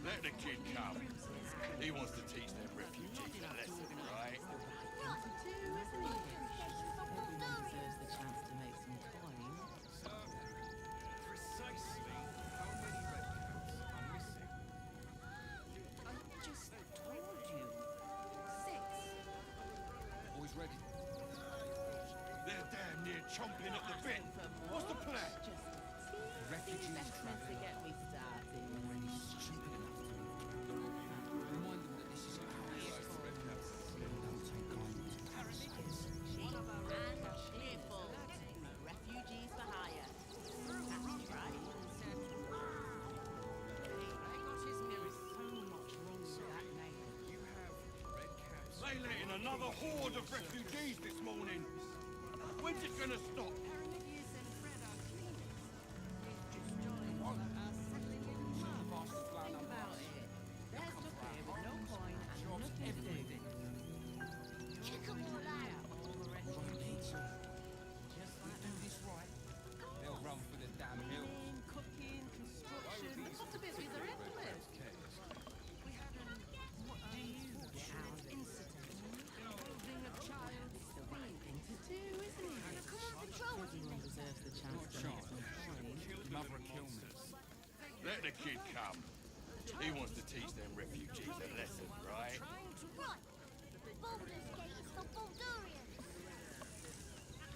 Let the kid come. He wants to teach them refugees a lesson, right? Deserves the chance to make some coin. Sir, precisely how many red caps are missing? I just told you. 6. Always ready. They're damn near chomping at the bit. What's the plan? Just Refugees investment to travelling get me started. already stupid enough to remind them that this is our house. Red caps. Don't take kindly to our sons. Cheap and cheerful. Refugees for hire. That's right. There is so much wrong with that name. You have red caps. They letting another horde of refugees this morning. When's it gonna stop? Think about it. They're stuck here with no coin and nothing to do. All the refugees. Just like Do this right, they'll run for the damn hill. cooking, construction. They've got to be with their endless. What do you get out of incident? Holding a child is the right thing to do, isn't it? Everyone deserves the chance to make some coin. Mother kill me. Let the kid come. He wants to teach them refugees a lesson, right? Trying to run. Baldur's Gate is for Baldurians.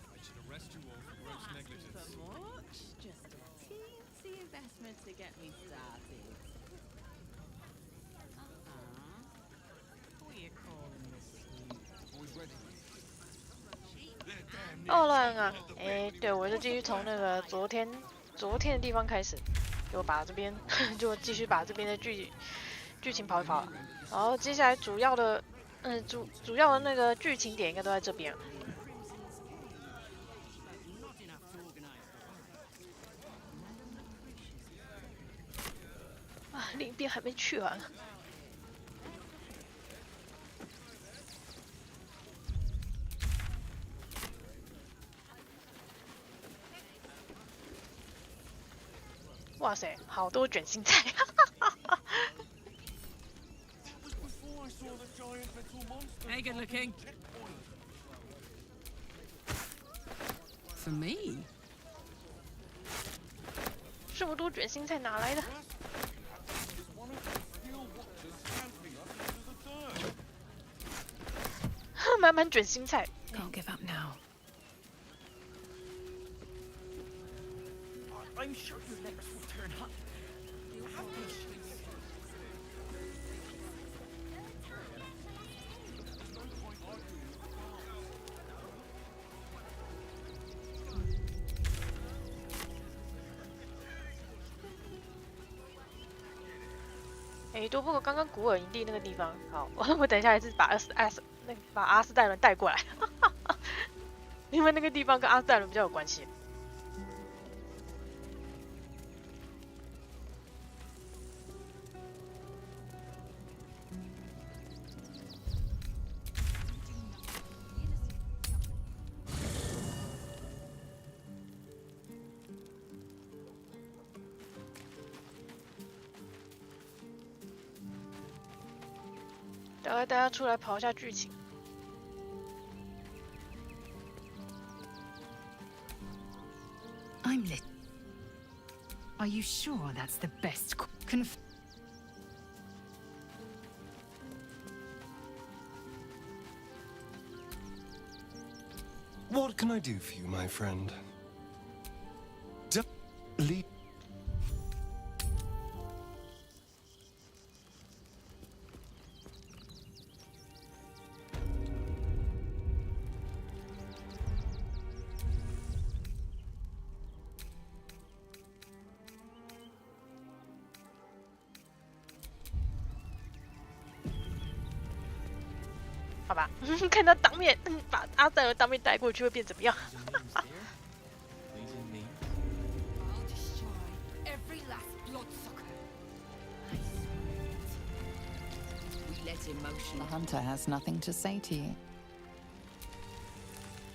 I should arrest you all for gross negligence. For much? Just a teensy investment to get me started. What are you calling this? Always ready. They're damn near 奥乱啊 chomping at，the 哎， bit. 对，我就继续从那个昨天的地方开始，就把这边就继续把这边的剧情跑一跑，然后接下来主要的那个剧情点应该都在这边。啊，另一边还没去完。哇塞，好多卷心菜！ Before I saw the giant metal monster. Hey, good looking. For me? 这么多卷心菜哪来的？ One of the steel watchers stamping us into the dirt. 满满卷心菜。 Can't give up now. I'm sure your necks will turn hot. There's no point arguing with the power. 哎，不过刚刚古尔营地那个地方，好，我等一下还是把阿斯戴伦带过来，因为那个地方跟阿斯戴伦比较有关系。大家出来跑一下剧情。 I'm lit. Are you sure that's the best? What can I do for you, my friend? Lead. 吧？看他当面把阿黛尔当面带过去会变怎么样？ I'll destroy every last bloodsucker. We let emotion. The hunter has nothing to say to you.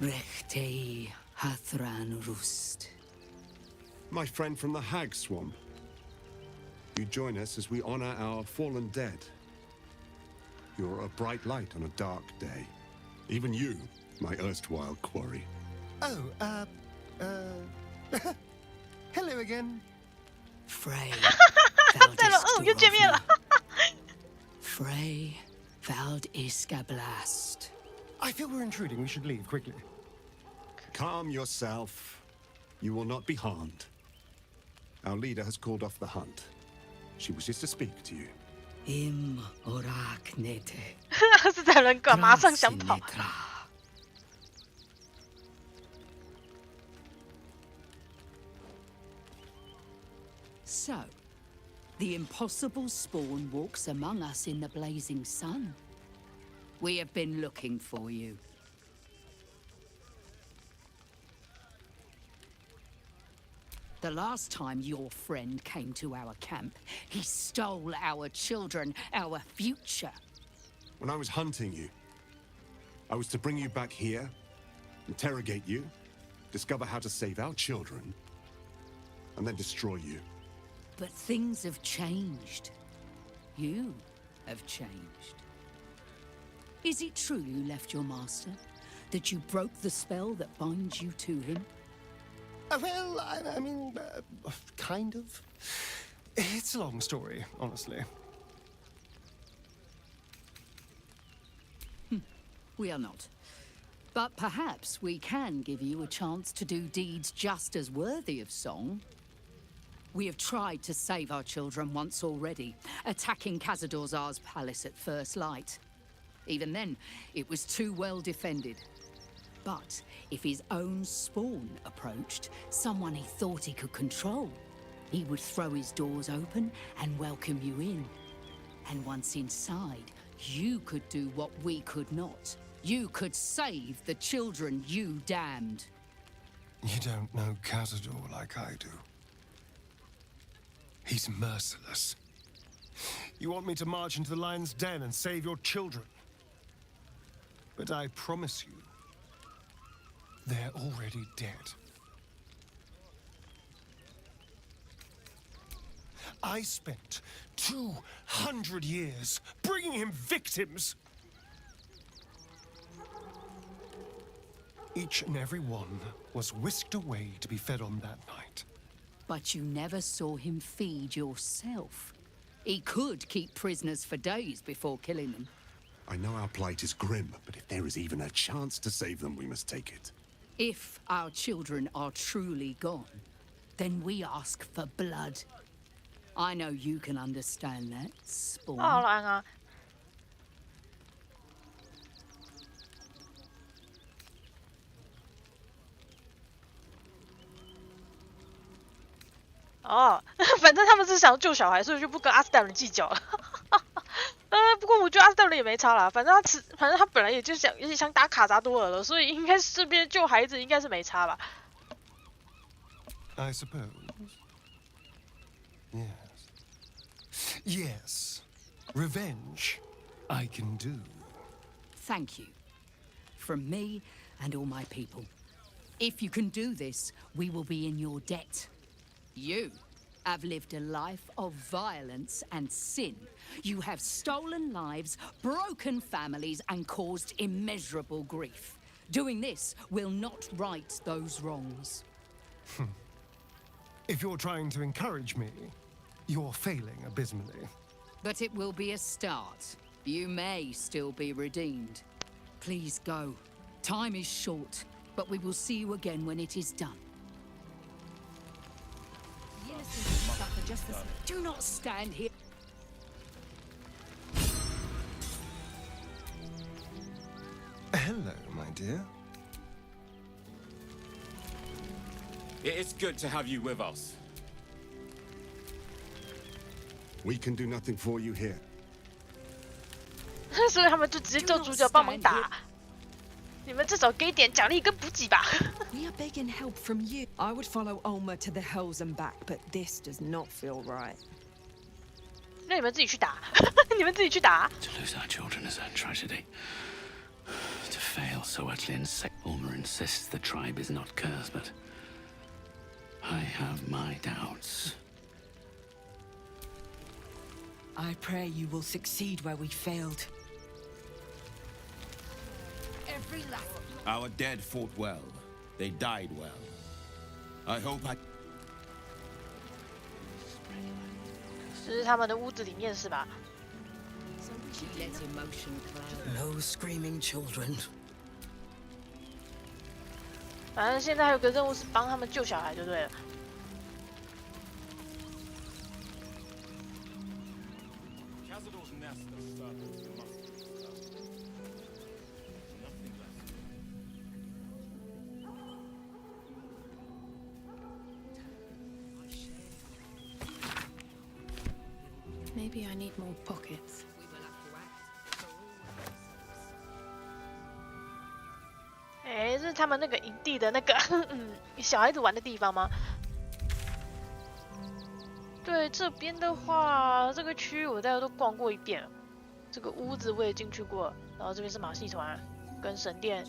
Rechtei Hathran Rust. My friend from the Hag Swamp. You join us as we honor our fallen dead. You're a bright light on a dark day. Even you, my erstwhile quarry. Oh, hello again. Frey. 对了，又见面了。 Frey Vald Iskablast. I feel we're intruding. We should leave quickly. Calm yourself. You will not be harmed. Our leader has called off the hunt. She wishes to speak to you. Im Oraknete. 是在人格，马上想跑。 So, the impossible spawn walks among us in the blazing sun. We have been looking for you. The last time your friend came to our camp, he stole our children, our future. When I was hunting you, I was to bring you back here, interrogate you, discover how to save our children, and then destroy you. But things have changed. You have changed. Is it true you left your master? That you broke the spell that binds you to him? Well, I mean, kind of. It's a long story, honestly. We are not. But perhaps we can give you a chance to do deeds just as worthy of song. We have tried to save our children once already, attacking Khazad-dûr's palace at first light. Even then, it was too well defended. But if his own spawn approached, someone he thought he could control, he would throw his doors open and welcome you in. And once inside, you could do what we could not. You could save the children you damned. You don't know Khazad-dûr like I do. He's merciless. You want me to march into the lion's den and save your children? But I promise you, they're already dead. I spent 200 years bringing him victims. Each and every one was whisked away to be fed on that night. But you never saw him feed yourself. He could keep prisoners for days before killing them. I know our plight is grim, but if there is even a chance to save them, we must take it. If our children are truly gone, then we ask for blood. I know you can understand that, Spawn. 好蓝啊！哦，反正他们是想救小孩，所以就不跟阿斯戴伦计较了。不过我觉得阿斯戴伦也没差啦，反正他本来也想打卡扎多尔了，所以应该这边救孩子应该是没差吧。 I suppose. Yes. Yes. Revenge, I can do. Thank you. From me and all my people. If you can do this, we will be in your debt. You have lived a life of violence and sin. You have stolen lives, broken families, and caused immeasurable grief. Doing this will not right those wrongs. If you're trying to encourage me, you're failing abysmally. But it will be a start. You may still be redeemed. Please go. Time is short, but we will see you again when it is done. The innocent will suffer just as... Do not stand here. Hello, my dear. It is good to have you with us. We can do nothing for you here. 所以他们就直接叫主角帮忙打。你们至少给一点奖励跟补给吧。We are begging help from you. I would follow Olma to the hells and back, but this does not feel right. 那你们自己去打，你们自己去打。 To lose our children is a tragedy. To fail so utterly insane. Ulmer insists the tribe is not cursed, but I have my doubts. I pray you will succeed where we failed. Our dead fought well. They died well. I hope I... 这是他们的屋子里面是吧？ Let emotion cloud. No screaming children. 反正现在还有个任务是帮他们救小孩就对了。 Cazador's nest has started to muster. Nothing left. Maybe I need more pockets. 哎，这是他们那个营地的那个小孩子玩的地方吗？对，这边的话，这个区域我大概都逛过一遍了，这个屋子我也进去过，然后这边是马戏团跟神殿。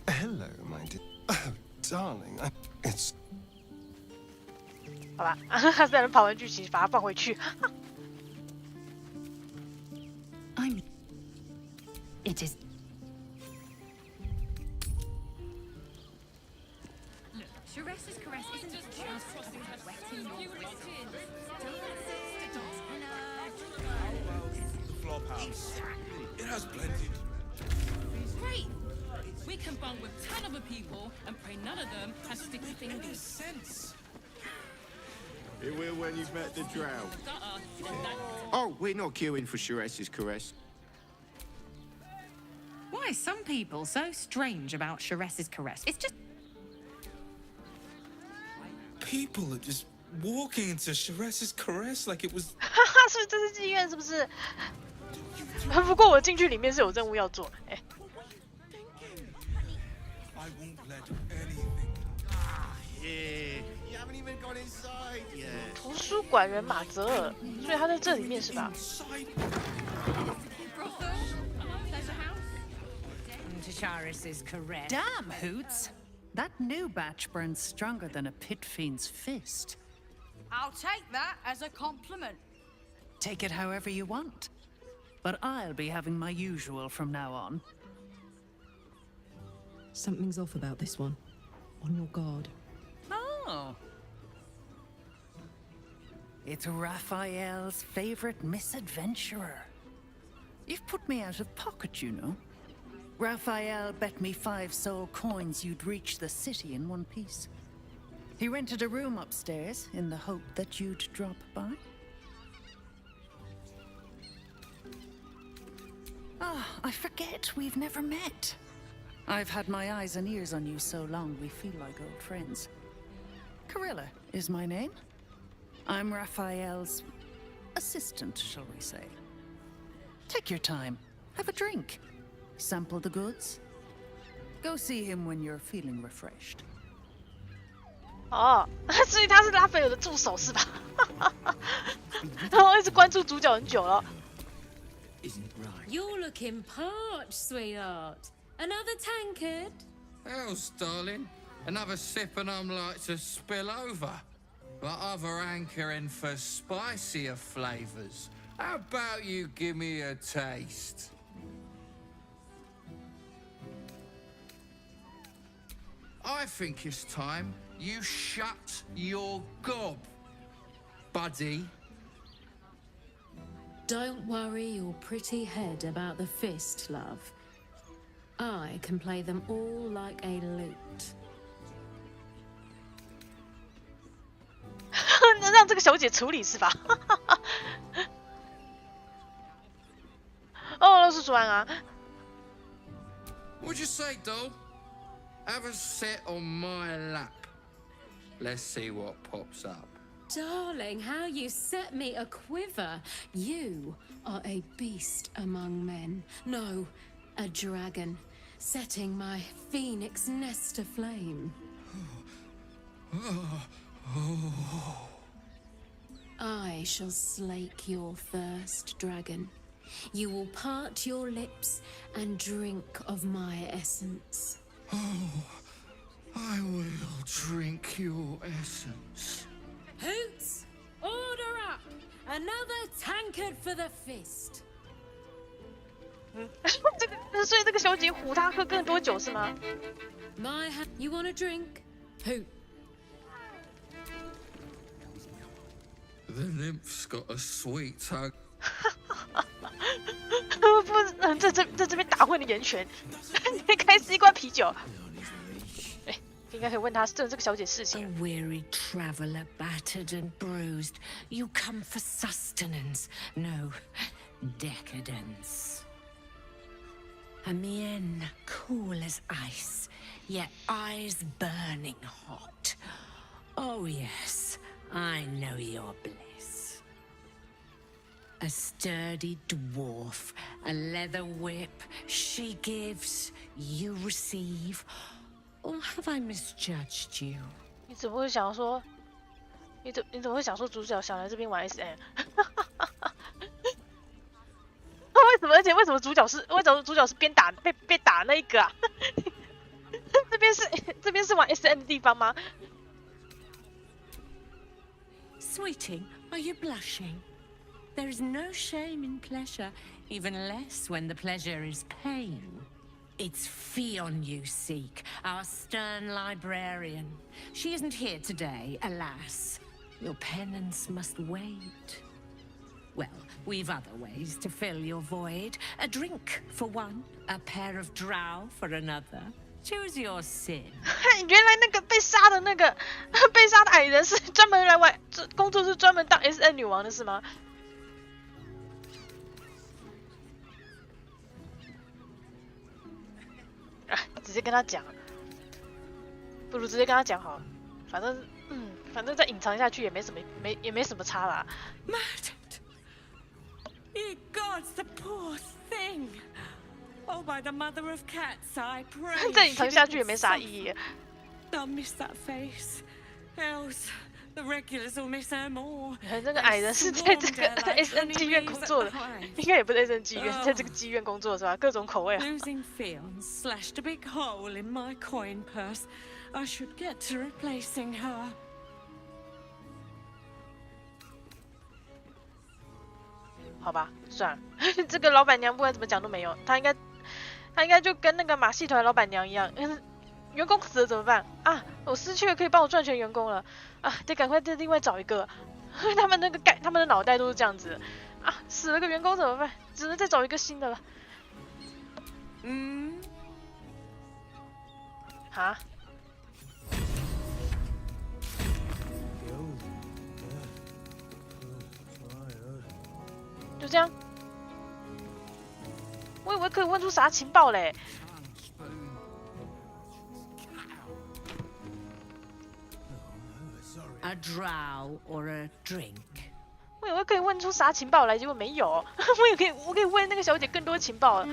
Hello, my dear. Oh, darling, it's... 好吧，他虽然跑完剧情，把它放回去。 It is. Sharesa's caress isn't just about wetting your whistles. The flop house. It has plenty. Great! We can bond with 10 other people and pray none of them has sticky fingers. Sense. Here we're when you've met the drow. Gutter, Oh, we're not queuing for Sharesa's caress. Why are some people so strange about Sharesa's caress? It's just. People are just walking into Sharesa's caress like it was. 是不是这是妓院？是不是？不过我进去里面是有任务要做。哎， I won't let anything. Yeah, you haven't even gone inside yet. 图书馆员马泽尔，所以他在这里面是吧？ To Charis's caress. Damn, Hoots! That new batch burns stronger than a pit fiend's fist. I'll take that as a compliment. Take it however you want. But I'll be having my usual from now on. Something's off about this one. On your guard. Oh. It's Raphael's favorite misadventurer. You've put me out of pocket, you know. Raphael bet me 5 soul coins you'd reach the city in one piece. He rented a room upstairs in the hope that you'd drop by. Ah, I forget we've never met. I've had my eyes and ears on you so long we feel like old friends. Carilla is my name. I'm Raphael's assistant, shall we say. Take your time. Have a drink. Sample the goods. Go see him when you're feeling refreshed. 哦，所以他是拉斐尔的助手是吧？然后一直关注主角很久了。 You're looking parched, sweetheart. Another tankard? Else, darling, another sip and I'm like to spill over. But other hankering for spicier flavors. How about you give me a taste? I think it's time you shut your gob. buddy. Don't worry your pretty head about the fist, love. I can play them all like a lute. 让这个小姐处理是吧？哦，是转啊。What'd you say, doll? Have a sit on my lap. Let's see what pops up. Darling, how you set me a quiver. You are a beast among men. No, a dragon, setting my phoenix nest aflame. I shall slake your thirst, dragon. You will part your lips and drink of my essence. Oh, I will drink your essence. Hoots, order up! Another tankard for the fist. 所以这个小姐唬他喝更多酒是吗 You want a drink? Hoot. The nymph's got a sweet tongue. 不，在这边打混的岩泉，你开始一罐啤酒。哎，应该可以问他这个小姐事情。A weary traveler, battered and bruised, you come for sustenance, no decadence. A mien cool as ice, yet eyes burning hot. Oh yes, I know your bliss. A sturdy dwarf, a leather whip, she gives, you receive. Or have I misjudged you? 你怎么会想说？你怎么会想说主角想来这边玩 SM？ 为什么？而且为什么主角是边打被打那一个啊？这边是玩 SM 的地方吗 Sweeting, are you blushing? There is no shame in pleasure, even less when the pleasure is pain. It's Fion you seek, our stern librarian. She isn't here today, alas. Your penance must wait. Well, we've other ways to fill your void. A drink for one, a pair of drow for another. Choose your sin. 原来那个被杀的矮人是专门来玩，工作是专门当 SM 女王的是吗？直接跟他讲，不如直接跟他讲好了。反正再隐藏下去也没什么差啦。Murdered! Ye gods, the poor thing! Oh, by the mother of cats, I pray. 再隐藏下去也没啥意义。 They'll miss that face. Else, the regulars will miss her more. 那个矮人是在这个 SN 妓院工作的，应该也不是 SN 妓院，在这个妓院工作是吧？各种口味啊。Losing Fion slashed a big hole in my coin purse. I should get to replacing her. 好吧，算了，这个老板娘不管怎么讲都没用，她应该就跟那个马戏团老板娘一样，员工死了怎么办啊？我失去了可以帮我赚钱员工了啊，得赶快再另外找一个。他们的脑袋都是这样子啊，死了个员工怎么办？只能再找一个新的了。哈？就这样？我以为可以问出啥情报嘞。A drow or a drink? 我以为可以问出啥情报来，结果没有。我可以问那个小姐更多情报。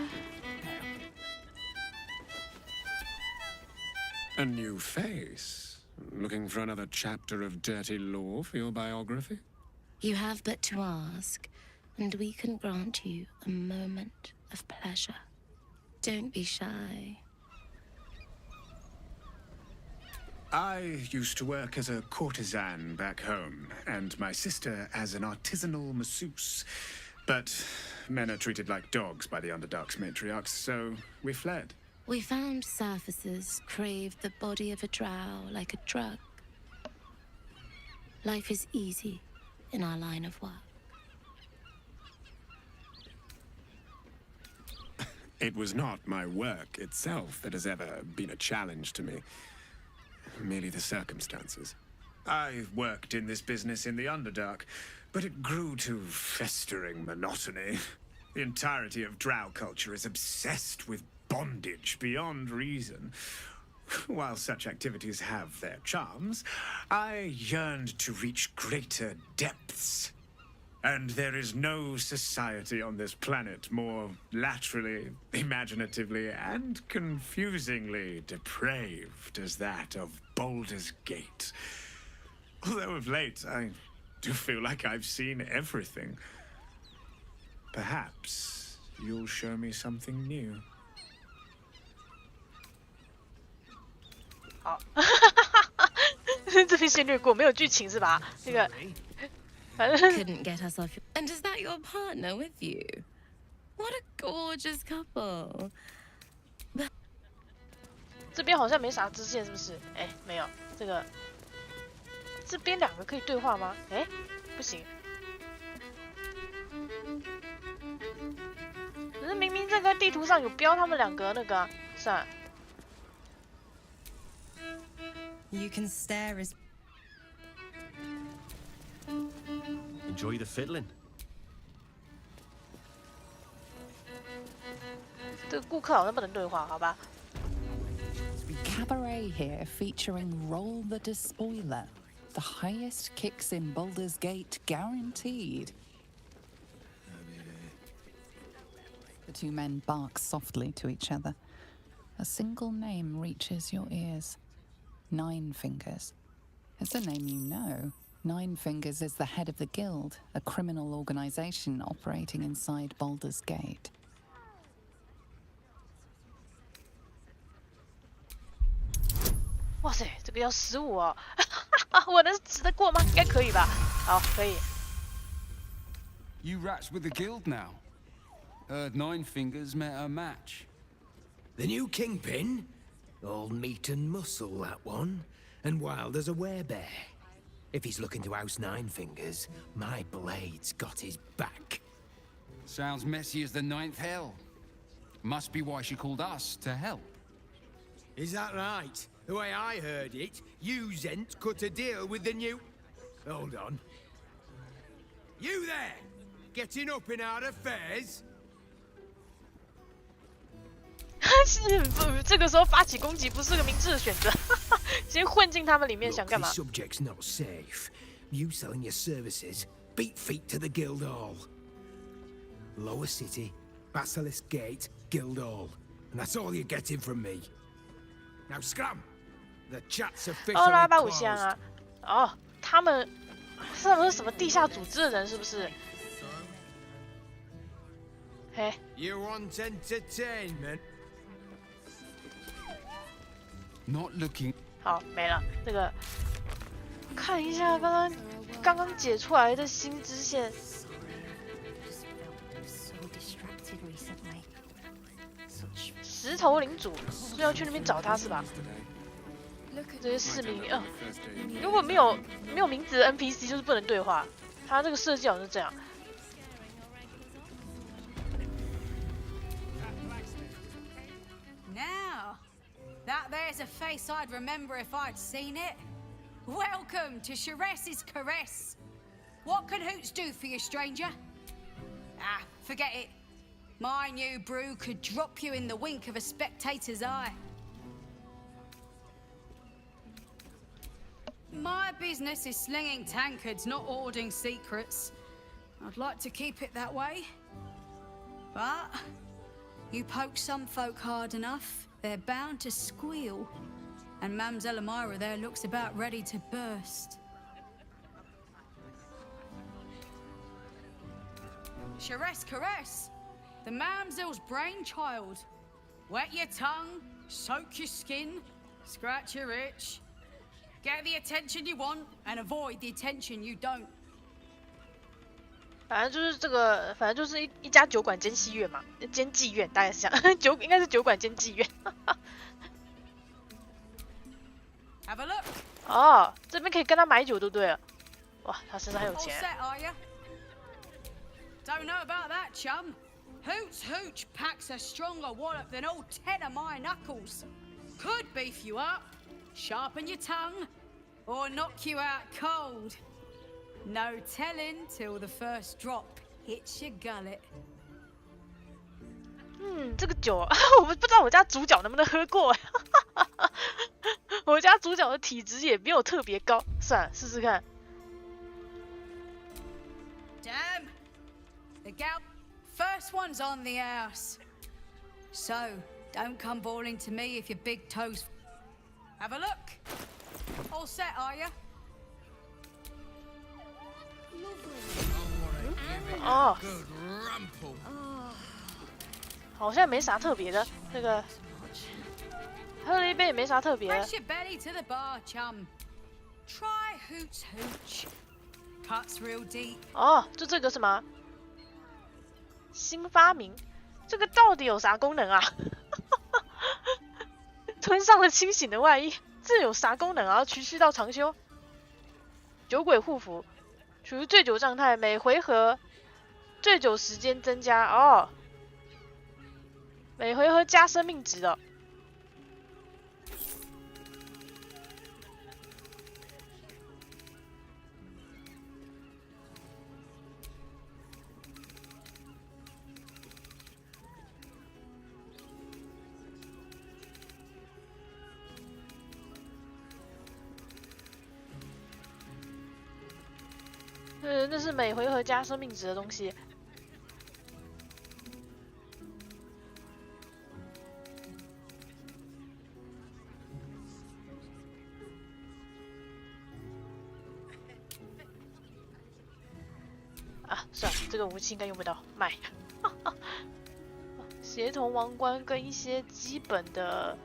A new face. Looking for another chapter of dirty lore for your biography? You have but to ask, and we can grant you a moment of pleasure. Don't be shy. I used to work as a courtesan back home, and my sister as an artisanal masseuse. But men are treated like dogs by the Underdark's matriarchs, so we fled. We found surfacers craved the body of a drow like a drug. Life is easy in our line of work. It was not my work itself that has ever been a challenge to me. Merely the circumstances. I worked in this business in the Underdark, but it grew to festering monotony. The entirety of drow culture is obsessed with bondage beyond reason. While such activities have their charms, I yearned to reach greater depths. And there is no society on this planet more laterally, imaginatively, and confusingly depraved as that of Baldur's Gate. Although of late, I do feel like I've seen everything. Perhaps you'll show me something new. 好，这边先略过，没有剧情是吧？那个，反正 Couldn't get us off. And is that your partner with you? What a gorgeous couple. 这边好像没啥支线，是不是？哎，没有，这个这边两个可以对话吗？哎，不行。可是明明这个地图上有标他们两个那个、啊，算了。 You can stare as. Enjoy the fiddling. 这个顾客好像不能对话，好吧？ Cabaret here featuring Roll the Despoiler. The highest kicks in Baldur's Gate guaranteed. The two men bark softly to each other. A single name reaches your ears. Nine Fingers. It's a name you know. Nine Fingers is the head of the Guild, a criminal organization operating inside Baldur's Gate. 哇塞，这个要15哦！我能指得过吗？应该可以吧？好，可以。You rats with the guild now. Heard Nine Fingers met a match. The new kingpin? All meat and muscle, that one. And wild as a werebear. If he's looking to oust Nine Fingers, my blade's got his back. Sounds messy as the ninth hell. Must be why she called us to help. Is that right? The way I heard it, you Zent cut a deal with the new... Hold on. You there! Getting up in our affairs? 这个时候发起攻击不是个明智的选择，直接混进他们里面想干嘛 This subject's not safe. You selling your services, beat feet to the Guildhall. Lower City, Basilisk Gate, Guildhall. And that's all you're getting from me. Now scram! The chat's officially 哦，拉巴五 closed. 香啊！哦，他们是什么地下组织的人？是不是？嘿， You want entertainment? Not looking. 好，没了。这个看一下刚刚解出来的新支线。石头领主是要去那边找他是吧？这些市民，如果没有名字的 NPC 就是不能对话。他这个设计好像是这样。 Now, that there's a face I'd remember if I'd seen it. Welcome to Sharess's Caress. What can Hoots do for you, stranger? Ah, forget it. My new brew could drop you in the wink of a spectator's eye. My business is slinging tankards, not hoarding secrets. I'd like to keep it that way. But you poke some folk hard enough, they're bound to squeal. And Mamselle Elmira there looks about ready to burst. Sharess Caress, the Mamselle's brainchild. Wet your tongue, soak your skin, scratch your itch. Get the attention you want and avoid the attention you don't. 反正就是这个，反正就是一家酒馆兼戏院嘛，兼妓院，大概是这样。应该是酒馆兼妓院。Have a look. 哦，这边可以跟他买酒，对不对了？哇，他身上还有 All 钱。 set, are you? Don't know about that, chum. Hoots Hooch packs a stronger wallop than all 10 of my knuckles. Could beef you up, sharpen your tongue, or knock you out cold. No telling till the first drop hits your gullet. 这个酒我不知道我家主角能不能喝过。我家主角的体质也没有特别高，算了，试试看。Damn! The gout. First one's on the house. So, don't come bawling to me if your big toes. Have a look. All set, are you? 哦，好像没啥特别的，那个喝了一杯也没啥特别的。 Press your belly to the bar, chum. Try Hoots Hooch. Cuts real deep. 哦，就这个是吗？新发明，这个到底有啥功能啊？吞上了清醒的外衣，这有啥功能啊？持续到长休。酒鬼护符，处于醉酒状态，每回合醉酒时间增加哦，每回合加生命值的。那是每回合加生命值的东西。啊，算了，这个武器应该用不到，卖。协同王冠跟一些基本的。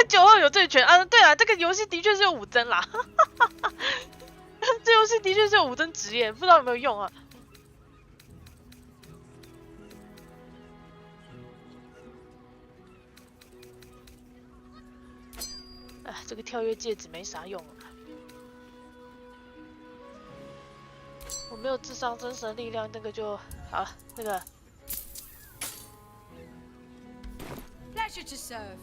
92有醉拳啊！对啊，这个游戏的确是有5帧啦，这游戏的确是有5帧职业，不知道有没有用啊？哎，这个跳跃戒指没啥用啊。我没有智商真神力量，那个就好了，那个。Pleasure to serve.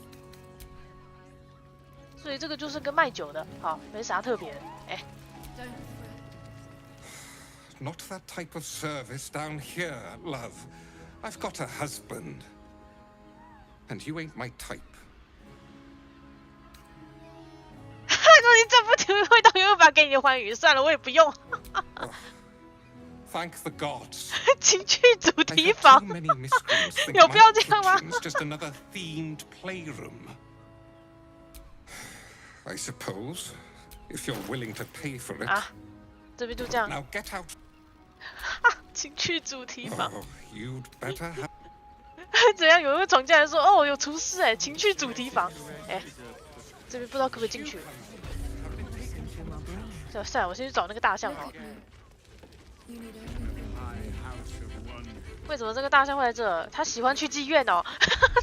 所以这个就是个卖酒的，好，没啥特别的，哎。Not that type of service down here, love. I've got a husband. And you ain't my type. 那你这不体会到有把给你的欢愉，算了，我也不用。Thank the gods. 情趣主题房，有必要这样吗 ？Just another themed playroom. I suppose, if you're willing to pay for it. 啊，这边就这样。 Now get out. 情趣主题房。Oh, you'd better have. 怎样？有人会闯进来说：“哦，有厨师哎，情趣主题房。”哎，这边不知道可不可以进去。算了，我先去找那个大象好了。为什么这个大象会在这？他喜欢去妓院哦。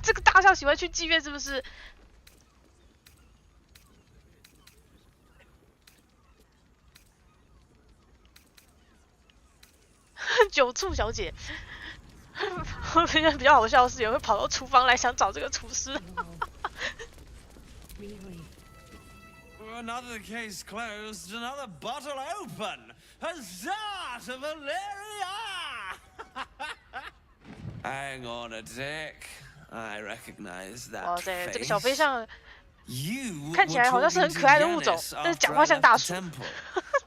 这个大象喜欢去妓院是不是？酒醋小姐，我觉得比较好笑的是，有人会跑到厨房来想找这个厨师。Another case closed, another bottle open. Huzzah to Valeria! Hang on a tick. I recognize that 哇塞， face. 这个小飞象 You 看起来好像是很可爱的物种，但是讲话像大叔，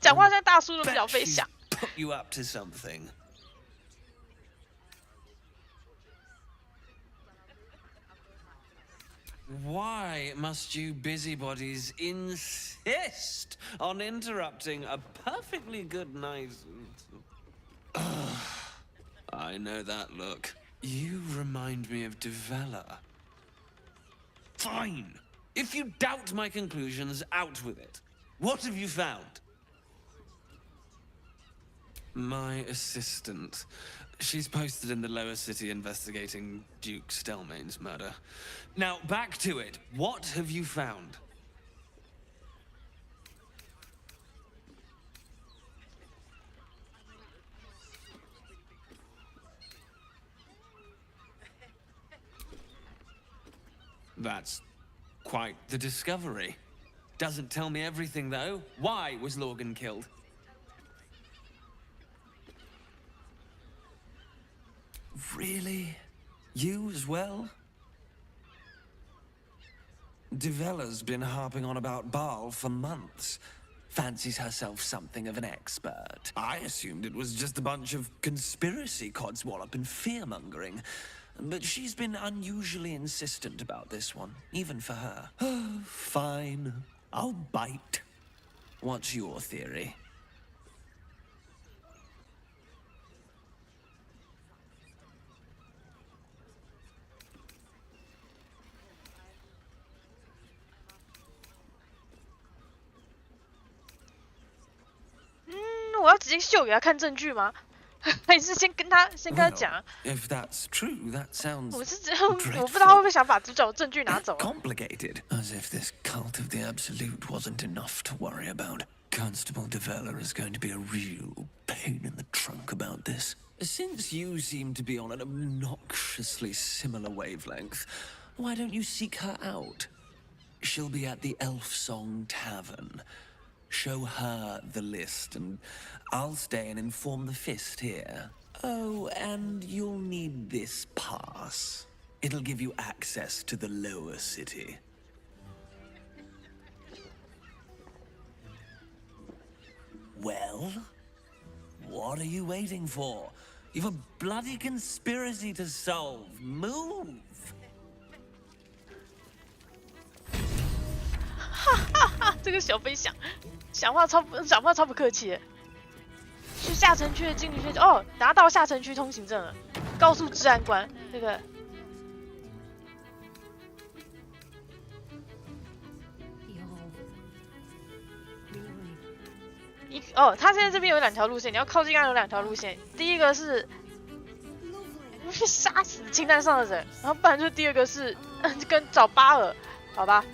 讲话像大叔的小飞象。 Put you up to something. Why must you busybodies insist on interrupting a perfectly good night? I know that look. You remind me of Devella. Fine. If you doubt my conclusions, out with it. What have you found? My assistant, She's posted in the lower city investigating Duke Stelmane's murder. Now, back to it. What have you found? That's quite the discovery. Doesn't tell me everything, though. Why was Lorgan killed? Really? You as well? Devella's been harping on about Baal for months. Fancies herself something of an expert. I assumed it was just a bunch of conspiracy codswallop and fear-mongering. But she's been unusually insistent about this one, even for her. Fine. I'll bite. What's your theory?我要直接秀给他看证据吗？还是先跟他讲？ If that's true, that sounds 我是我不知道他会不会想把主角的证据拿走。complicated. As if this cult of the absolute wasn't enough to worry about. Constable Devella is going to be a real pain in the trunk about this. Since you seem to be on an obnoxiously similar wavelength, why don't you seek her out? She'll be at the Elf Song Tavern. Show her the list, and I'll stay and inform the Fist here. Oh, and you'll need this pass. It'll give you access to the lower city. Well, what are you waiting for? You've a bloody conspiracy to solve. Move! 哈哈哈！这个小飞象，讲话超不客气的。去下城区的经理圈哦，拿到下城区通行证了，告诉治安官那个。他现在这边有2条路线，你要靠近岸有2条路线。第一个是去杀死清单上的人，然后不然就第二个是跟找巴尔，好吧？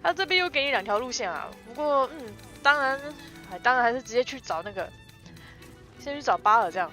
他这边又给你2条路线啊，不过当然还是直接去找那个，先去找巴尔这样。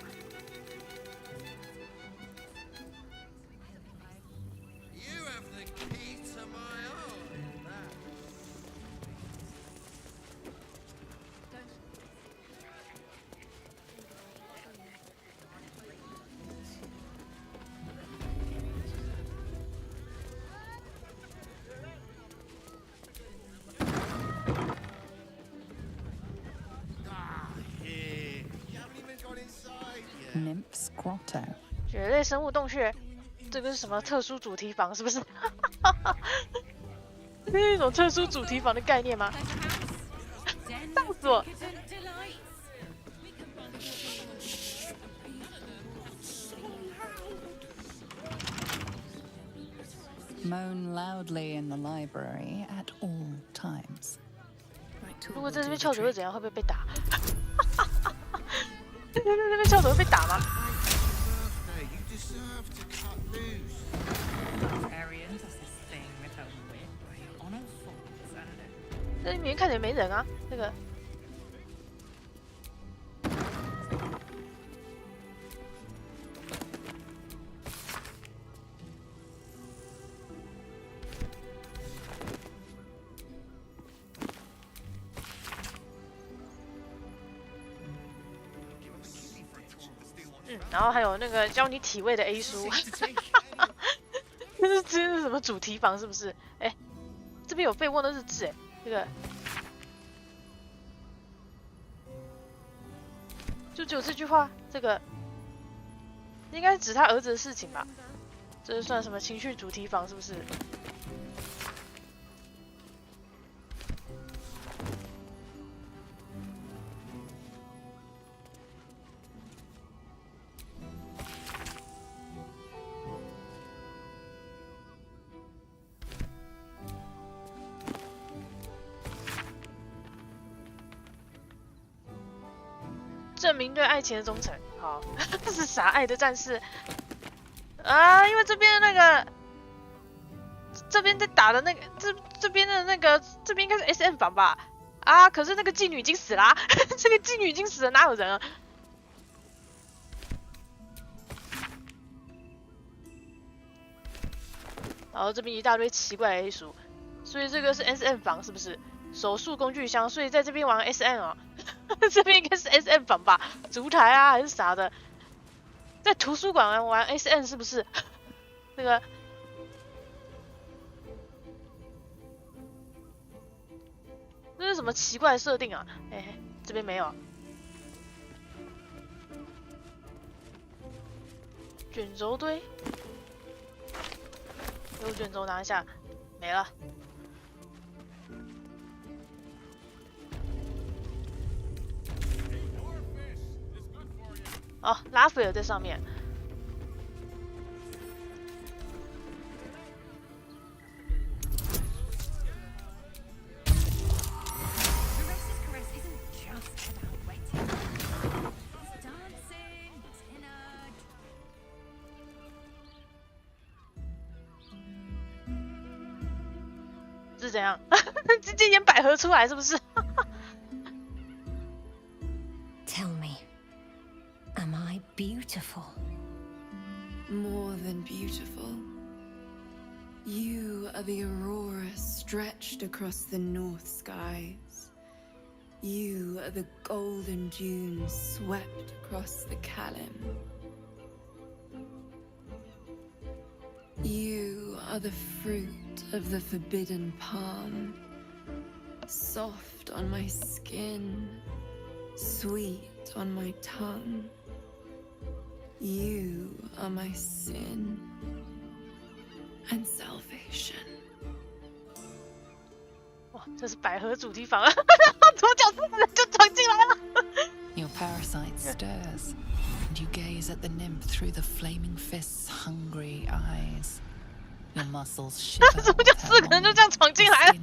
Nymph's Grotto. 血类生物洞穴，这个是什么特殊主题房？是不是？这是一种特殊主题房的概念吗？吓死我！ Moan loudly in the library at all times. 如果在这边翘嘴会怎样？会不会被打？在这边翘嘴会被打吗？这里面看起来没人啊，那个。 然后还有那个教你体位的 A 书，这是什么主题房是不是？哎，这边有被问的日志哎，这个就只有这句话，这个应该是指他儿子的事情吧？这是算什么情绪主题房是不是？证明对爱情的忠诚。好，是啥爱的战士啊？因为这边那个，这边在打的那个，这边的那个，这边应该是 SM 房吧？啊，可是那个妓女已经死啦，这个妓女已经死了，哪有人啊？然后这边一大堆奇怪的黑书，所以这个是 SM 房是不是？手术工具箱，所以在这边玩 SM 啊，这边应该是 SM 房吧？烛台啊还是啥的，在图书馆玩 SM 是不是？那个这是什么奇怪的设定啊？哎，这边没有。卷轴堆，有卷轴拿一下，没了。哦，拉斐尔在上面。是怎样？直接演百合出来是不是？Tell me, am I beautiful? More than beautiful. You are the aurora stretched across the north skies. You are the golden dunes swept across the Kalim. You are the fruit of the forbidden palm, soft on my skin, sweet on my tongue. You are my sin and salvation. 哇，这是百合主题房啊！左脚自然就闯进来了。Your parasite stirs, and you gaze at the nymph through the flaming fist's hungry eyes. Your muscles shiver. 怎么就4个人就这样闯进来了？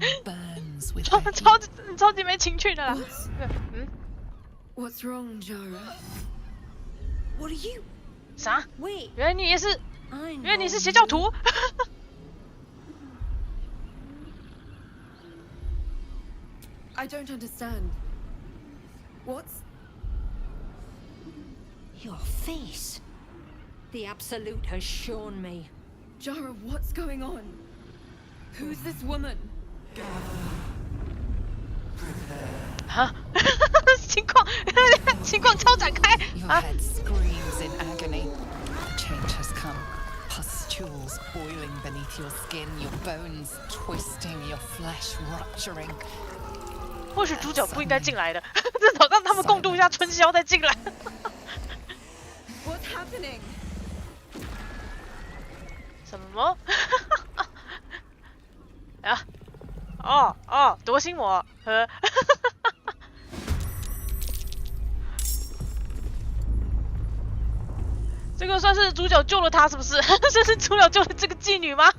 超级没情趣的啦。What's wrong, Jara? What are you? 啥？原来你也是，原来你是邪教徒。I don't understand. What's your face? The Absolute has shown me. Jara, what's going on? Who's this woman? 啊，情况超展开 Your head screams in agony. Change has come. Pustules boiling beneath your skin, your bones twisting, your flesh rupturing. 或许主角不应该进来的，至少让他们共度一下春宵再进来。What's happening? 什么？啊，夺心魔和这个算是主角救了他，是不是？这是主角救了这个妓女吗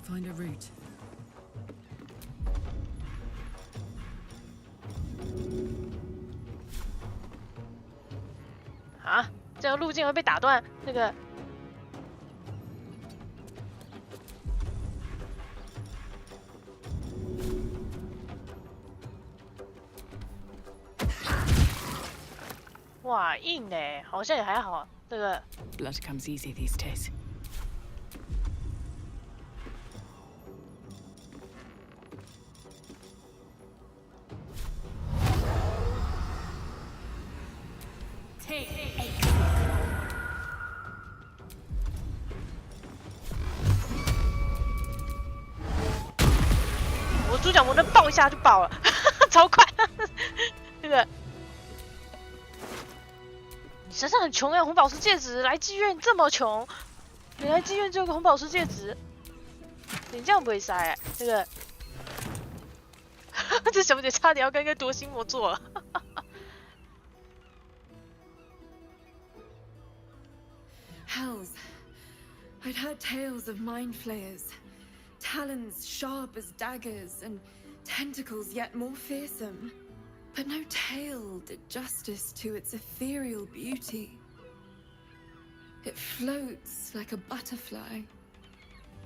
？Find a route. 啊，这条路径会被打断。那个，哇，硬嘞，好像也还好。这个 Blood comes easy these days. Take 我主角魔能爆一下就爆了，超快。那个，你身上很穷呀，红宝石戒指，来妓院这么穷，你来妓院只有个红宝石戒指，你这样不会塞欸？那个，这小姐差点要跟个夺心魔做了。Hells, I I'd heard tales of mind flayers, talons sharp as daggers, and tentacles yet more fearsome. But no tale did justice to its ethereal beauty. It floats like a butterfly.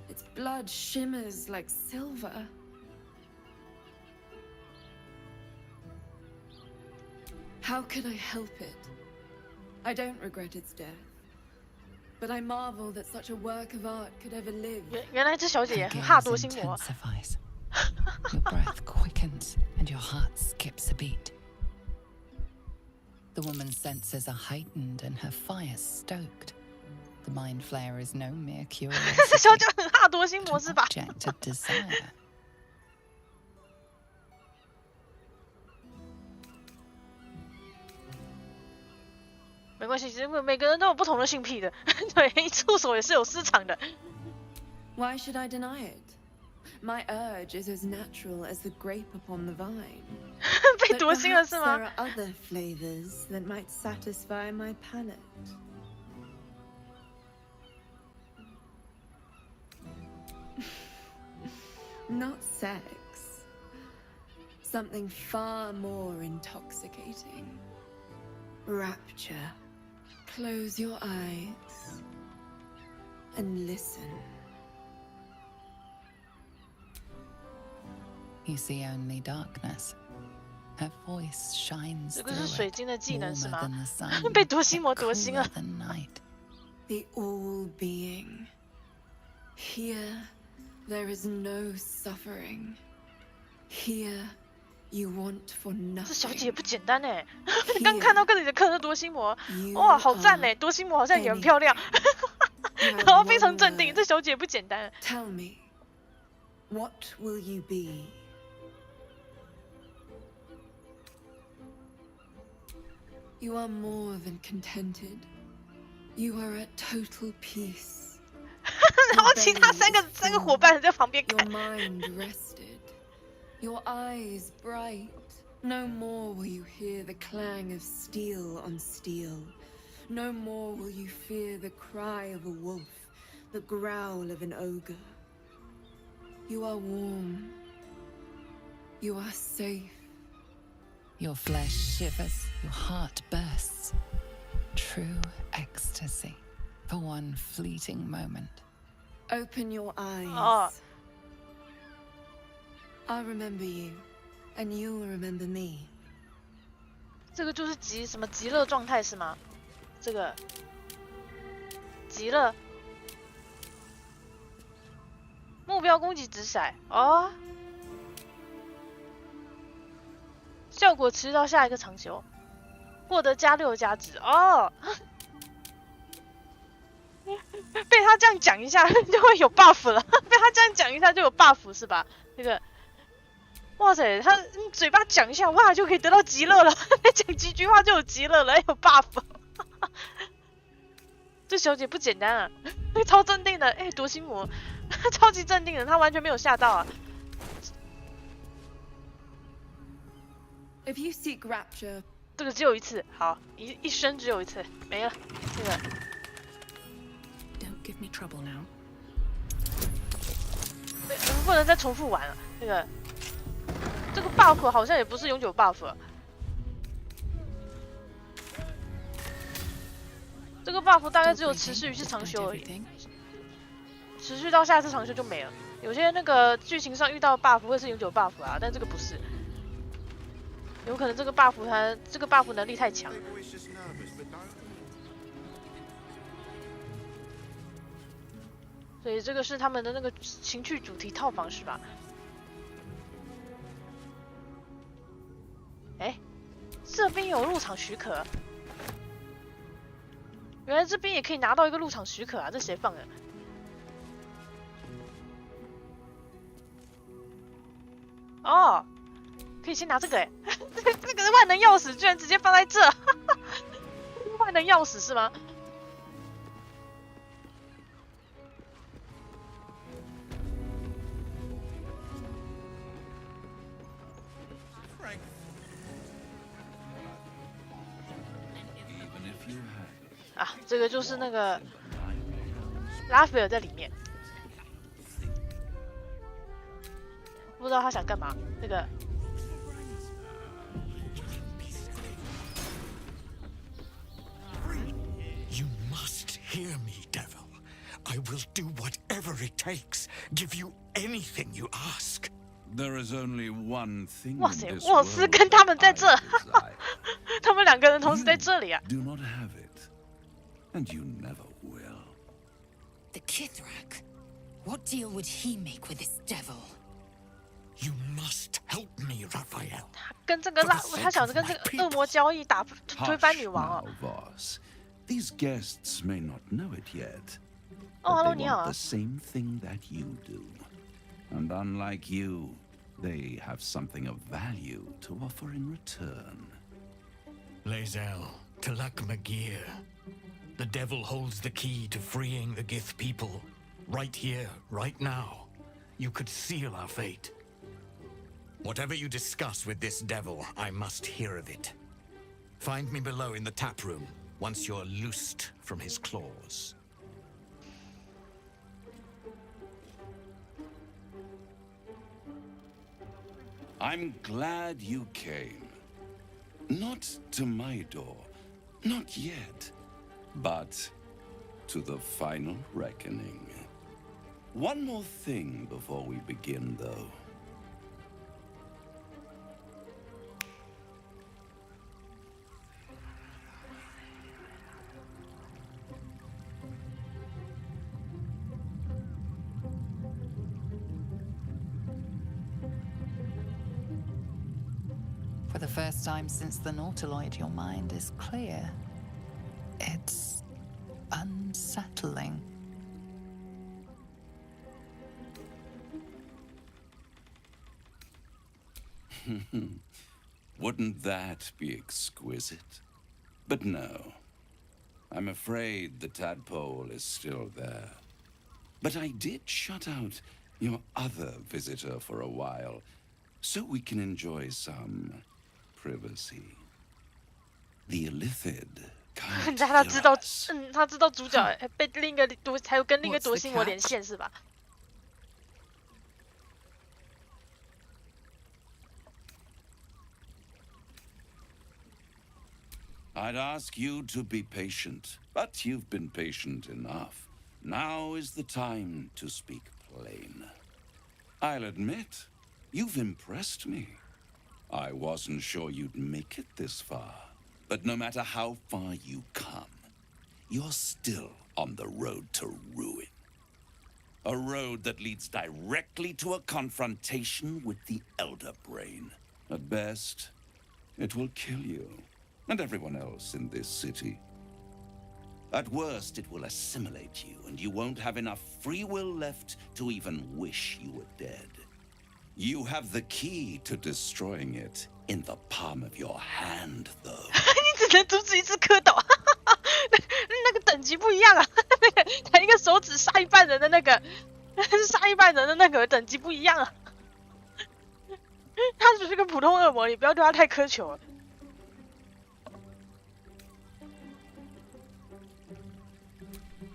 Its blood shimmers like silver. How could I help it? I don't regret its death. But I marvel that such a work of art could ever live. 原来这小姐也很怕多心魔。 Your breath quickens and your heart skips a beat. The woman's senses are heightened and her fire stoked. The mind flayer is no mere curiosity. 这小姐很怕多心魔是吧？ Object of desire. 没关系，其实每个人都有不同的性癖的，对，触手也是有市场的。Why should I deny it? My urge is as natural as the grape upon the vine. 被夺心了是吗？ There are other flavors that might satisfy my palate. Not sex. Something far more intoxicating. Rapture. Close your eyes and listen. You see only darkness. Her voice shines 这个是水晶的技能是吗？ warmer than the sun, 被夺心魔夺心了。 cooler than night. The all-being. Here, there is no suffering. Here, you want for 这小 nothing. 姐也不简单哎！刚看到跟你的克的夺心魔，哇，好赞哎！夺心魔好像也很漂亮，然后非常镇定，这小姐也不简单。 Tell me, what will you be? You are more than contented. You are at total peace. 然后其他三个伙伴在旁边看。 Your mind rested. Your eyes bright. No more will you hear the clang of steel on steel. No more will you fear the cry of a wolf, the growl of an ogre. You are warm. You are safe. Your flesh shivers, your heart bursts. True ecstasy for one fleeting moment. Open your eyes. 哦， I'll remember you, and you'll remember me. 这个就是什么极乐状态是吗？这个极乐目标攻击直骰哦，效果持续到下一个长球，获得+6加值哦。被他这样讲一下就会有 buff 了，被他这样讲一下就有 buff 是吧？那个，哇塞，他嘴巴讲一下，哇就可以得到极乐了，讲几句话就有极乐了，有 buff。这小姐不简单啊，超镇定的，哎，夺心魔，超级镇定的，她完全没有吓到啊。 If you seek rapture, 这个只有一次，好，一生只有一次，没了。这个 Don't give me trouble now. 不能再重复玩了。这个 buff 好像也不是永久 buff 了。这个 buff 大概只有持续一次长修而已，持续到下次长修就没了。有些那个剧情上遇到的 buff 会是永久 buff 啊，但这个不是。 有可能这个 buff 能力太强，所以这个是他们的那个情趣主题套房是吧？哎，这边有入场许可，原来这边也可以拿到一个入场许可啊！这谁放的？哦。 可以先拿这个哎，这个万能钥匙居然直接放在这，万能钥匙是吗？啊，这个就是那个拉斐尔在里面，不知道他想干嘛。那个。 You must hear me, devil. I will do whatever it takes. Give you anything you ask. There is only one thing 哇塞， in this 沃斯 world 跟他们在这， I desire. 他们两个人同时在这里啊。 Do not have it, and you never will. The Kithrak. What deal would he make with this devil? You must help me, Raphael. 跟这个他想着跟这个恶魔交易，推翻女王哦。 Now, Voss. These guests may not know it yet. 哦 but ，Hello， they 你好 want 啊 the。same thing that you do. And unlike you, they have something of value to offer in return. Lae'zel, Talak Magir. The devil holds the key to freeing the Gith people. Right here, right now. You could seal our fate. Whatever you discuss with this devil, I must hear of it. Find me below in the tap room, once you're loosed from his claws. I'm glad you came. Not to my door, not yet, but to the final reckoning. One more thing before we begin, though. For the first time since the Nautiloid, your mind is clear. It's unsettling. Wouldn't that be exquisite? But no. I'm afraid the tadpole is still there. But I did shut out your other visitor for a while, so we can enjoy some privacy. The Illithid can't 他 hear 知道， us. 他知道主角被另一个毒，还有跟另一个夺心魔连线是吧？ I'd ask you to be patient, but you've been patient enough. Now is the time to speak plain. I'll admit, you've impressed me. I wasn't sure you'd make it this far. But no matter how far you come, you're still on the road to ruin. A road that leads directly to a confrontation with the Elder Brain. At best, it will kill you, and everyone else in this city. At worst, it will assimilate you, and you won't have enough free will left to even wish you were dead. You have the key to destroying it in the palm of your hand, though. 你只能阻止一次蝌蚪，那个等级不一样啊！他一个手指杀一半人的那个，杀一半人的那个等级不一样啊！他只是个普通恶魔，你不要对他太苛求了。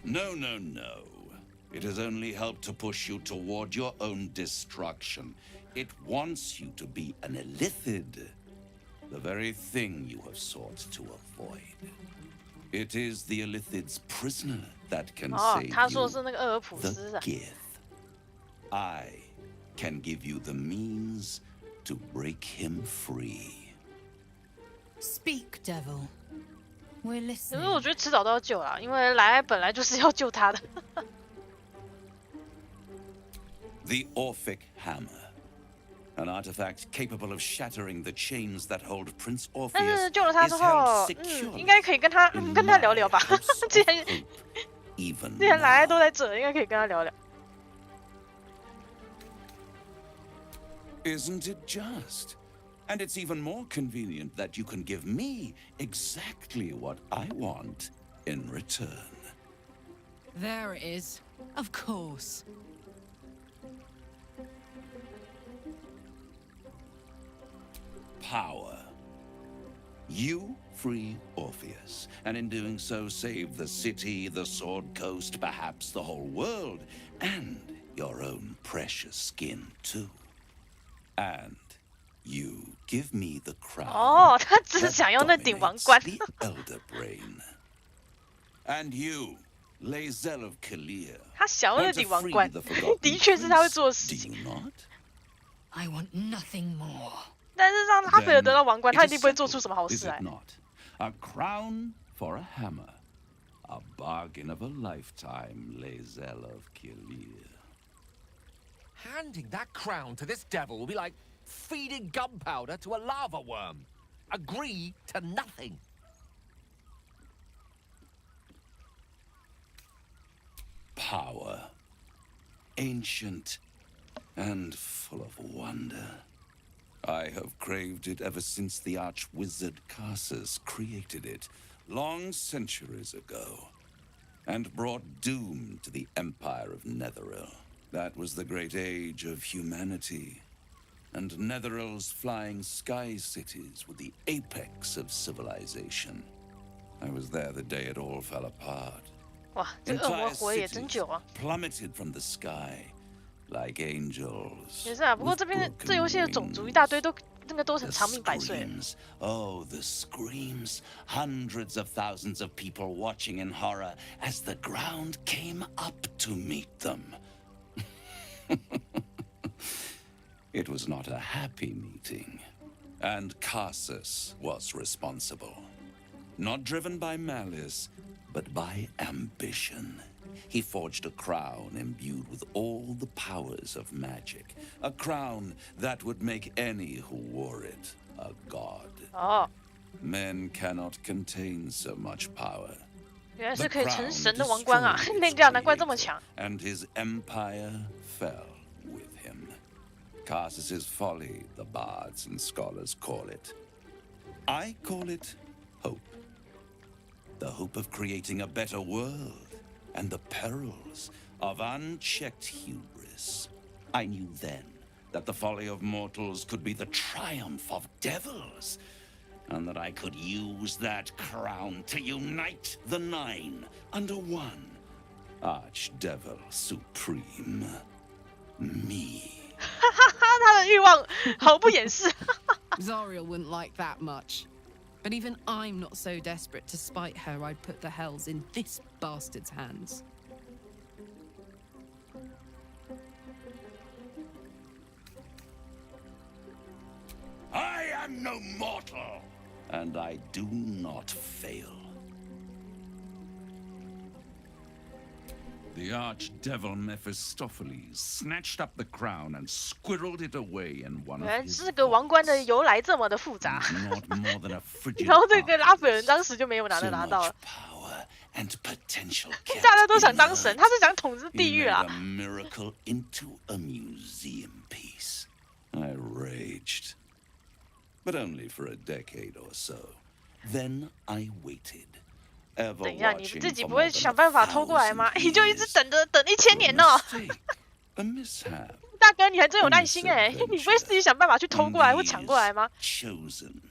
No, no, no. It has only helped to push you toward your own destruction. It wants you to be an Illithid, the very thing you have sought to avoid. It is the Illithid's prisoner that can save you, 他说是那个厄尔普斯 the 啊。 Gith. I can give you the means to break him free. Speak, devil. We're 可 listening. 是我觉得迟早都要救啦，因为莱本来就是要救他的。 The Orphic Hammer. An artifact capable of shattering the chains that hold Prince 但 Orpheus 是救了他 is 之 held 后， securely 应该可以跟他聊聊吧。既然 even 既然莱都在这，应该可以跟他聊聊。 Isn't it just? And it's even more convenient that you can give me exactly what I want in return. There it is. Of course. Power. You free Orpheus, and in doing so save the city, the Sword Coast, perhaps the whole world, and your own precious skin too. And you give me the crown. 哦，他只是想要那顶王冠。 the elder brain. And you, Lae'zel of Kalir. 他想要那顶王冠，的确是他会做的事情。 I want nothing more. 但是让拉斐尔得到王冠，他一定不会做出什么好事来。 A crown for a hammer. A bargain of a lifetime, Lae'zel of Kalir. Handing that crown to this devil will be like feeding gunpowder to a lava worm. Agree to nothing. Power. Ancient and full of wonder. I have craved it ever since the arch-wizard Karsus created it, long centuries ago, and brought doom to the Empire of Netheril. That was the great age of humanity, and Netheril's flying sky cities were the apex of civilization. I was there the day it all fell apart. 哇，这恶魔活也真久啊！ Plummeted from the sky like angels. 也是啊，不过这游戏的种族一大堆都那个都很长命百岁。 Oh, the screams! Hundreds of thousands of people watching in horror as the ground came up to meet them. It was not a happy meeting, and Karsus was responsible. Not driven by malice, but by ambition. He forged a crown imbued with all the powers of magic. A crown that would make any who wore it a god. Oh. Men cannot contain so much power. 原来是可以成神的王冠啊！那这样难怪这么强。 And his empire fell with him. Karsus's folly, the bards and scholars call it. I call it hope. The hope of creating a better world, and the perils of unchecked hubris. I knew then that the folly of mortals could be the triumph of devils, and that I could use that crown to unite the nine under one Archdevil Supreme. Me. 他的欲望毫不掩饰。 Zariel wouldn't like that much. But even I'm not so desperate to spite her I'd put the hells in this bastard's hands. I am no mortal, and I do not fail. The archdevil Mephistopheles snatched up the crown and squirreled it away in one 原来 of his 这个王冠的由来这么的复杂。 not more than a frigid 然后这个拉斐尔当时就没有拿到了。 and potential 大家都想当神，他是想统治地狱啊。 He made a miracle into a museum piece. I raged, but only for a decade or so. Then I waited. 等一下，你自己不会想办法偷过来吗？你就一直等着，等1000年呢。大哥，你还真有耐心哎，你不会自己想办法去偷过来或抢过来吗？ Chosen,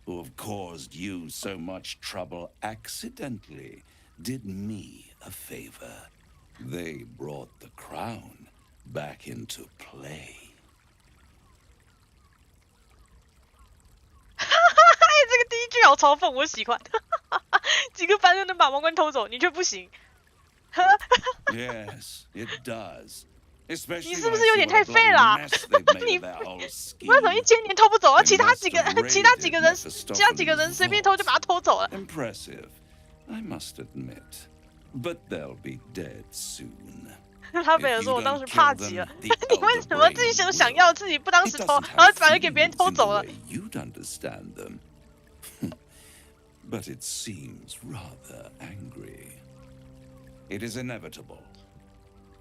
who have caused you so much trouble accidentally, did me a favor. They brought the crown back into play. 这个第一句好嘲讽，我喜欢。几个凡人能把王冠偷走，你却不行。Yes, it does. 你是不是有点太废了？你为什么1000年偷不走，而其他几个人随便偷就把它偷走了？ Impressive, I must admit, but they'll be dead soon. 拉斐尔说：“我当时怕极了，你为什么自己想要自己不当时偷，然后反而给别人偷走了？” You'd understand them, but it seems rather angry. It is inevitable.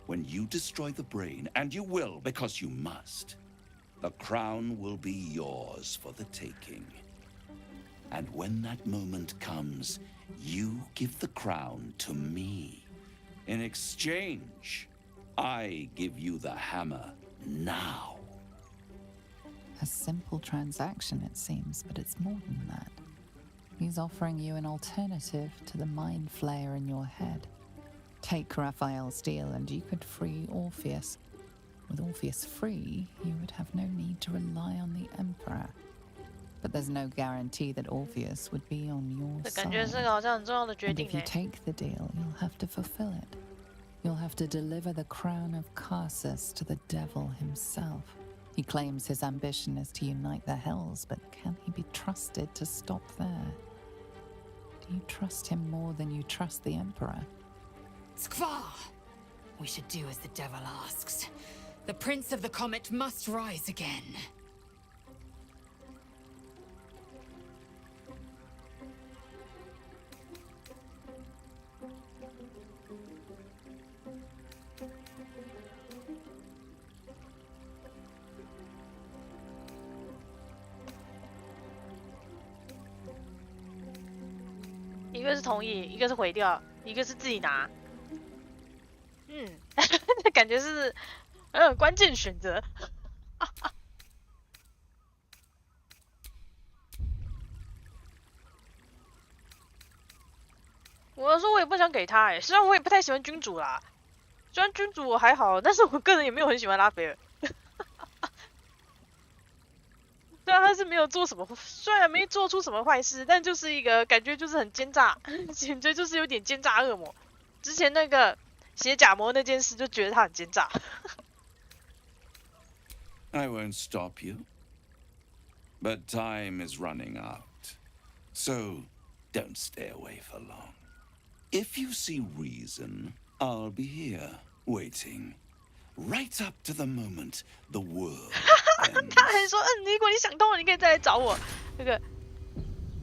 When you destroy the brain, and you will because you must, the crown will be yours for the taking. And when that moment comes, you give the crown to me. In exchange, I give you the hammer now. A simple transaction, it seems, but it's more than that. He's offering you an alternative to the mind flayer in your head. Take Raphael's deal and you could free Orpheus. With Orpheus free, you would have no need to rely on the Emperor. But there's no guarantee that Orpheus would be on your 这感觉 side. 是个好像很重要的决 And 定 if you 欸。 take the deal, you'll have to fulfill it. You'll have to deliver the crown of Carsus to the devil himself. He claims his ambition is to unite the hells, but can he be trusted to stop there? Do you trust him more than you trust the Emperor? Skvar! We should do as the devil asks. The Prince of the Comet must rise again. 一个是同意，一个是毁掉，一个是自己拿。感觉是关键选择。我说我也不想给他虽然我也不太喜欢君主啦，虽然君主我还好，但是我个人也没有很喜欢拉斐尔。虽然他是没有做什么，虽然没做出什么坏事，但就是一个感觉就是很奸诈，感觉就是有点奸诈恶魔。之前那个写假模那件事就觉得他很奸诈。I won't stop you. But time is running out. So don't stay away for long. If you see reason, I'll be here, waiting. Right up to the moment the world ends. 他还说，如果你想通了，你可以再来找我。那个。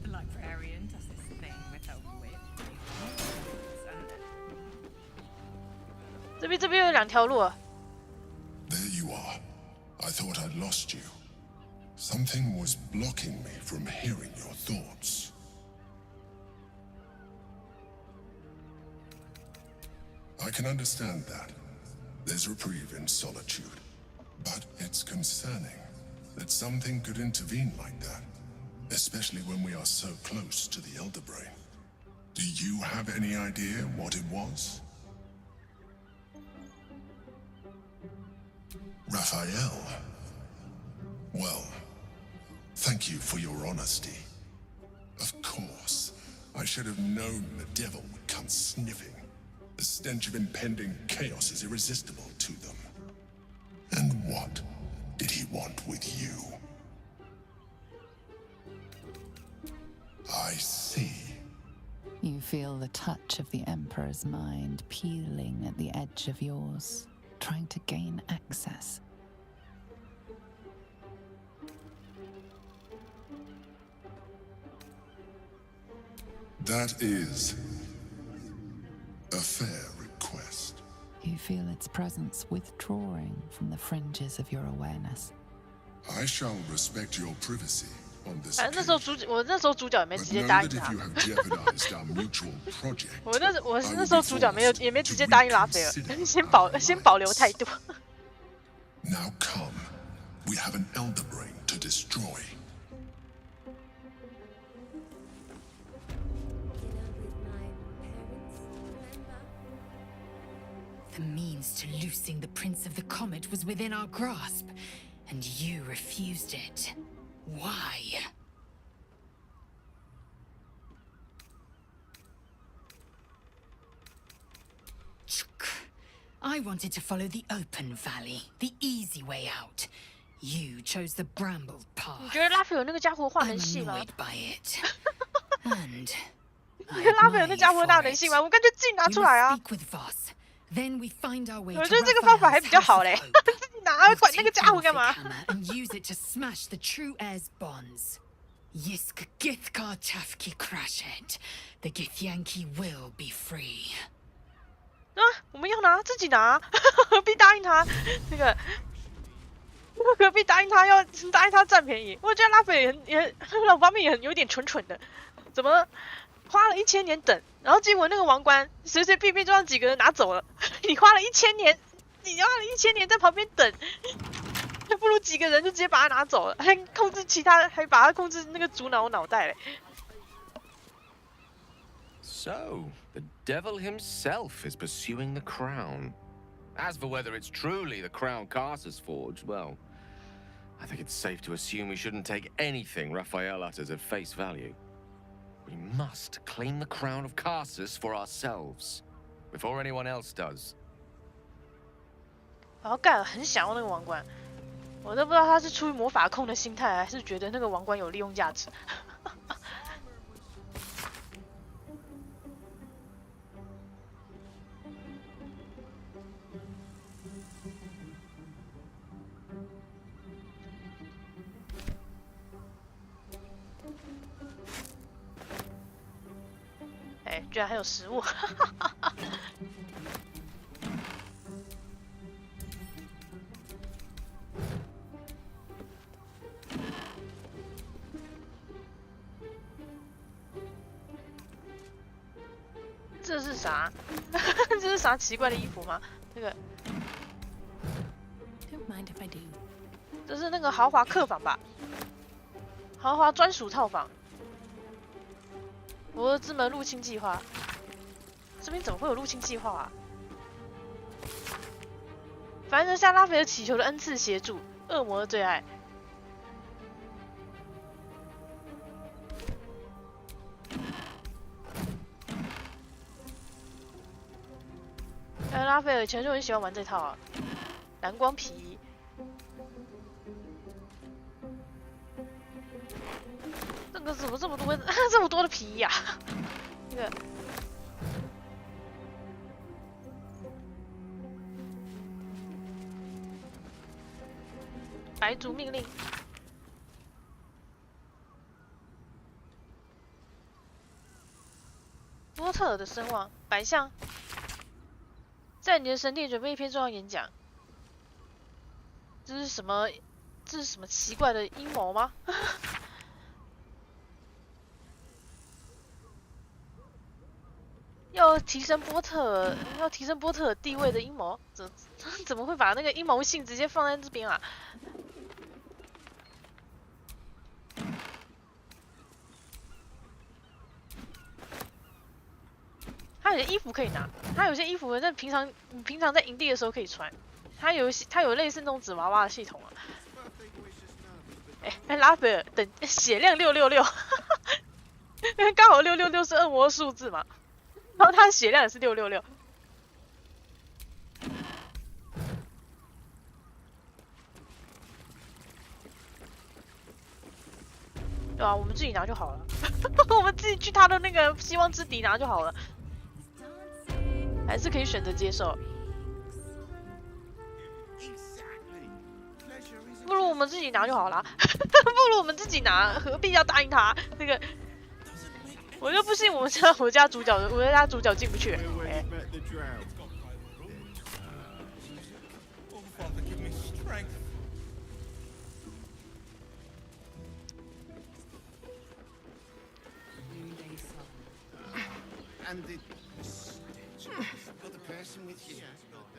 The librarian does this thing with her whip. 这边有2条路。 There you are. I thought I'd lost you. Something was blocking me from hearing your thoughts. I can understand that. There's reprieve in solitude. But it's concerning that something could intervene like that, especially when we are so close to the Elder Brain. Do you have any idea what it was? Raphael. Well, thank you for your honesty. Of course, I should have known the devil would come sniffing. The stench of impending chaos is irresistible to them. And what did he want with you? I see. You feel the touch of the Emperor's mind peeling at the edge of yours, trying to gain access. That is a fair request. You feel its presence withdrawing from the fringes of your awareness. I shall respect your privacy on this 反正那时候主角也没直接答应他。我那时候主角也没直接答应拉斐尔，先保留态度。Now come, we have an Elder Brain to destroy. The means to loosing the Prince of the Comet was within our grasp, and you refused it. Why? I wanted to follow the open valley, the easy way out. You chose the brambled path. 你觉得拉斐尔那个家伙画人戏吗？ And 你觉得拉斐尔那家伙大人戏吗？我感觉自己拿出来啊。 Then we find our way 我觉得这个方法还比较好嘞，自己拿管那个家伙干嘛？ and use it to smash the true heir's bonds. Yisk Githkar Tafki Crashet. The Githyanki will be free. 啊，我们要拿，自己拿，何必答应他？那个何必答应他？要答应他占便宜？我觉得拉斐尔也老方面也很有点蠢蠢的，怎么花了1000年等？ 然后结果那个王冠随随便便就让几个人拿走了。你花了1000年，你花了1000年在旁边等，还不如几个人就直接把他拿走了，还控制其他，还把他控制那个主脑袋嘞。So, the devil himself is pursuing the crown. As for whether it's truly the crown Carsus forged, well, I think it's safe to assume we shouldn't take anything Raphael utters at face value. We must claim the crown of Carsus for ourselves, before anyone else does. 然后盖尔很想要那个王冠，我都不知道他是出于魔法控的心态，还是觉得那个王冠有利用价值。哎，居然还有食物！这是啥？这是啥奇怪的衣服吗？那个， Don't mind if I do. 这是那个豪华客房吧？豪华专属套房。柏德之门入侵计划，这边怎么会有入侵计划啊？凡人向拉斐尔祈求的恩赐协助，恶魔的最爱。拉斐尔以前就很喜欢玩这套啊，蓝光皮衣。这个怎么这么多这么多的皮衣啊？这个白族命令。波特尔的声望，白象。在你的神殿准备一篇重要演讲，这是什么？这是什么奇怪的阴谋吗？要提升波特尔地位的阴谋，怎么会把那个阴谋性直接放在这边啊？他有些衣服可以拿，他有些衣服在平常在营地的时候可以穿，他有类似那种纸娃娃的系统啊。哎，拉斐尔等血量666，因为刚好666是恶魔数字嘛，然后他的血量也是666。对啊，我们自己拿就好了，我们自己去他的那个希望之笛拿就好了。还是可以选择接受，不如我们自己拿就好啦。不如我们自己拿，何必要答应他？那个，我就不信我家主角进不去。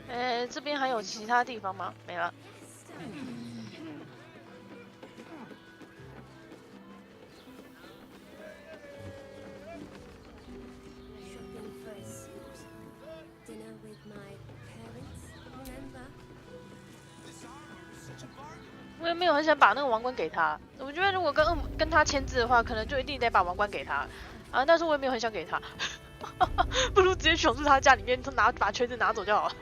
哎，这边还有其他地方吗？没了。我也没有很想把那个王冠给他，我觉得如果跟他签字的话，可能就一定得把王冠给他啊，但是我也没有很想给他。不如直接闯入他家里面，把锤子拿走就好了。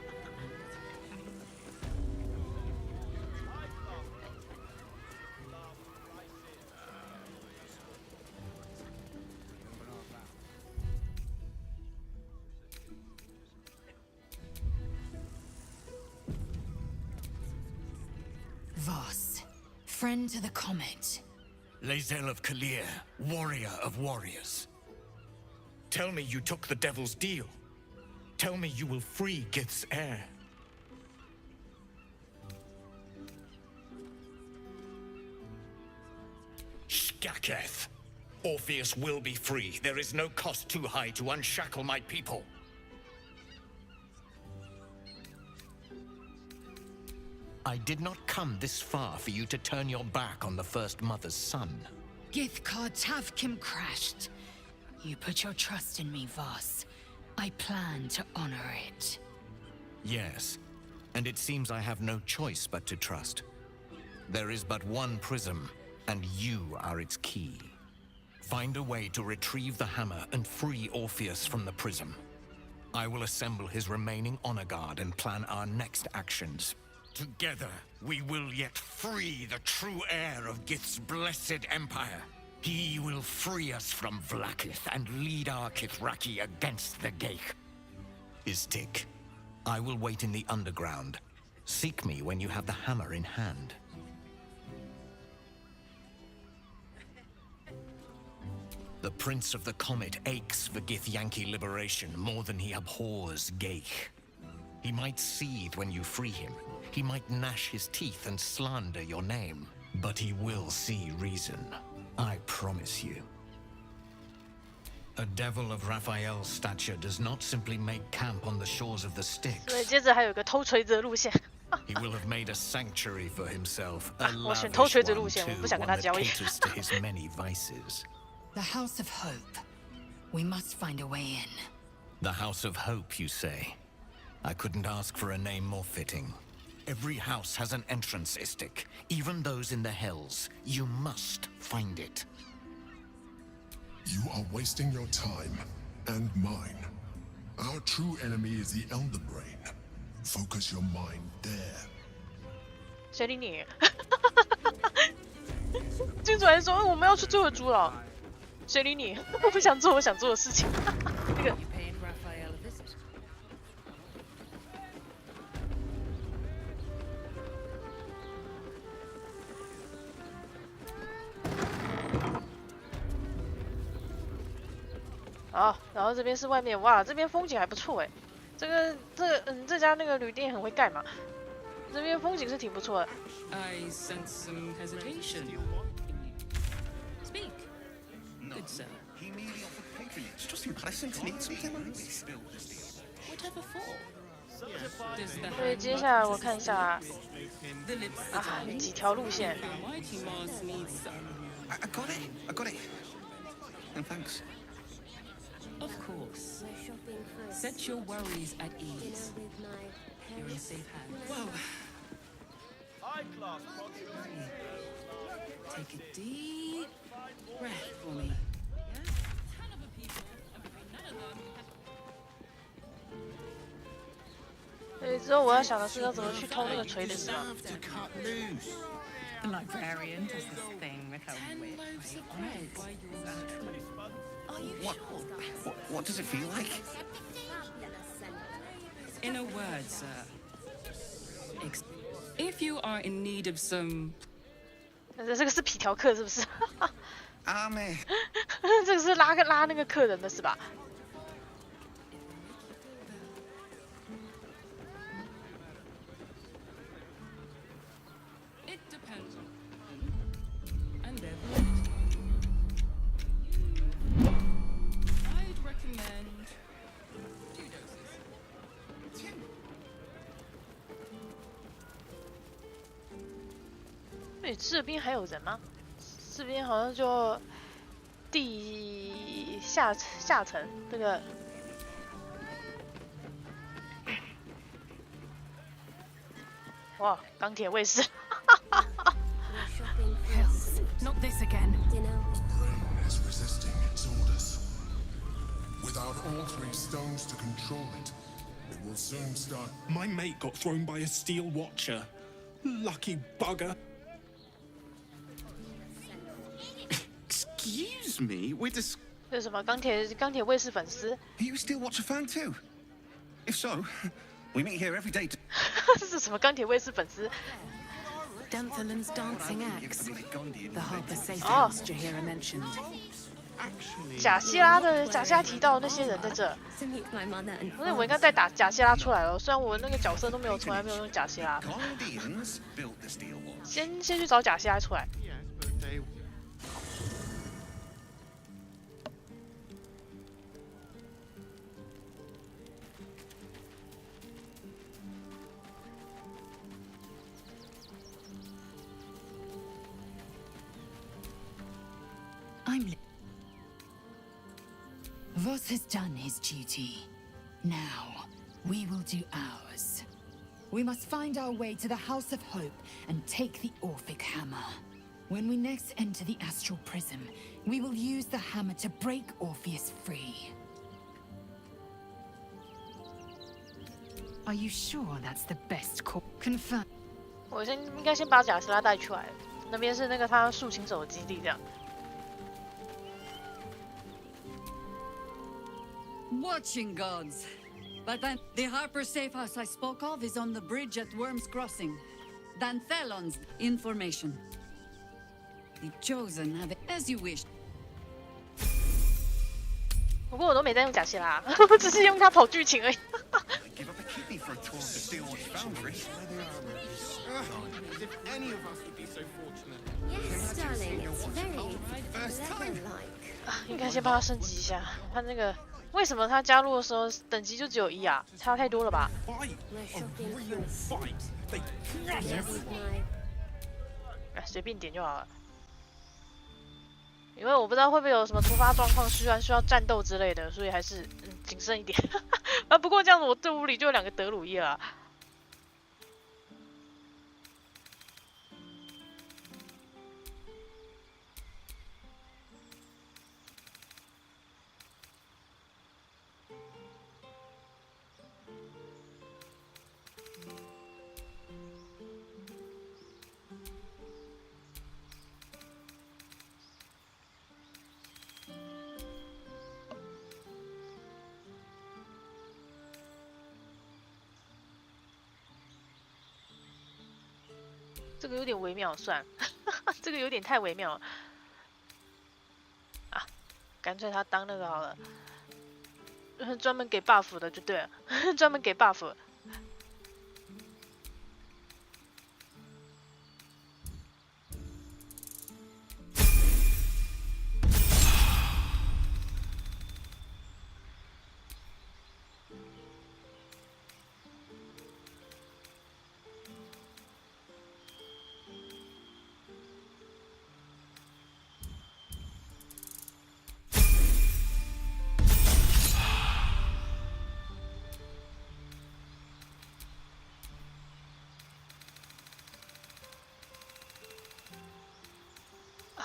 Voss, friend to the comet. Lae'zel of Kalir, warrior of warriors. Tell me you took the devil's deal. Tell me you will free Gith's heir. Skaketh. Orpheus will be free. There is no cost too high to unshackle my people. I did not come this far for you to turn your back on the First Mother's son. Githkar Tavkim crashed. You put your trust in me, Voss. I plan to honor it. Yes, and it seems I have no choice but to trust. There is but one prism, and you are its key. Find a way to retrieve the hammer and free Orpheus from the prism. I will assemble his remaining honor guard and plan our next actions. Together, we will yet free the true heir of Gith's blessed empire. He will free us from Vlaakith and lead our Kithraki against the Geich. Istik, I will wait in the underground. Seek me when you have the hammer in hand. The Prince of the Comet aches for Githyanki liberation more than he abhors Geich. He might seethe when you free him. He might gnash his teeth and slander your name. But he will see reason. I promise you. A devil of Raphael's stature does not simply make camp on the shores of the Styx. 所以接着还有个偷锤子的路线。He will have made a sanctuary for himself, a 我选偷 lavish 锤子路 one 线，我 too, 不想 one 跟他 that 交易。 caters to his many vices. The House of Hope. We must find a way in. The House of Hope, you say? I couldn't ask for a name more fitting. Every house has an entrance, Istik. Even those in the Hells. You must find it. You are wasting your time and mine. Our true enemy is the Elder Brain. Focus your mind there. 谁理你？君主还说我们要去做猪了，谁理你？我不想做我想做的事情。那个。好，然后这边是外面，哇，这边风景还不错哎。这家那个旅店很会盖嘛，这边风景是挺不错的。I sense some hesitation. Speak. Good sir. He merely offered patronage. Just impressing to need something like this. Whatever for? Does the 所以接下来我看一下啊，几条路线。 I got it. I got it. And thanks. Of course. Set your worries at ease. You're in safe hands. Whoa. Take a deep breath for me. Yeah? 所以之后我要想的是要怎么去偷那个锤子是吗？ The librarian does this thing with her whip. What does it feel like? In a word, sir. If you are in need of some... 这个是皮条客是不是？阿妹，这个是拉那个客人的是吧？ It depends on... And their I'd recommend 2 doses. 对，这边还有人吗？这边好像就地下层这个。哇，钢铁卫士。Not this again. Brain is resisting its orders. Without all 3 stones to control it, it will soon start. My mate got thrown by a steel watcher. Lucky bugger. Excuse me, we're 这是什么钢铁卫士粉丝？ Are you a Steel Watcher fan too? If so, we meet here every day. 这是什么钢铁卫士粉丝？ Danthalan's dancing axe. The Harper Safe House Jahira mentioned. 贾希拉提到那些人在这，所以我应该再打贾希拉出来了。虽然我那个角色都从来没有用贾希拉。先去找贾希拉出来。 I'm Voss has done his duty. Now, we will do ours. We must find our way to the House of Hope and take the Orphic Hammer. When we next enter the Astral Prism, we will use the hammer to break Orpheus free. Are you sure that's the best course? Confirm. 我应该先把贾斯拉带出来，那边是那个他竖琴手的基地，这样。 Watching gods. But then the Harper safe house I spoke of is on the bridge at Worm's Crossing. Danthelon's information. The chosen have it as you wish. 不过我都没在用贾希拉，我只是用它跑剧情而已。Give up a kidney for a tour to steal what's foundry. As if any of us would be so fortunate. Yes, darling, it's very lemon-like. 应该先帮他升级一下，他那个。 为什么他加入的时候等级就只有1啊？差太多了吧？随便点就好了。因为我不知道会不会有什么突发状况，需要战斗之类的，所以还是谨慎一点。啊，不过这样子我队伍里就有2个德鲁伊了。 这个有点微妙，算了，这个有点太微妙了。啊，干脆他当那个好了，专门给 buff 的就对了，专门给 buff。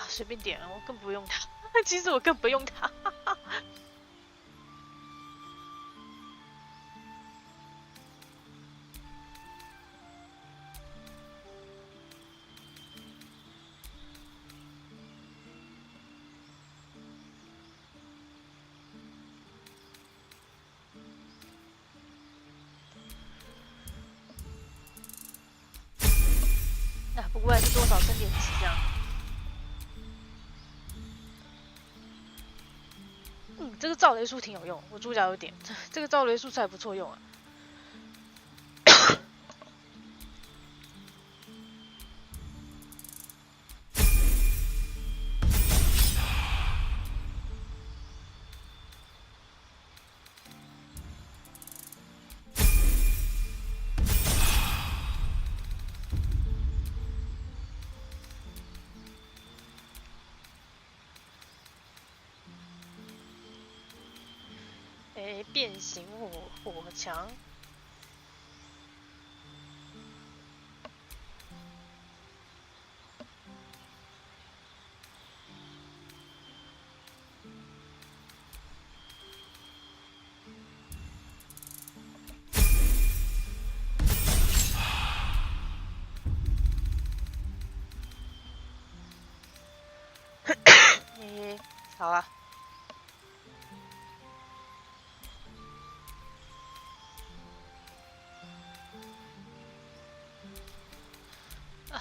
随便点，我更不用它。其实我更不用它。啊，不过还是多少升点级这样。 这个造雷术挺有用，我主角有点，这个造雷术还不错用啊。变形火墙。好啊。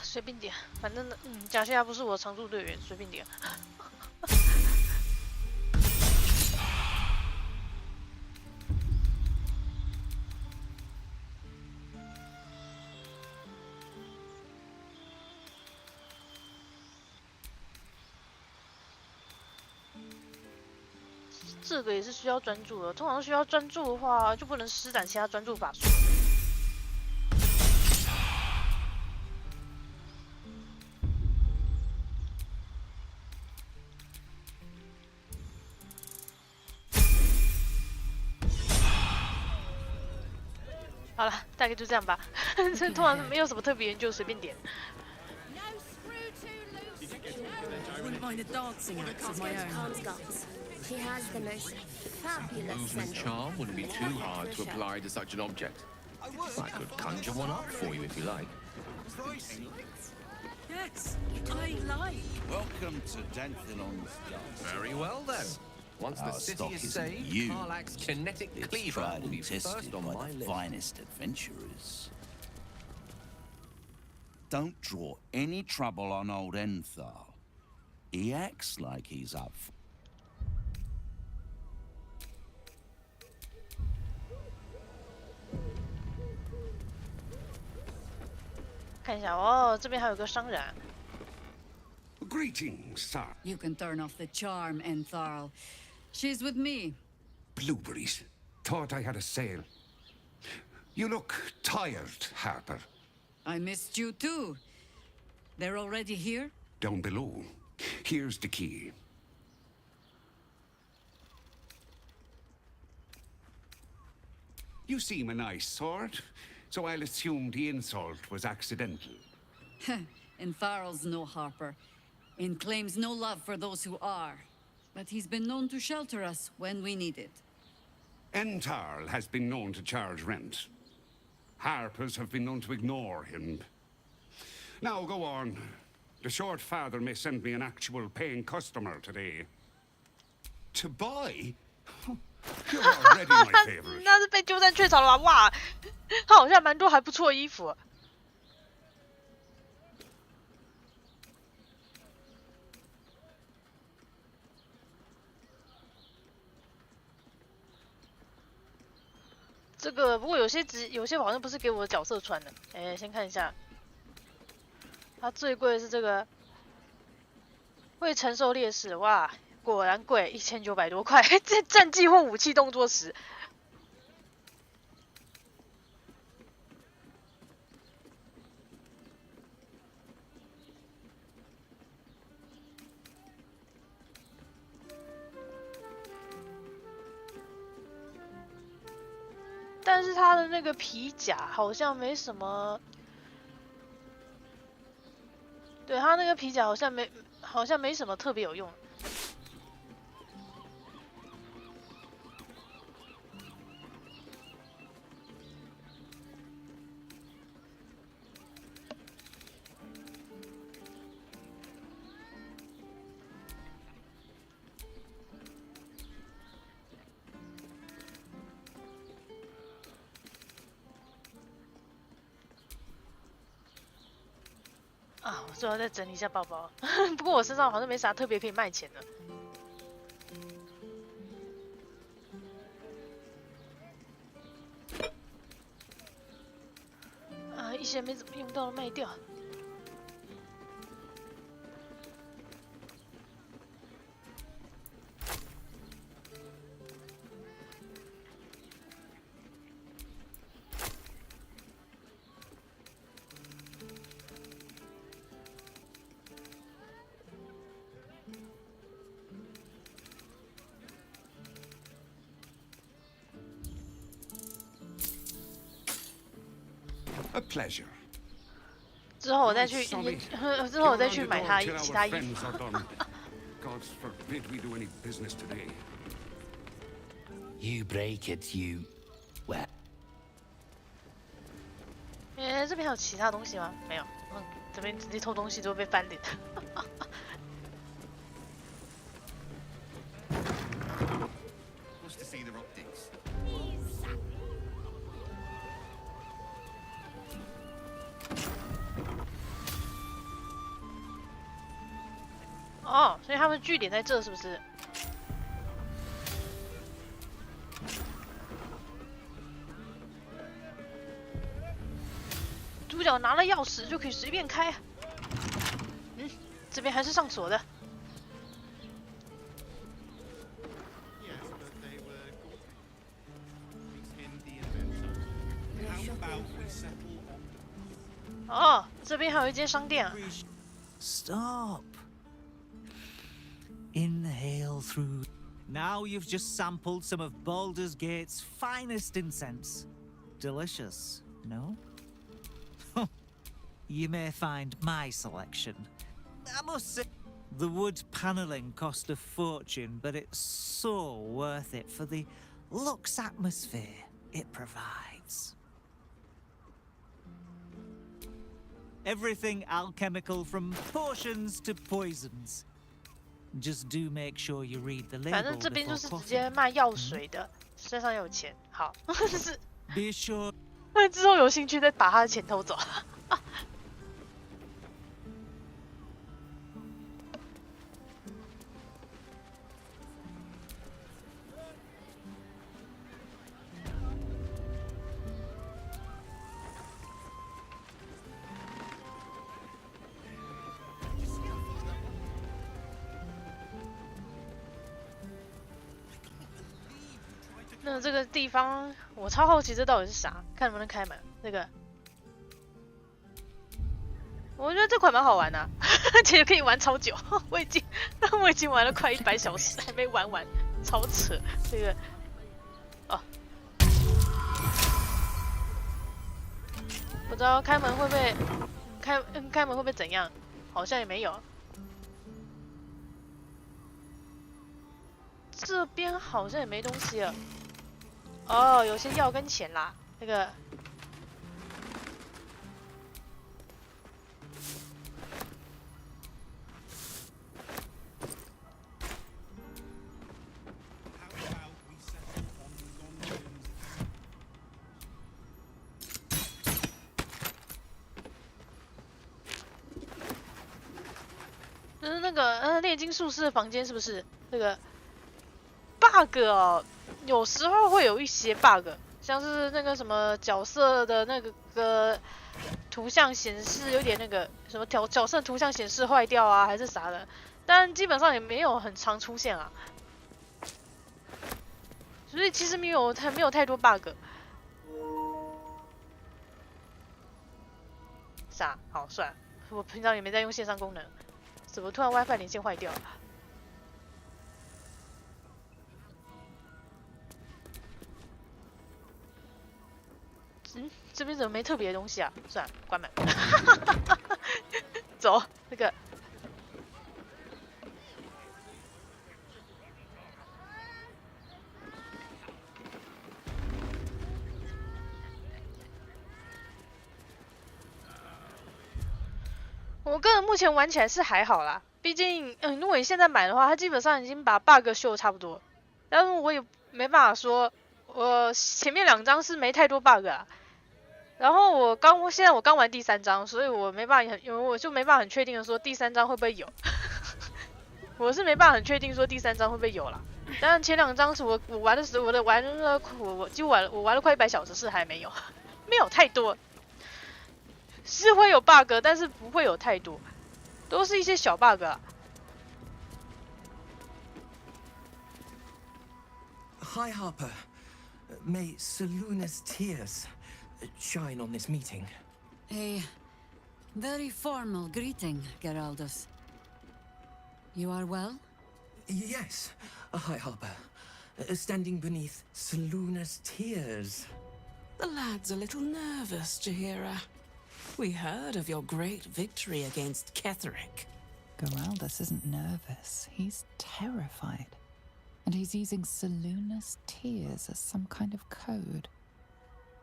随便点，反正贾西亚不是我常驻队员，随便点。这个也是需要专注的，通常需要专注的话，就不能施展其他专注法术。好了，大概就这样吧。这通常没有什么特别研究，随便点。Wouldn't mind a dancing act of my own. She has the most fabulous Movement charm wouldn't be too hard to apply to such an object. I could conjure one up for you if you like. Yes, I like. Welcome to Danthelon's dance. Very well then. Once the city is saved, Karlach's kinetic cleaver will be first on my list. Finest adventurers. Don't draw any trouble on old Enthal. He acts like he's up for... 看一下哦，这边还有个商人。Greetings, sir. You can turn off the charm, Entharl. She's with me. Blueberries. Thought I had a sale. You look tired, Harper. I missed you too. They're already here? Down below. Here's the key. You seem a nice sort, so I'll assume the insult was accidental. Entharl's no harper, and claims no love for those who are. But he's been known to shelter us when we need it. Entarl has been known to charge rent. Harpers have been known to ignore him. Now go on. The short father may send me an actual paying customer today. To buy? You're already my favorite. 那是被鸠占鹊巢了吧？哇，他好像蛮多还不错的衣服。这个不过有些好像不是给我的角色穿的。哎，先看一下，它最贵的是这个，会承受劣势，哇，果然贵，1900多块。这战绩或武器动作时。但是他的那个皮甲好像没什么，对他那个皮甲好像没什么特别有用。啊，我最好再整理一下包包。不过我身上好像没啥特别可以卖钱的。啊，一些没怎么用到的卖掉。A pleasure. 之后我再去，之后我再去买他其他衣服。God forbid we do any business today. You break it, you wet. 这边还有其他东西吗？没有，这边直接偷东西都被翻脸。Wants to see the optics. 哦，所以他们据点在这是不是？主角拿了钥匙就可以随便开。这边还是上锁的。哦，这边还有一间商店啊。Stop. Inhale through. Now you've just sampled some of Baldur's Gate's finest incense. delicious, no? You may find my selection. I must say, the wood panelling cost a fortune, but it's so worth it for the luxe atmosphere it provides. Everything alchemical from potions to poisons. Just do make sure you read the label 反正这边就 before 是直 quaffing. 接卖药水的，身上有钱。好，是。 Be sure. 那之后有兴趣再把他的钱偷走。那这个地方我超好奇，这到底是啥？看能不能开门。那个，我觉得这款蛮好玩的、啊，而且可以玩超久。我已经玩了快100小时，还没玩完，超扯。这个，哦，不知道开门会不会开门会不会怎样？好像也没有。这边好像也没东西了。 哦，有些药跟钱啦，那个。那个炼金术士的房间是不是那个 bug 哦？ 有时候会有一些 bug， 像是那个什么角色的那个图像显示有点那个什么角色图像显示坏掉啊，还是啥的，但基本上也没有很常出现啊，所以其实没有太多 bug。啥？好，算了，我平常也没在用线上功能，怎么突然 WiFi 连线坏掉了？ 这边怎么没特别的东西啊？算了，关门。走，那个。我个人目前玩起来是还好啦，毕竟，如果你现在买的话，它基本上已经把 bug 修的差不多。但是我也没办法说，我前面2章是没太多 bug 啊。 然后现在我刚玩第3章，所以我没办法我就没办法很确定的说第3章会不会有，我是没办法很确定说第3章会不会有啦。当然前2章是我玩的时候，我几乎玩了快100小时，是还没有，没有太多，是会有 bug， 但是不会有太多，都是一些小 bug 啊。 Hi, Harper. May Seluna's tears shine on this meeting. A very formal greeting, Geraldus. You are well? Yes. Hi, Harper. Standing beneath Seluna's tears. The lad's a little nervous, Jahira. We heard of your great victory against Ketheric. Geraldus isn't nervous. He's terrified. And he's using Seluna's tears as some kind of code.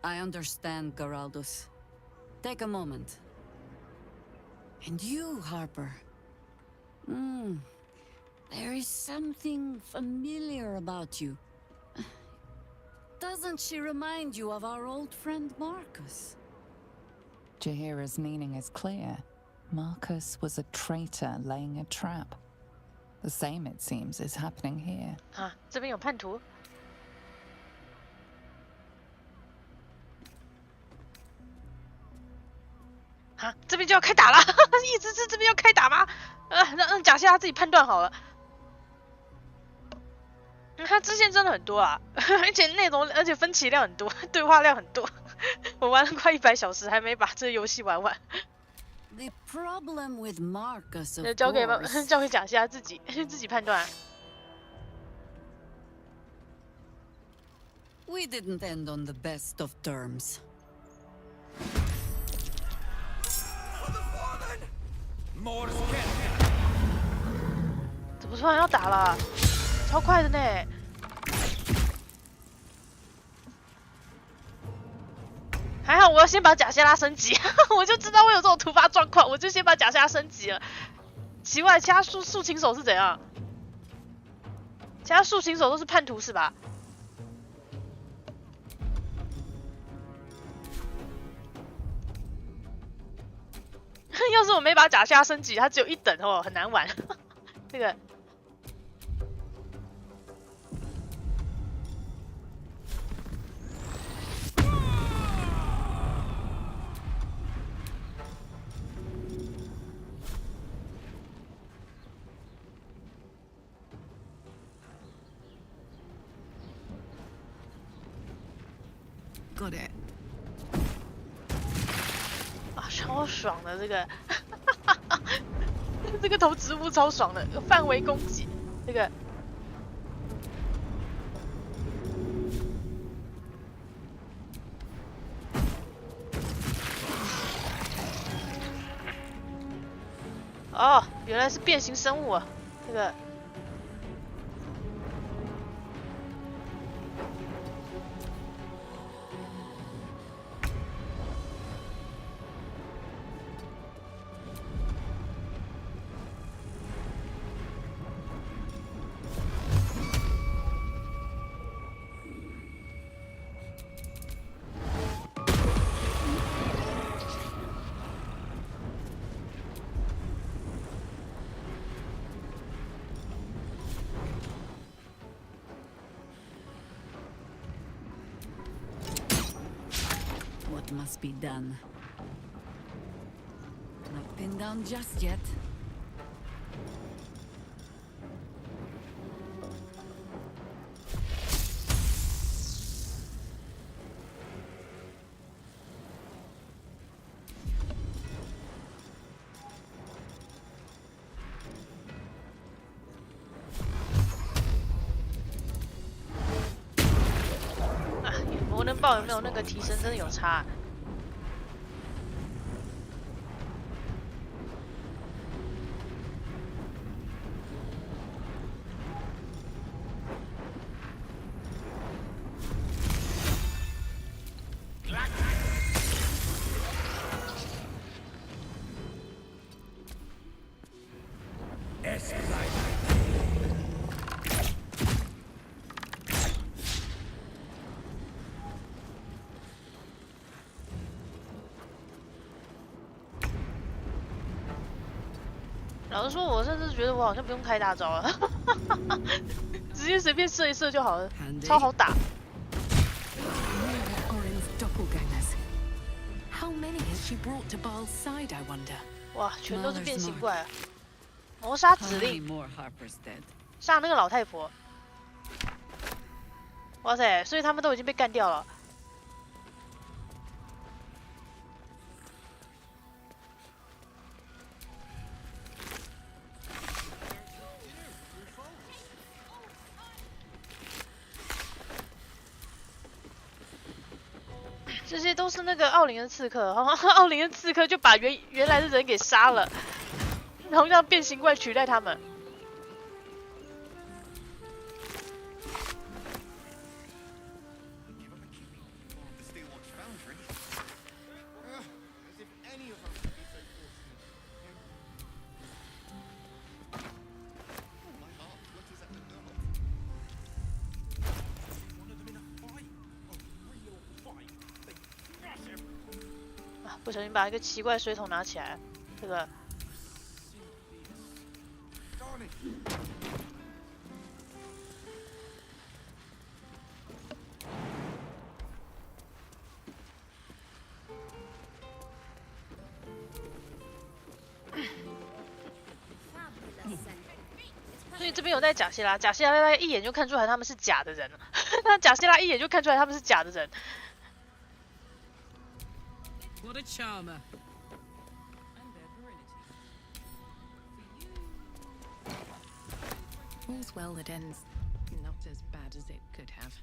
I understand, Geraldus. Take a moment. And you, Harper. There is something familiar about you. Doesn't she remind you of our old friend Marcus? Jahira's meaning is clear. Marcus was a traitor laying a trap. The same, it seems, is happening here. 啊，这边有叛徒。啊，这边就要开打了！一直是这边要开打吗？让贾西拉自己判断好了。他支线真的很多啊，而且内容，而且分歧量很多，对话量很多。我玩了快100小时，还没把这个游戏玩完。The problem with Marcus, of 交给course. 贾西拉自己判断。We didn't end on the best of terms. 怎么突然要打了？超快的呢！还好我要先把贾谢拉升级，我就知道会有这种突发状况，我就先把贾谢拉升级了。奇怪，其他竖琴手是怎样？其他竖琴手都是叛徒是吧？要是我没把贾谢拉升级，他只有1等哦，很难玩。这个。Got it. 啊，超爽的这个，这个投植物超爽的，范围攻击，这个。哦，原来是变形生物啊，这个。What must be done? Not pinned down just yet. Ah, 魔能爆有没有那个提升，真的有差。老实说，我甚至觉得我好像不用开大招了，直接随便射一射就好了，超好打。哇，全都是变形怪啊！谋杀指令，杀那个老太婆。哇塞，所以他们都已经被干掉了。这些都是那个奥林的刺客，好像奥林的刺客就把原来的人给杀了，然后让变形怪取代他们。不小心把一个奇怪水桶拿起来，这个。所以这边有带贾希拉，贾希拉大概一眼就看出来他们是假的人，那贾希拉一眼就看出来他们是假的人。What a charmer. All's well that ends not as bad as it could have.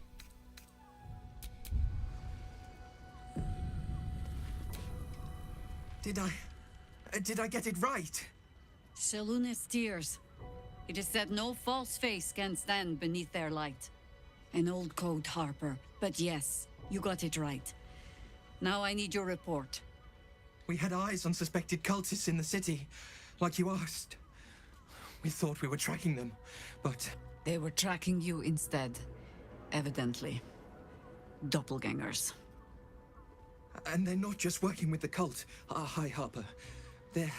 Did I get it right? Shaluna's tears. It is said no false face can stand beneath their light. An old code, Harper. But yes, you got it right. Now I need your report. We had eyes on suspected cultists in the city, like you asked. We thought we were tracking them, but... They were tracking you instead, evidently. Doppelgangers. And they're not just working with the cult, High Harper. They're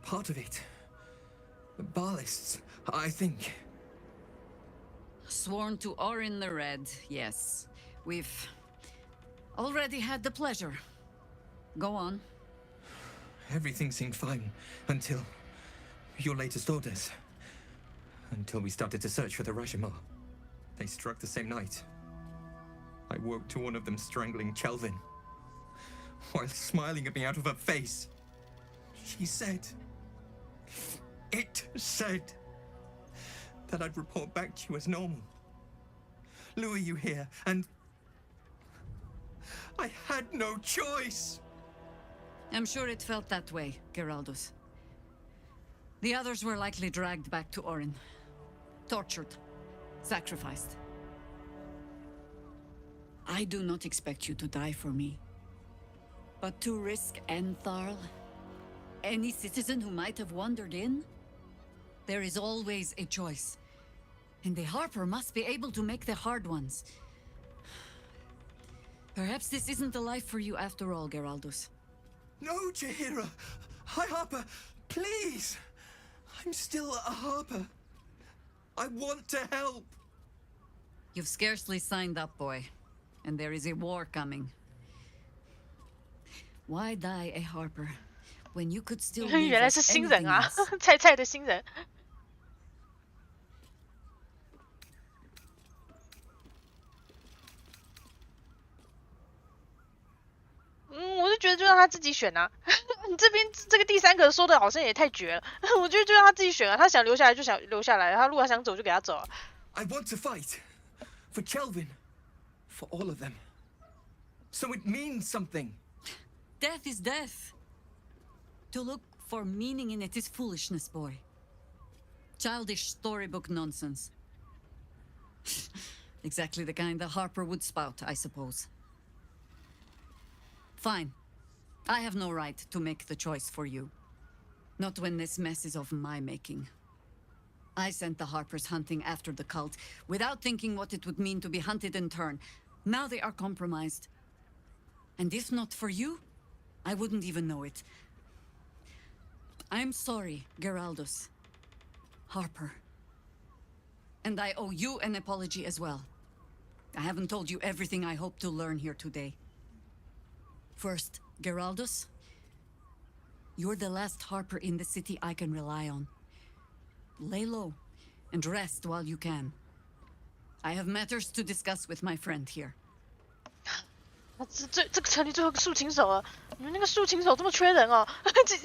part of it. Ballists, I think. Sworn to Orin the Red, yes. We've already had the pleasure. Go on. Everything seemed fine until your latest orders. Until we started to search for the Rashomar. They struck the same night. I woke to one of them strangling Chelvin, while smiling at me out of her face. She said... It said... that I'd report back to you as normal. Lure you here, and... I had no choice! I'm sure it felt that way, Geraldus. The others were likely dragged back to Orin. Tortured. Sacrificed. I do not expect you to die for me. But to risk Entharl, any citizen who might have wandered in, there is always a choice. And the Harper must be able to make the hard ones. Perhaps this isn't the life for you after all, Geraldus. No, Jaheira! High Harper, please! I'm still a Harper. I want to help! You've scarcely signed up, boy. And there is a war coming. Why die a Harper when you could still live 原来是 as 新人 anything 啊 else? 菜菜的新人。我就觉得就让他自己选啊。你这边这个第三个说的好像也太绝了，我觉得就让他自己选啊。他想留下来就想留下来，他如果他想走就给他走啊。I want to fight. For Chelvin. For all of them. So it means something. Death is death. To look for meaning in it is foolishness, boy. Childish storybook nonsense. Exactly the kind that Harper would spout, I suppose. Fine. I have no right to make the choice for you. Not when this mess is of my making. I sent the Harpers hunting after the cult, without thinking what it would mean to be hunted in turn. Now they are compromised. And if not for you, I wouldn't even know it. I'm sorry, Geraldus. Harper. And I owe you an apology as well. I haven't told you everything I hope to learn here today. First, Geraldus, you're the last Harper in the city I can rely on. Lay low and rest while you can. I have matters to discuss with my friend here. 这个城里最后一个竖琴手了，你们那个竖琴手这么缺人哦，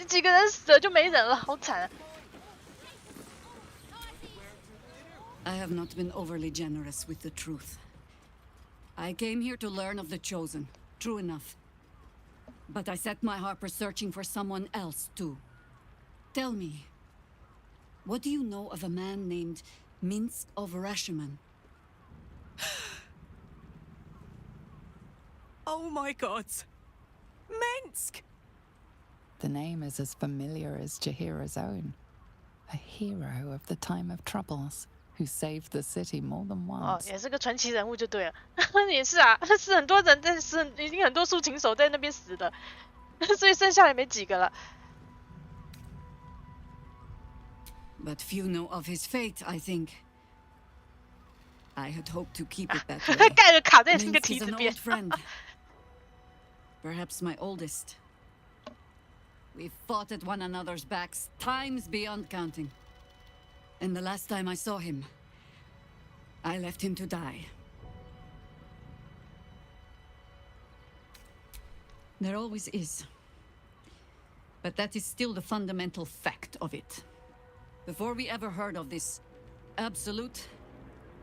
几个人死了就没人了，好惨啊。I have not been overly generous with the truth. I came here to learn of the Chosen, true enough. But I set my Harper searching for someone else too. Tell me, what do you know of a man named Minsk of Rashomon? Oh my god! Minsk! The name is as familiar as Jaheira's own. A hero of the time of troubles, who saved the city more than 哦， once. 也是个传奇人物就对了。也是啊，是很多人在死，已经很多竖琴手在那边死的，所以剩下也没几个了。But few know of his fate, I think. I had hoped to keep it that way. 盖着卡在那个 Minsk 梯 is 子 an 边 old。friend. Perhaps my oldest. We fought at one another's backs times beyond counting. And the last time I saw him, I left him to die. There always is. But that is still the fundamental fact of it. Before we ever heard of this absolute,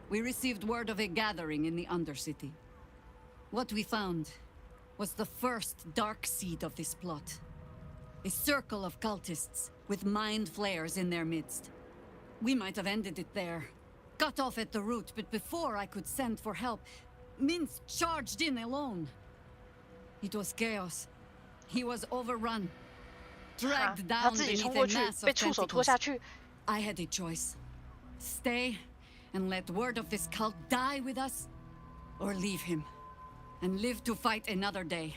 we received word of a gathering in the Undercity. What we found was the first dark seed of this plot. A circle of cultists with mind flayers in their midst. We might have ended it there. Cut off at the root, but before I could send for help, Mintz charged in alone. It was chaos. He was overrun, dragged down beneath a mass of tentacles. I had a choice. Stay and let word of this cult die with us, or leave him and live to fight another day.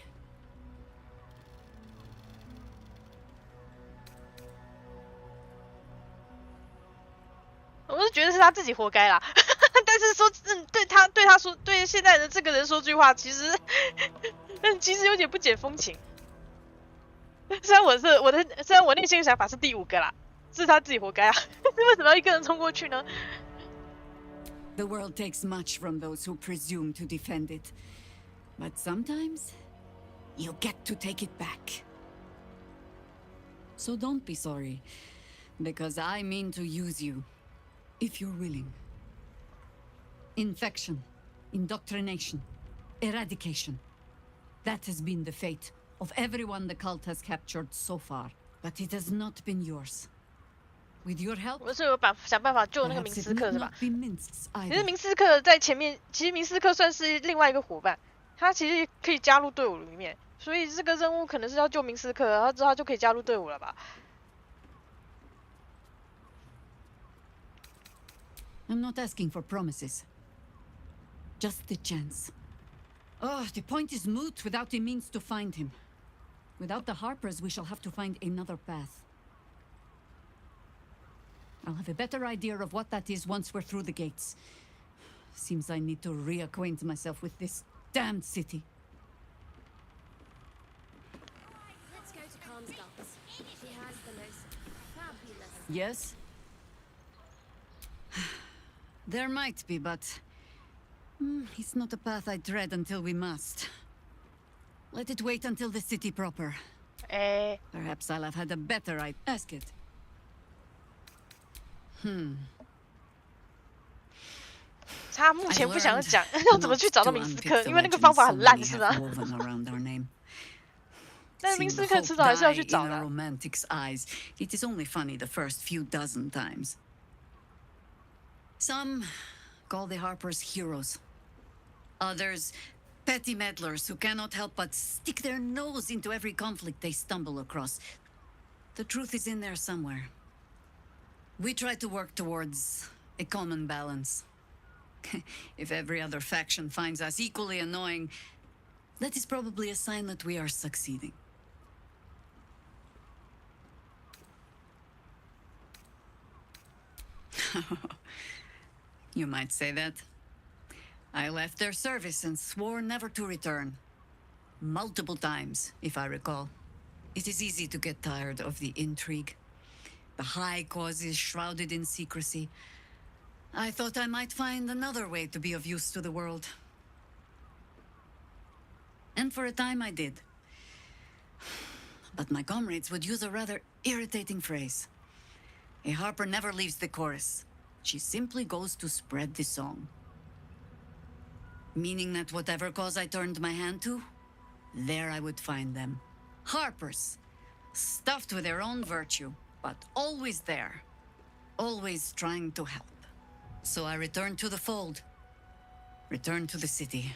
我是觉得是他自己活该啦，但是说，对现在的这个人说句话，其实有点不解风情。虽然我内心的想法是第5个啦，是他自己活该啊，为什么要一个人冲过去呢？ The world takes much from those who presume to defend it, but sometimes you get to take it back. So don't be sorry, because I mean to use you. If you're willing. Infection, indoctrination, eradication. That has been the fate of everyone the cult has captured so far. But it has not been yours. With your help, 我是有想办法救那个明斯克是吧？其实明斯克在前面，其实明斯克算是另外一个伙伴，他其实可以加入队伍里面，所以这个任务可能是要救明斯克，然后之后他就可以加入队伍了吧？ I'm not asking for promises. Just the chance. Oh, the point is moot without a means to find him. Without the Harpers, we shall have to find another path. I'll have a better idea of what that is once we're through the gates. Seems I need to reacquaint myself with this damned city. Let's go to Karmsdorf. He has the most fabulous... Yes? There might be, but... it's not a path I tread until we must. Let it wait until the city proper. Perhaps I'll have had a better idea. Ask it. 他目前不想讲要怎么去找到明斯克，因为那个方法很烂，是吧？但是明斯克迟早还是要去找的。Romantic's eyes, it is only funny the first few dozen times. Some call the Harpers heroes. Others, petty meddlers who cannot help but stick their nose into every conflict they stumble across. The truth is in there somewhere. We try to work towards a common balance. If every other faction finds us equally annoying, that is probably a sign that we are succeeding. You might say that. I left their service and swore never to return. Multiple times, if I recall. It is easy to get tired of the intrigue. The high causes shrouded in secrecy. I thought I might find another way to be of use to the world. And for a time I did. But my comrades would use a rather irritating phrase. A harper never leaves the chorus. She simply goes to spread the song. Meaning that whatever cause I turned my hand to, there I would find them. Harpers, stuffed with their own virtue, but always there. Always trying to help. So I returned to the fold. Returned to the city.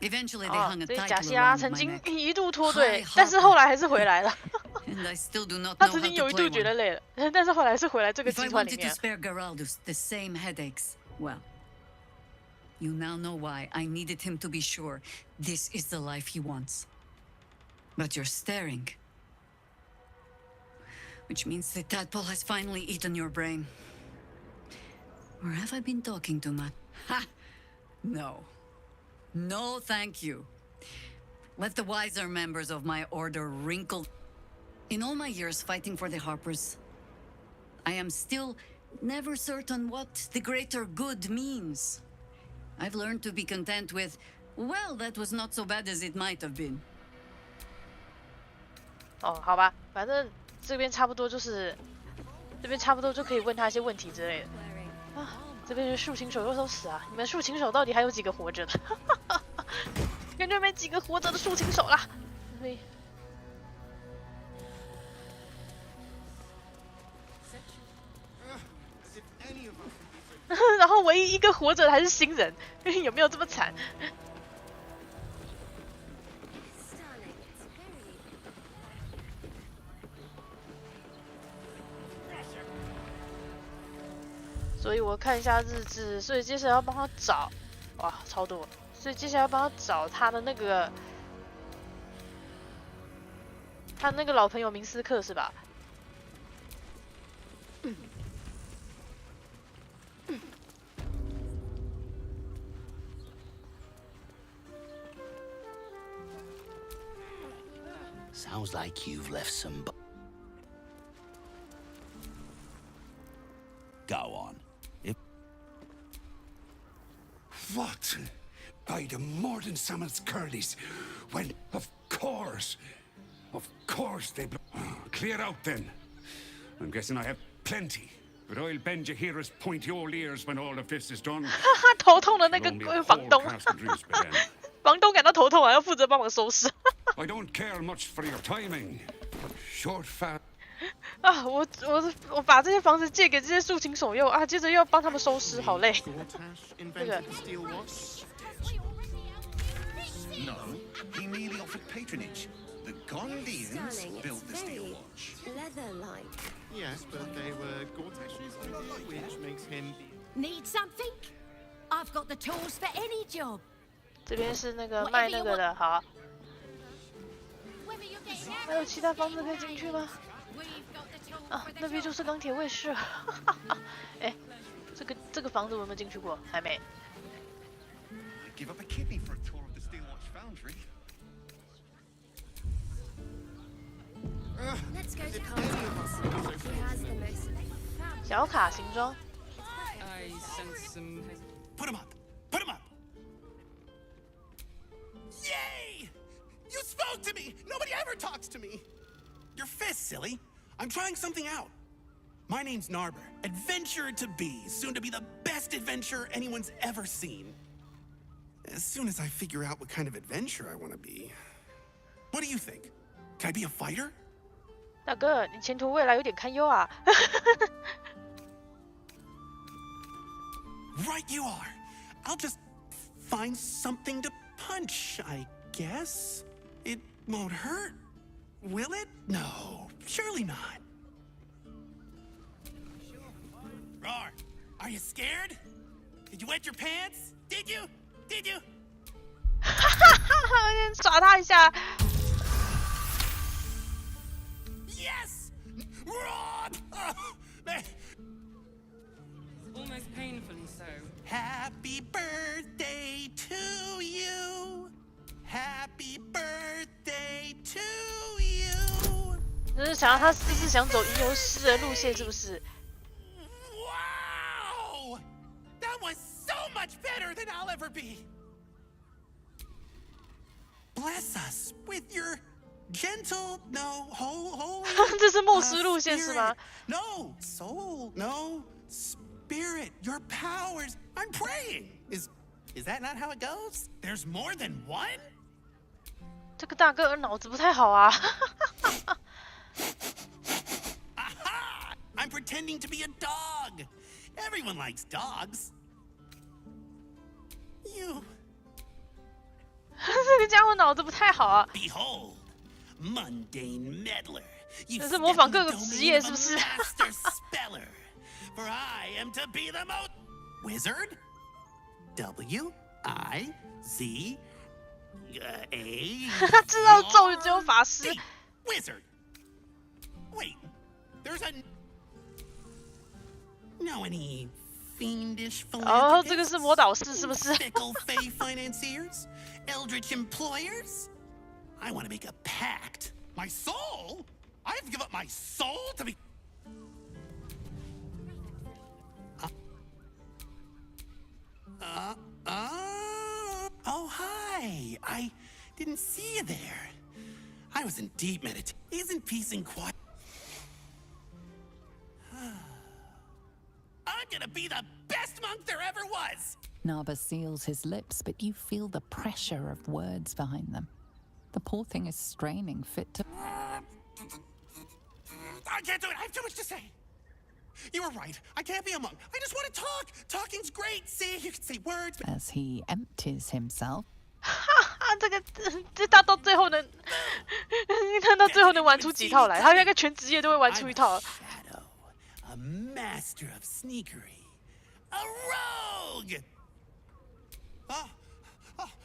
Eventually they hung a title around my neck. 一度脱队，但是后来还是回来了。 And I still do not 他 know 曾 how 经有 to 一度 play 觉得 one. 累了，但是后来是回来这个 If I 集团里 wanted to 面。 spare Geraldus the same headaches, well, you now know why I needed him to be sure this is the life he wants. But you're staring. Which means the tadpole has finally eaten your brain. Or have I been talking too much? Ha! No. No, thank you. Let the wiser members of my order wrinkle. In all my years fighting for the Harpers, I am still never certain what the greater good means. I've learned to be content with, well, that was not so bad as it might have been. 哦，好吧，反正这边差不多就可以问他一些问题之类的。啊，这边的竖琴手又都死啊！你们竖琴手到底还有几个活着的？感觉没几个活着的竖琴手啦。所以们唯一一个活着的还是新人，有没有这么惨？所以我看一下日志，所以接下来要帮他找，哇，超多！所以接下来要帮他找他的那个，他那个老朋友明斯克是吧？Sounds like you've left some. Go on. What? By the Morden Summons Curlies, when, of course they clear out then. I'm guessing I have plenty, but I'll bend your hearers pointy old ears when all of this is done. 头痛的那个房东，房东感到头痛啊，要负责帮忙收拾。I don't care much for your timing. Short fat. 啊，我把这些房子借给这些竖琴手用啊，接着又要帮他们收尸，好累。那个。No, he merely offered patronage. The Gondians built the steel watch. Leather-like. Yes, but they were Gortash's idea, which makes him. Need something? I've got the tools for any job. 这边是那个卖那个的，好。还有其他房子可以进去吗？啊，那边就是钢铁卫士。哎，这个房子我有没有进去过？还没。Give up a kidney for a tour of the steel watch foundry. Let's go to Carl's. He has the most. 小卡行装。 I sense some. Put him up. Put him up. Yay! You spoke to me. Nobody ever talks to me. Your fist, silly. I'm trying something out. My name's Narber, adventurer to be, soon to be the best adventurer anyone's ever seen. As soon as I figure out what kind of adventurer I want to be. What do you think? Can I be a fighter? 大哥，你前途未来有点堪忧啊。Right you are. I'll just find something to punch, I guess. It won't hurt, will it? No, surely not. Roar, are you scared? Did you wet your pants? Did you? Did you? 耍他一下。 Yes! Roar! Almost painfully so. Happy birthday to you. Happy birthday to you. 就是想让他试试想走吟游诗的路线，是不是？ Wow! That was so much better than I'll ever be. Bless us with your gentle, no, holy. 这是牧师路线是吗？ No soul, no spirit. Your powers. I'm praying. Is that not how it goes? There's more than one. 这个大哥脑子不太好啊。Aha! I'm pretending to be a dog. Everyone likes dogs. You. 这个家伙脑子不太好啊。 Behold, mundane meddler. 这是模仿各个职业是不是？ Master speller. For I am to be the most wizard. W-I-Z A. 他知道咒语只有法师。 Wizard. Wait, there's a. Know any fiendish philanthropists? 哦，这个是魔导士是不是？ Fickle fey financiers, eldritch employers. I want to make a pact. My soul? I have to give up my soul to be. Oh, hi. I didn't see you there. I was in deep meditation. Isn't peace and quiet? I'm gonna be the best monk there ever was! Narba seals his lips, but you feel the pressure of words behind them. The poor thing is straining, fit to... I can't do it. I have too much to say. You were right. I can't be a monk. I just want to talk. Talking's great. See, you can say words. As he empties himself. 这他到最后能，他到最后能玩出几套来？他那个全职业都会玩出一套。A master of sneakery, a rogue. Oh,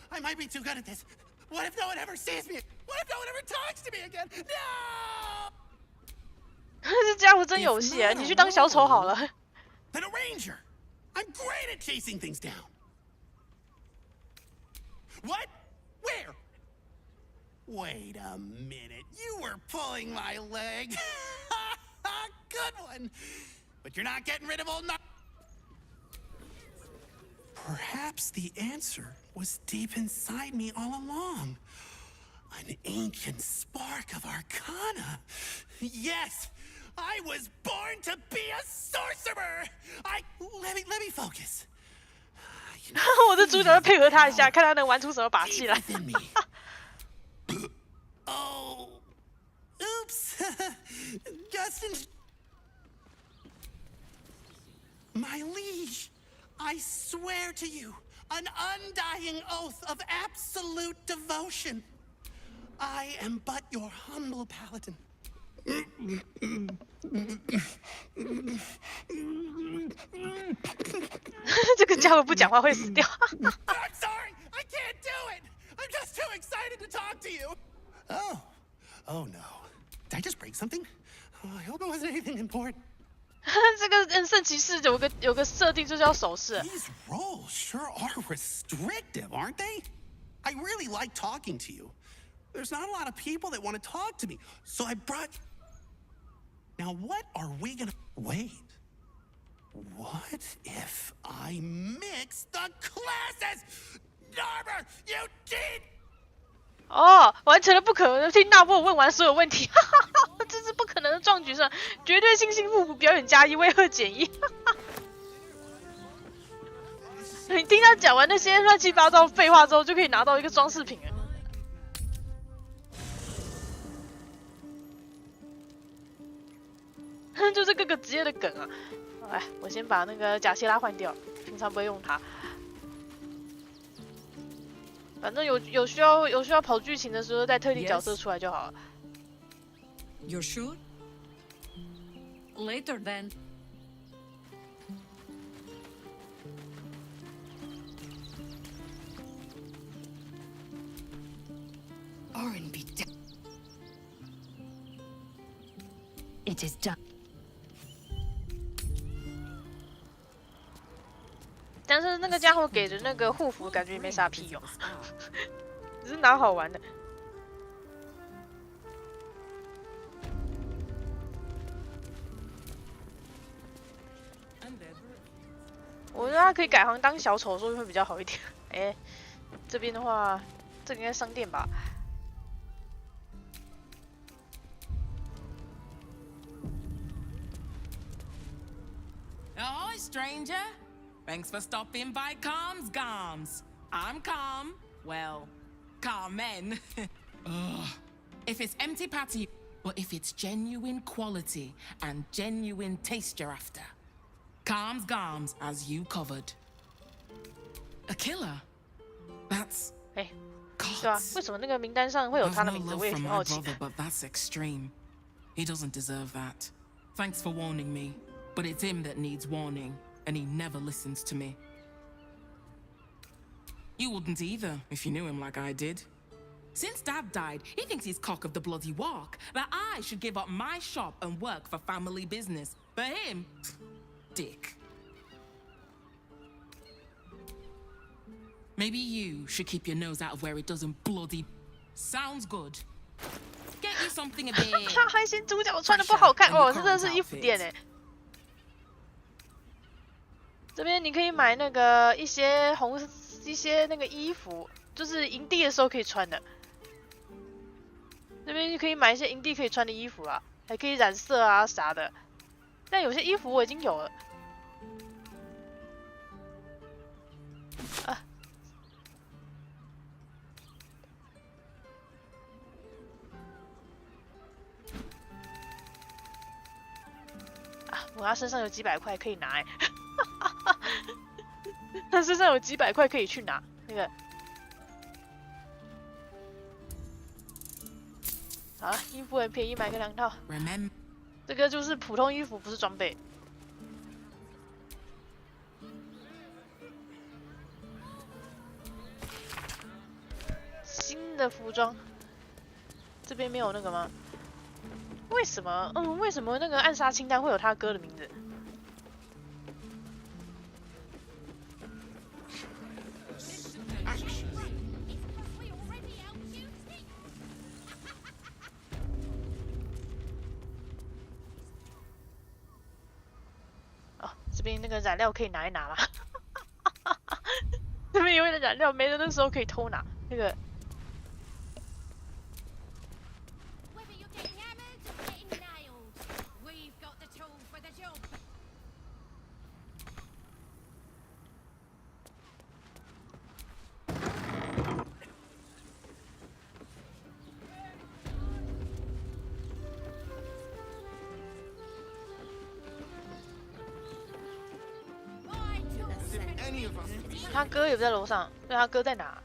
I might be too good at this. What if no one ever sees me? What if no one ever talks to me again? No. 这家伙真有戏啊！你去当小丑好了。Then a ranger. I'm great at chasing things down. What? Where? Wait a minute. You were pulling my leg. Good one. But you're not getting rid of old Perhaps the answer was deep inside me all along. An ancient spark of arcana. Yes, I was born to be a sorcerer. Let me focus. 我的主角会配合他一下，看他能玩出什么把戏来。Oh, oops. Justin. My liege, I swear to you an undying oath of absolute devotion. I am but your humble paladin. 这个家伙不讲话会死掉。I'm sorry, I can't do it. I'm just too excited to talk to you. Oh no. Did I just break something? I hope it wasn't anything important. 这个圣骑士有个设定就是要手势。These roles sure are restrictive, aren't they? I really like talking to you. There's not a lot of people that want to talk to me, so I brought. Now, what are we gonna... Wait. What if I mix the classes? Narber, you did... 哦，完成了不可能听纳波问完所有问题，这是不可能的壮举上，绝对信心互补，表演加一，为何减一？你听他讲完那些乱七八糟废话之后，就可以拿到一个装饰品了。就是各个职业的梗啊！哎，我先把那个贾希拉换掉，平常不会用它。反正有需要跑剧情的时候，带特定角色出来就好了。You're sure? Later then. R&B. It is done. 但是那个家伙给的那个护符感觉也没啥屁用，只是拿好玩的。我觉得他可以改行当小丑，说不定会比较好一点。哎，这边的话，这个应该商店吧。Ahoy, stranger! Thanks for stopping by Calm's Garms. I'm Calm. Well, Carmen. If it's empty patty, but if it's genuine quality and genuine taste you're after, Calm's Garms as you covered. A killer? That's... 哎，对啊，为什么那个名单上会有他的名字？我也挺好奇的。 But that's extreme. He doesn't deserve that. Thanks for warning me, but it's him that needs warning. And he never listens to me. You wouldn't either, if you knew him like I did. Since Dad died, he thinks he's cock of the bloody walk, that I should give up my shop and work for family business. For him, dick. Maybe you should keep your nose out of where it doesn't bloody... Sounds good. Get you something a bit... 他还嫌主角穿的不好看哦，这真的是衣服店哎。 这边你可以买那个一些那个衣服，就是营地的时候可以穿的。这边就可以买一些营地可以穿的衣服啊，还可以染色啊啥的。但有些衣服我已经有了。我么他身上有几百块可以拿？哎，他身上有几百块可以去拿那个。好了，衣服很便宜，买个2套。这个就是普通衣服，不是装备。新的服装，这边没有那个吗？为什么？为什么那个暗杀清单会有他哥的名字？哦，这边那个染料可以拿一拿啦。这边有的染料没的那时候可以偷拿那个。他哥也不在楼上，那他哥在哪？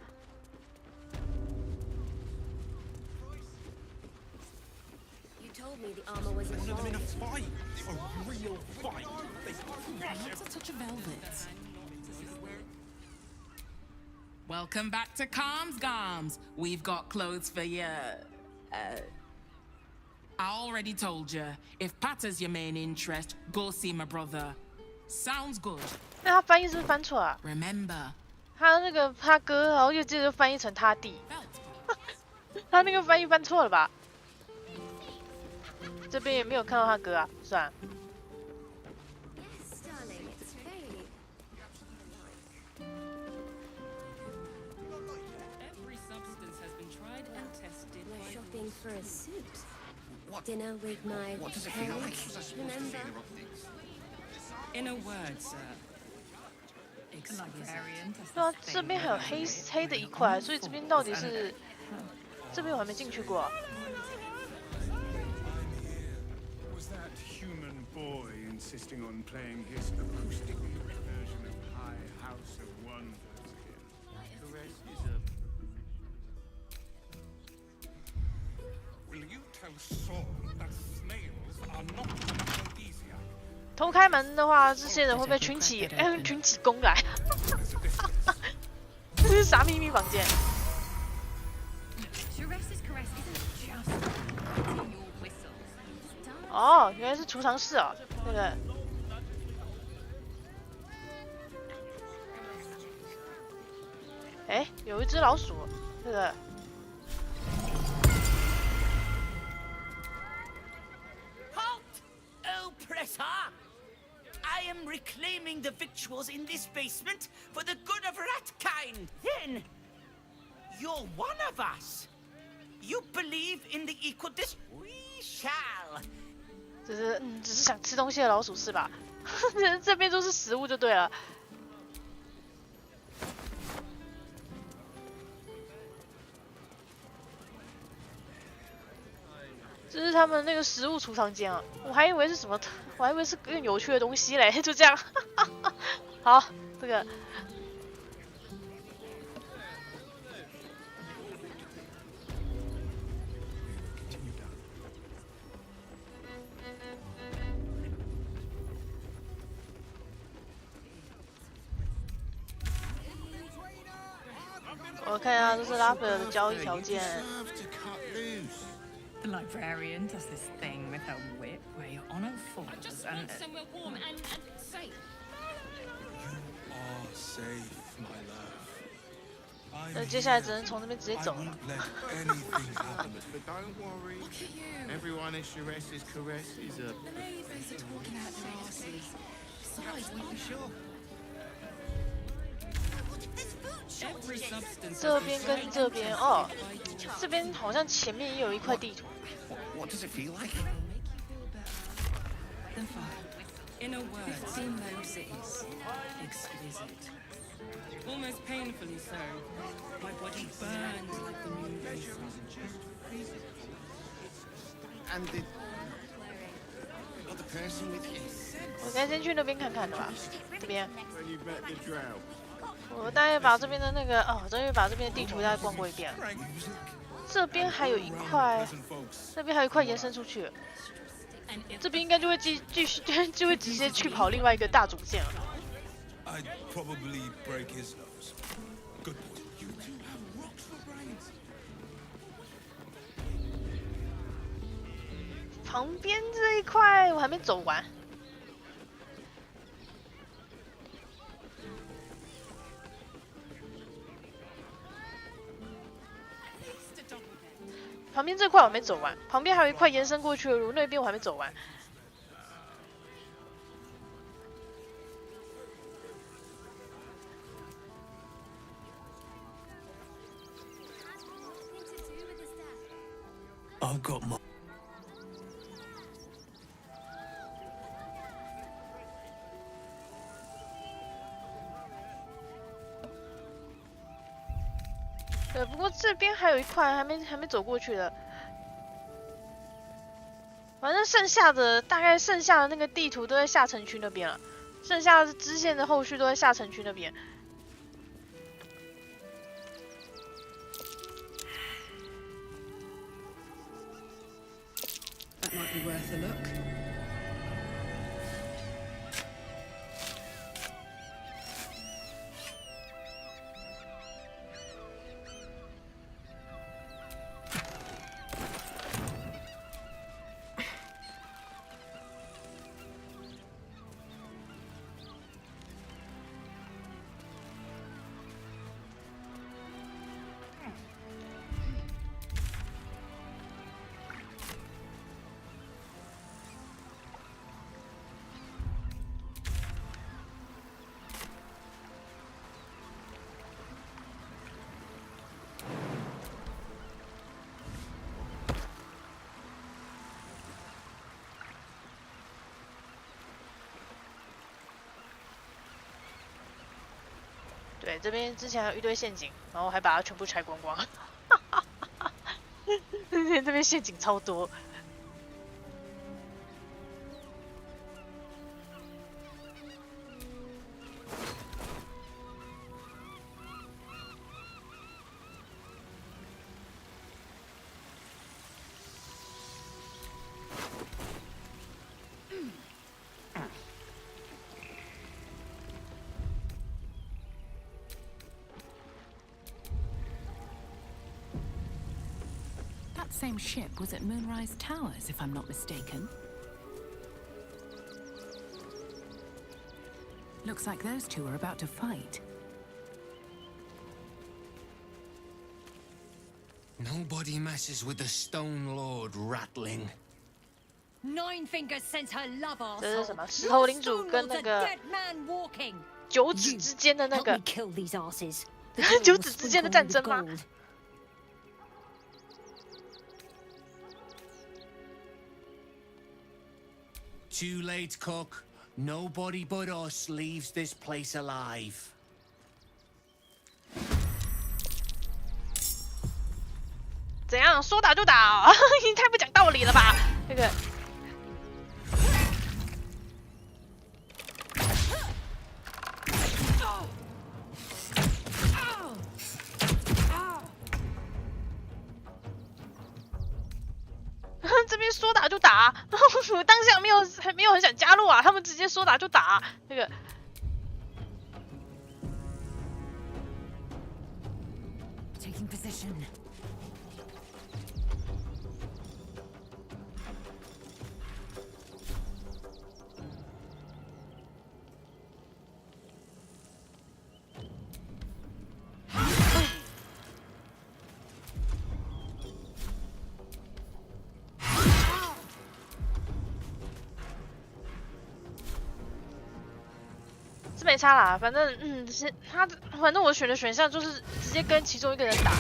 Me the armor was One of them in a involved. fight, a real fight. They Not a touch of velvet. Welcome back to Calms Garms. We've got clothes for you. I already told you. If Patter's your main interest, go see my brother. Sounds good. 那他翻译是不是翻错啊 ？Remember. 他那个他哥，然后又接着翻译成他弟。他那个翻译翻错了吧？ 这边也没有看到他哥啊，算了。We're shopping for a suit. Dinner with my parents, remember? In a word, sir. 对啊，这边还有黑的一块，所以这边到底是这边我还没进去过、啊。 Boy insisting on playing his acoustic version of High House of Wonders here. The rest is a... Will you tell Saul that snails are not an aphrodisiac? 偷开门的话，这些人会被群起攻来。这是啥秘密房间？ 哦，原来是储藏室哦，那个。哎，有一只老鼠，那个。Halt, oppressor! I am reclaiming the victuals in this basement for the good of ratkind. Then, you're one of us. You believe in the equal We shall. 只是想吃东西的老鼠是吧？这边都是食物就对了。这是他们那个食物储藏间啊，我还以为是什么，我还以为是更有趣的东西嘞，就这样。好，这个。 我看一下，这是拉斐尔的交易条件。The librarian does this thing with her whip where you're on all fours and somewhere warm and safe. You are safe, my love. 接下来只能从这边直接走了。 But don't worry. Everyone at Shire's caress is a. The ladies are talking out their asses. Besides, we were sure. 这边跟这边哦，这边好像前面也有一块地图。What does it feel like? In a word, 15 low cities. Exquisite. Almost painfully so. My body burns like the moon. And the other person with you. 我应该先去那边看看的吧，这边。 When you've met the drow. 我大概把这边的那个终于把这边的地图大概逛过一遍了。这边还有一块，那边还有一块延伸出去了。这边应该就会继续就会直接去跑另外一个大主线了。I'd probably break his nose. Good boy. You two have rocks for brains. 旁边这一块我还没走完。 旁边这块我没走完，旁边还有一块延伸过去的路，那边我还没走完。I've got my. 对，不过这边还有一块还没走过去的，反正大概剩下的那个地图都在下城区那边了，剩下的支线的后续都在下城区那边。 That might be worth a look.对，这边之前还有一堆陷阱，然后还把它全部拆光光。这边陷阱超多。That same ship was at Moonrise Towers, if I'm not mistaken. Looks like those two are about to fight. Nobody messes with the Stone Lord, Ratling. Nine Fingers sends her love 这是什 arsehole. 么？石头领主跟那个 Dead man walking. 九指之间的那 Help 个 me kill these asses. 九指之间的战争吗？ Too late, Cook. Nobody but us leaves this place alive. 怎样？说打就打、哦？你太不讲道理了吧？那个。这边说打就打，我当下还没有很想加入啊，他们直接说打就打，那个。 Taking position. .是没差啦，反正是他，反正我选的选项就是直接跟其中一个人打。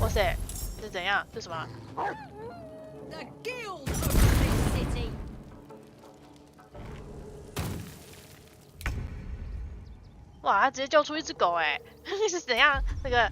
哇塞，这怎样？这什么？哇，他直接叫出一只狗哎，是怎样？那个。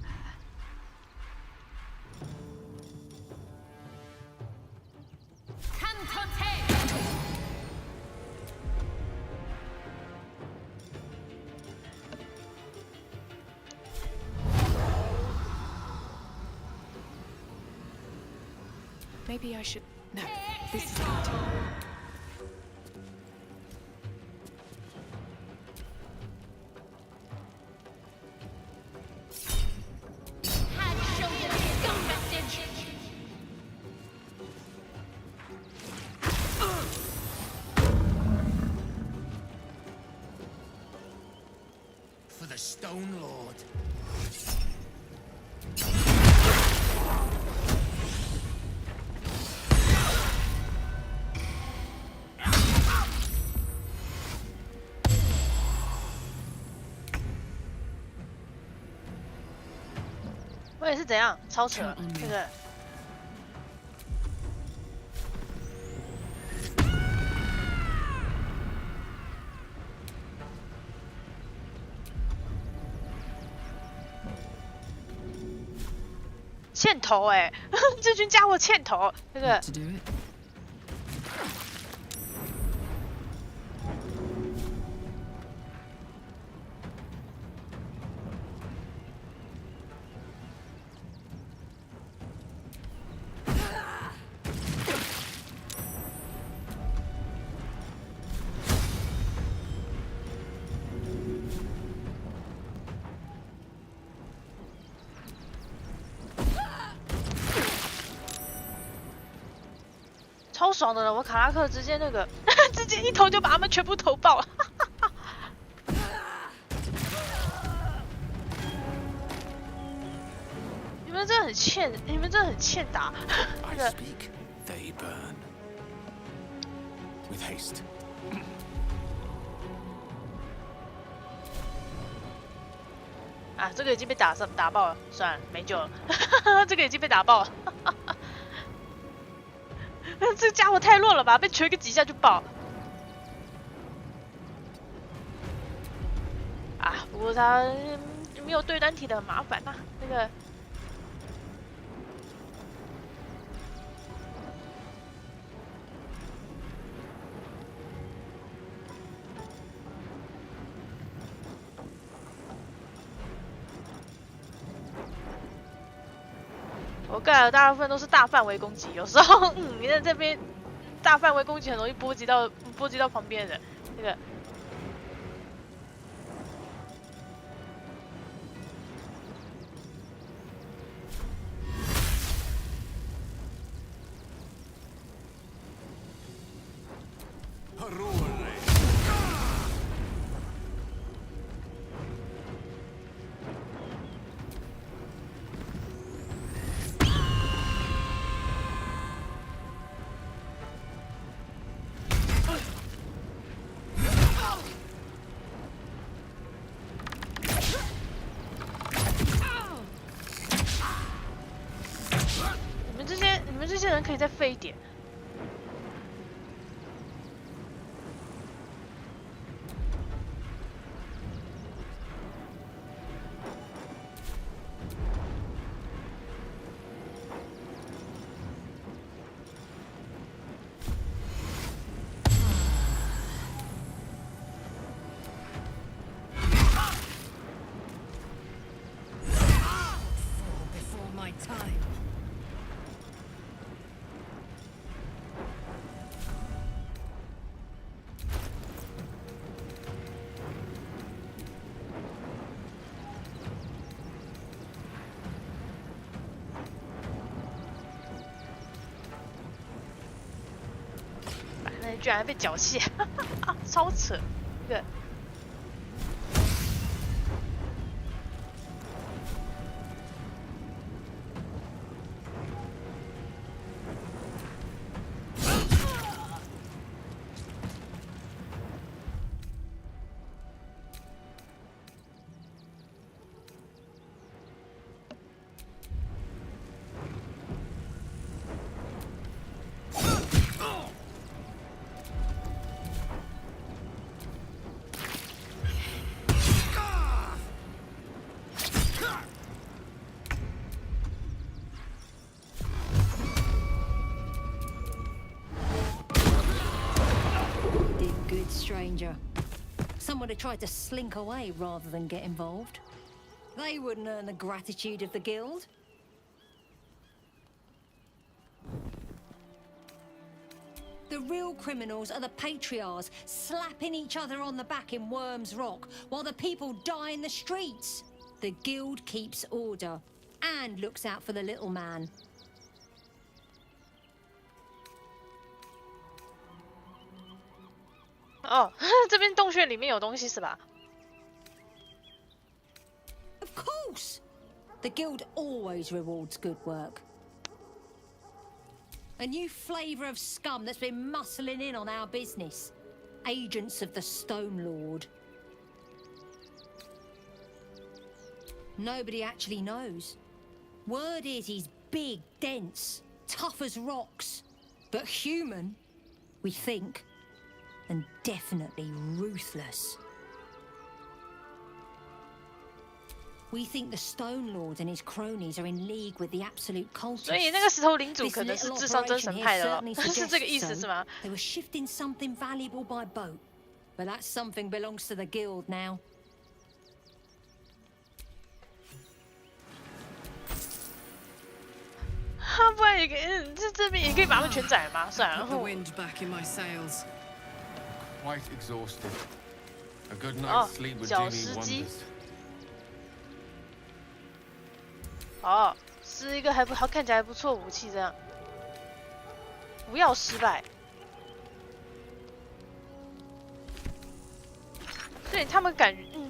Maybe I should. No, this is not. Had to show you this gun message. For the Stone Lord.我也是怎样超扯那个。欠头哎、这群家伙欠头，那个。超爽的了，我卡拉克直接那个，直接一头就把他们全部投爆。你们真的很欠，你们真的很欠打。那个 They burn. With haste. 啊，这个已经被打爆了，算了，没救了。这个已经被打爆了。这家伙太弱了吧，被锤个几下就爆。啊，不过他没有对单体的很麻烦呐、那个。我盖的大部分都是大范围攻击，有时候你在这边大范围攻击很容易波及到旁边的人，那个。你们这些人可以再废一点。Before my time. 那居然还被缴械，超扯！这个。Stranger. Someone who tried to slink away rather than get involved. They wouldn't earn the gratitude of the guild. The real criminals are the patriarchs, slapping each other on the back in Worms Rock, while the people die in the streets. The guild keeps order and looks out for the little man. 哦，这边洞穴里面有东西是吧？ Of course! The guild always rewards good work. A new flavour of scum that's been muscling in on our business. Agents of the Stone Lord. Nobody actually knows. Word is he's big, dense, tough as rocks. But human, we think. And definitely ruthless. We think the Stone Lord and his cronies are in league with the absolute cultists. 所以那个石头领主可能是至上真神派的了，是这个意思是吗？ They were shifting something valuable by boat, but that something belongs to the guild now. 不然也可以，这边也可以把他们全宰吗？算了。 The wind back in my sails. Quite exhausted. A good night's sleep would do me wonders. 哦，是一个还看起来还不错武器，这样不要失败。所以他们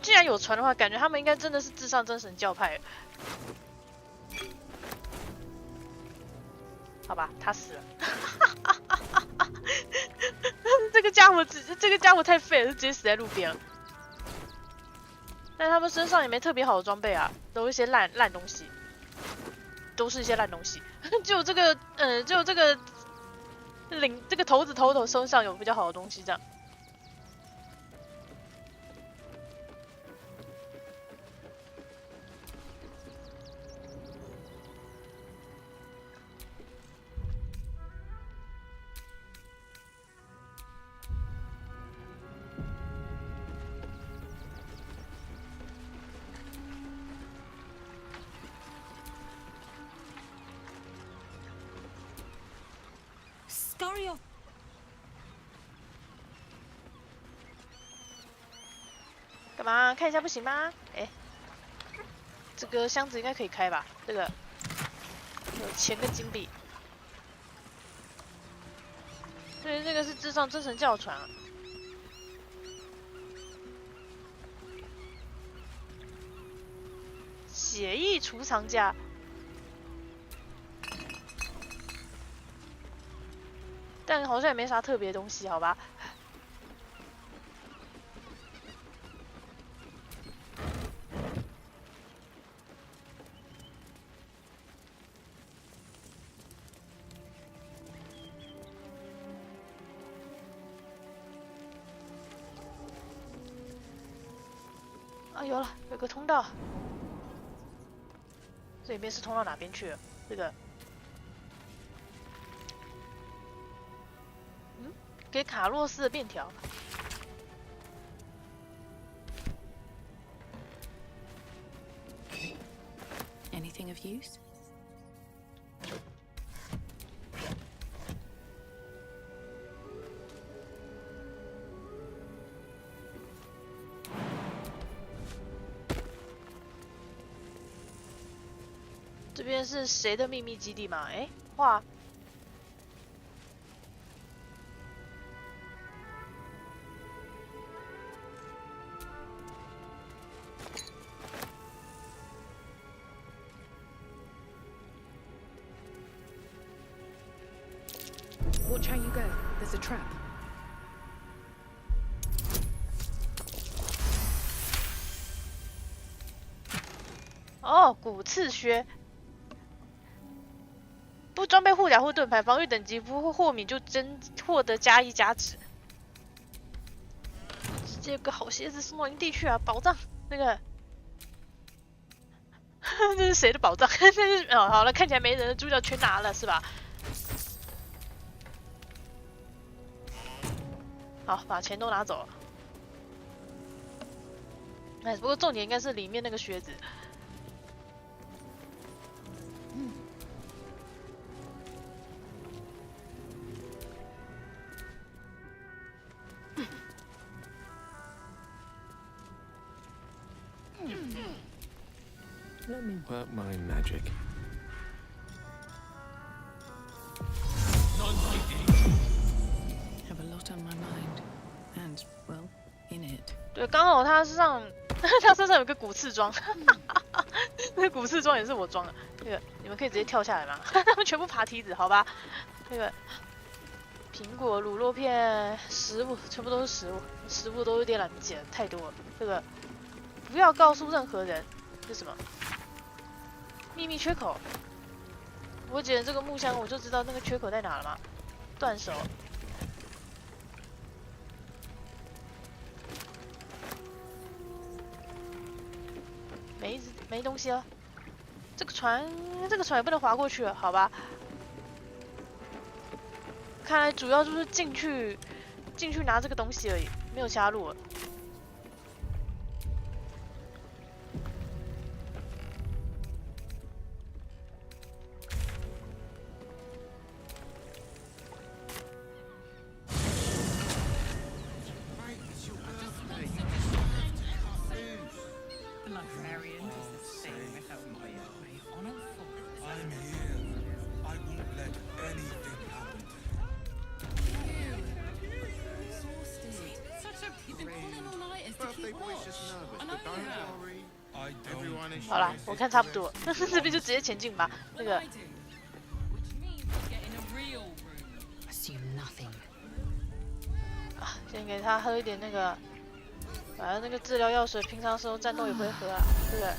既然有船的话，感觉他们应该真的是至上真神教派。好吧，他死了。这个家伙太废了，就直接死在路边了。但他们身上也没特别好的装备啊，都是一些烂东西。 都是一些烂东西，只有这个这个头子头身上有比较好的东西，这样。Scurry off. 干嘛？看一下不行吗？哎，这个箱子应该可以开吧？这个有钱跟金币。对，这个是至上真神教船啊。血翼储藏家。 但好像也没啥特别的东西，好吧？啊，有了，有个通道。这里面是通到哪边去了？这个。 给卡洛斯的便条。Anything of use? 这边是谁的秘密基地吗？哎，画。 Watch how you go. There's a trap. 哦，骨刺靴。不装备护甲或盾牌，防御等级不豁免就获得+1加值。这个好鞋子送到营地去啊！宝藏，那个，这是谁的宝藏？这是哦，好了，看起来没人的主角全拿了是吧？ 好，把钱都拿走了。哎，不过重点应该是里面那个靴子。Let me work my magic. Have a lot on my mind, and well, in it. 对，刚好他身上他身上有个骨刺装，那个骨刺装也是我装的。那个你们可以直接跳下来吗？他们全部爬梯子，好吧？那个苹果、乳酪片、食物，全部都是食物，食物都有点懒得捡，太多了。这个不要告诉任何人，这是什么？秘密缺口。我捡了这个木箱，我就知道那个缺口在哪了嘛。断手。没东西了。这个船也不能划过去了，好吧？看来主要就是进去拿这个东西而已，没有其他路了。好啦，我看差不多，这边就直接前进吧。那个，啊，先给他喝一点那个，反正那个治疗药水，平常时候战斗也不会喝啊，对不对？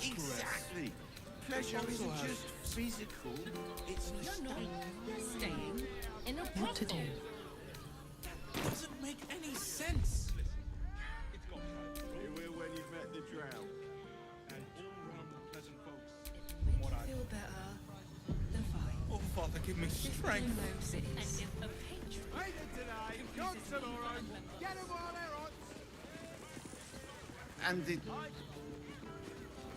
Exactly. Pleasure isn't just physical, it's Staying in a what to do? Doesn't make any sense. You will when you've met the drow. And all round the pleasant folks. From what I feel better. The fight. Oh, Father, give me strength. Later today, gone tomorrow. Get them while they're hot. And the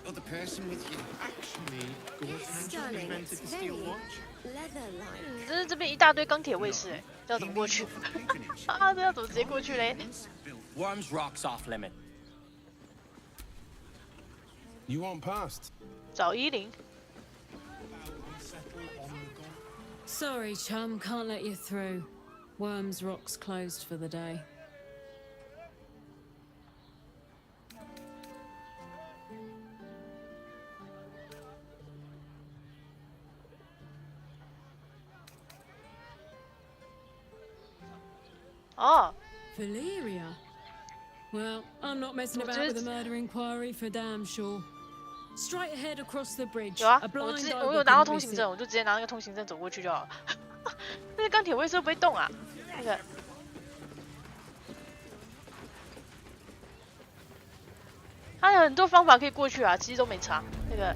other person with you. Actually, Gortash invented the steel watch. 这边一大堆钢铁卫士，哎，这要怎么过去？啊，这要怎么直接过去嘞 Worms rocks off limit. You want past? 找10。 Sorry, chum, can't let you through. Worms Rock's closed for the day. Oh. Valeria? Well, I'm not messing about with a murder inquiry for damn sure. Straight ahead across the bridge. 有啊， A 我 blind 有拿到通行证，我就直接拿那个通行证走过去就好了。那个钢铁卫士不会动啊，那个。他有很多方法可以过去啊，其实都没差。那个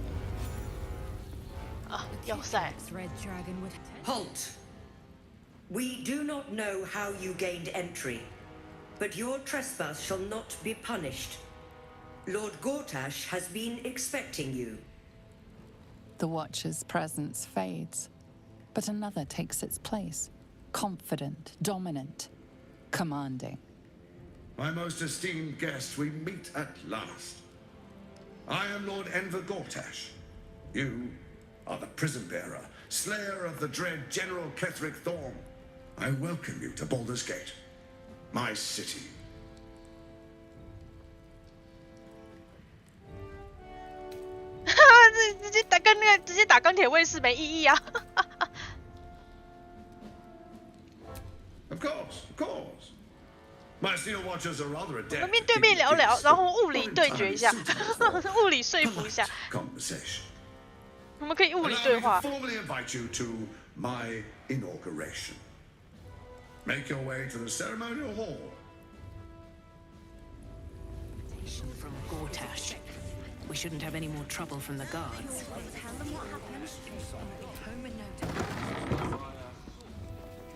啊，要塞。 Halt! We do not know how you gained entry, but your trespass shall not be punished. Lord Gortash has been expecting you. The Watcher's presence fades, but another takes its place. Confident, dominant, commanding. My most esteemed guest, we meet at last. I am Lord Enver Gortash. You are the prison bearer, slayer of the dread General Ketheric Thorm. I welcome you to Baldur's Gate, my city. 直接打钢铁卫士没意义啊！ Of course. My steel watchers are rather 我 adept. 们面对面聊聊，然后物理对决一下，物理说服一下。 Conversation. 我们可以物理对话。 Allow me to formally invite you to my inauguration. Make your way to the ceremonial hall. From Gortash. We shouldn't have any more trouble from the guards.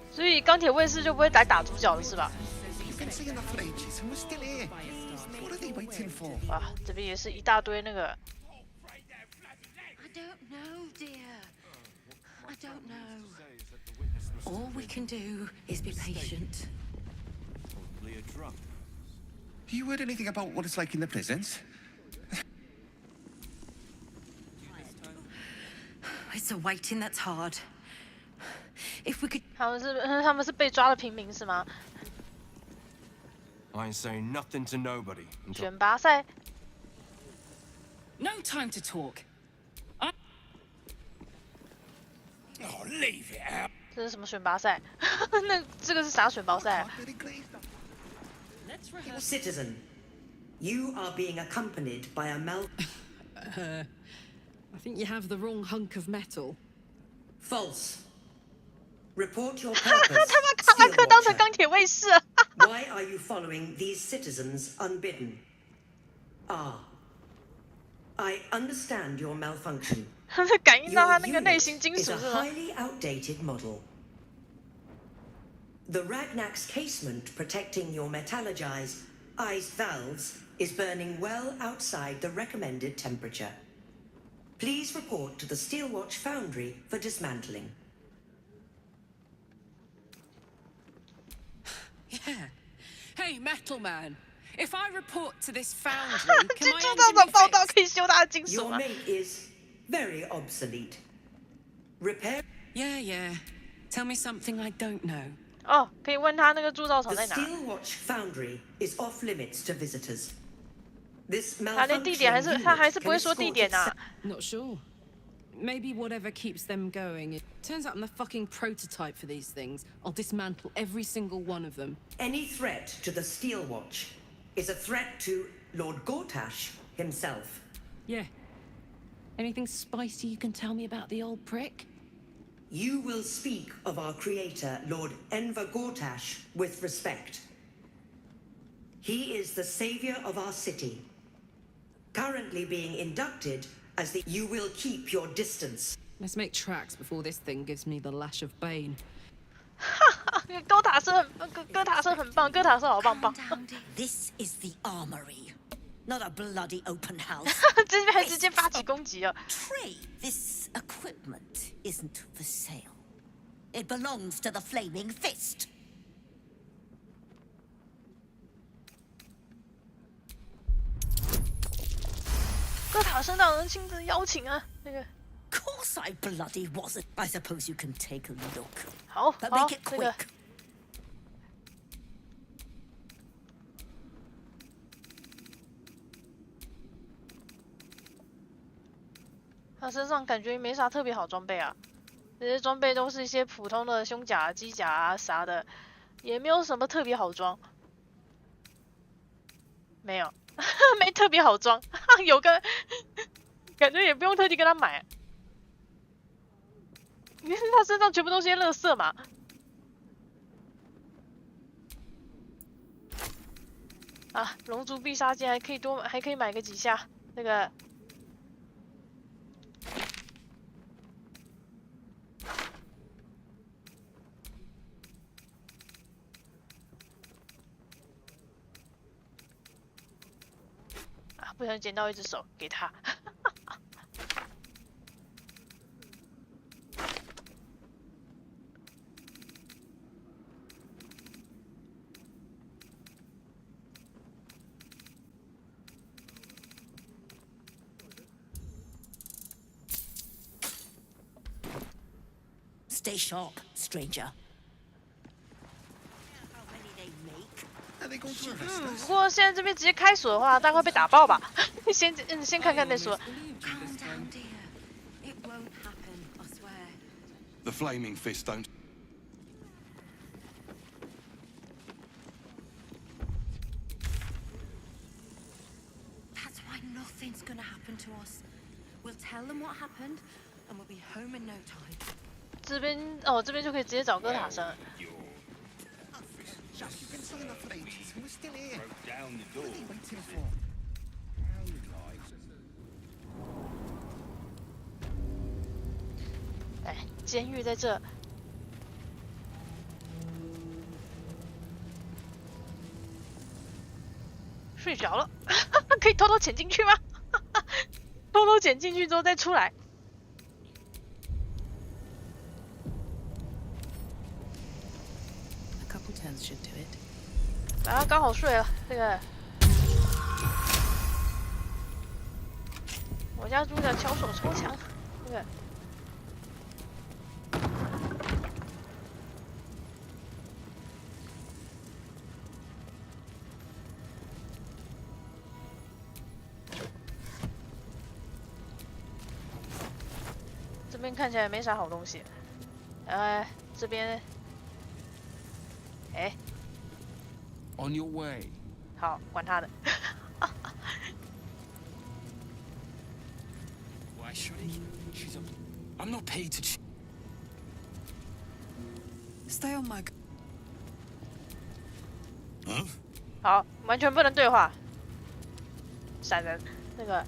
所以钢铁卫士就不会来打主角了，是吧？ 啊，这边也是一大堆那个。 I don't know, dear. I don't know. All we can do is be patient. Probably a drug. You heard anything about what it's like in the prisons? It's the waiting that's hard. If we could... 他们是被抓的平民是吗？ I ain't saying nothing to nobody. 选拔赛。 No time to talk. Oh, leave it out. 这是什么选拔赛？那这个是啥选拔赛？Citizen, you are being accompanied by a I think you have the wrong hunk of metal. False. Report your purpose. 他把卡拉克当成钢铁卫士。Why are you following these citizens unbidden? I understand your malfunction. 他是感应到他那个内心金属 is 是 a 吗？ highly outdated model. The Ragnak's casement protecting your metallurgized ice valves is burning well outside the recommended temperature. Please report to the Steelwatch Foundry for dismantling. Yeah. Hey, Metal Man. If I report to this foundry, can my 这 engine 种 be 报道 fixed? 可以修他的金属 Your 吗？ mate is very obsolete. Repair. Yeah. Tell me something I don't know. 哦，可以问他那个铸造厂 The 在哪？ Steelwatch Foundry is off limits to visitors. This 他连地点还是 malfunction 他还 unit 是不 can 会说 escort 地点 its 啊。 Not sure. Maybe whatever keeps them going. It turns out I'm the fucking prototype for these things. I'll dismantle every single one of them. Any threat to the Steelwatch is a threat to Lord Gortash himself. Yeah. Anything spicy you can tell me about the old prick? You will speak of our creator, Lord Enver Gortash, with respect. He is the savior of our city. Currently being inducted as the... You will keep your distance. Let's make tracks before this thing gives me the lash of Bane. 高塔是哥塔是很棒，哥塔是好棒棒。 This is the armory, not a bloody open house. 这边还直接发起攻击了。 Trade this equipment isn't for sale. It belongs to the Flaming Fist. 哥塔圣大人亲自邀请啊，那个。 Course I bloody wasn't. I suppose you can take a look. 好， But 好 make it， 那个 quick. 他身上感觉没啥特别好装备啊，这些装备都是一些普通的胸甲、机甲啊啥的，也没有什么特别好装。没有，没特别好装，有个感觉也不用特地跟他买，因为他身上全部都是些垃圾嘛。啊，龙族必杀技还可以买个几下，那个。 不小心捡到一只手，给他。Stay sharp, stranger. 不过现在这边直接开锁的话，大概会被打爆吧。先看看再说。 The Flaming Fist don't. That's why nothing's gonna happen to us. We'll tell them what happened, and we'll be home in no time. 这边哦，这边就可以直接找哥塔生。 You've been selling that for ages, and we're still here. Broke down the door. What are you waiting for? How you like? 哎，监狱在这。睡着了，可以偷偷潜进去吗？偷偷潜进去之后再出来。lanterns should do it. 啊，刚好睡了，这个。我家主角巧手超强，这个。这边看起来没啥好东西，这边，哎。 On your way. 好，管他的。Why should he? I'm not paid to. Stay on my. 好，完全不能对话。闪人，那个。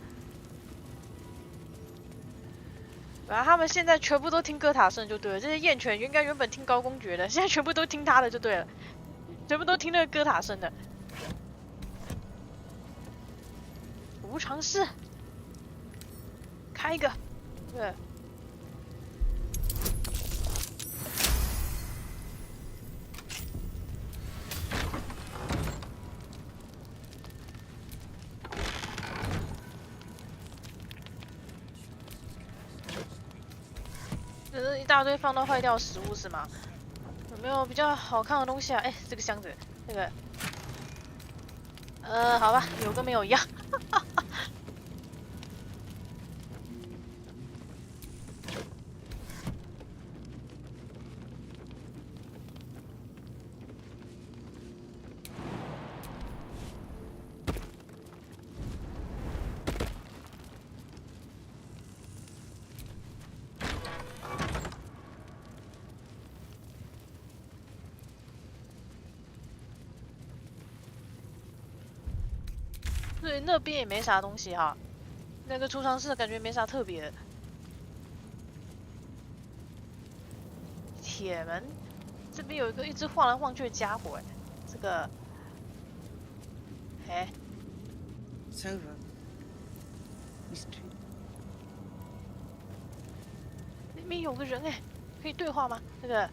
然后他们现在全部都听哥塔圣就对了，这些燕犬应该原本听高公爵的，现在全部都听他的就对了。 全部都听那个哥塔声的，无常式，开一个，对。这是一大堆放到坏掉食物是吗？ 有没有比较好看的东西啊？哎，这个箱子，这个，好吧，有跟没有一样。对，那边也没啥东西哈，那个储藏室感觉没啥特别的。铁门，这边有一个一直晃来晃去的家伙，哎，这个，哎 ，It's over. Mystery. 那边有个人哎，可以对话吗？这个。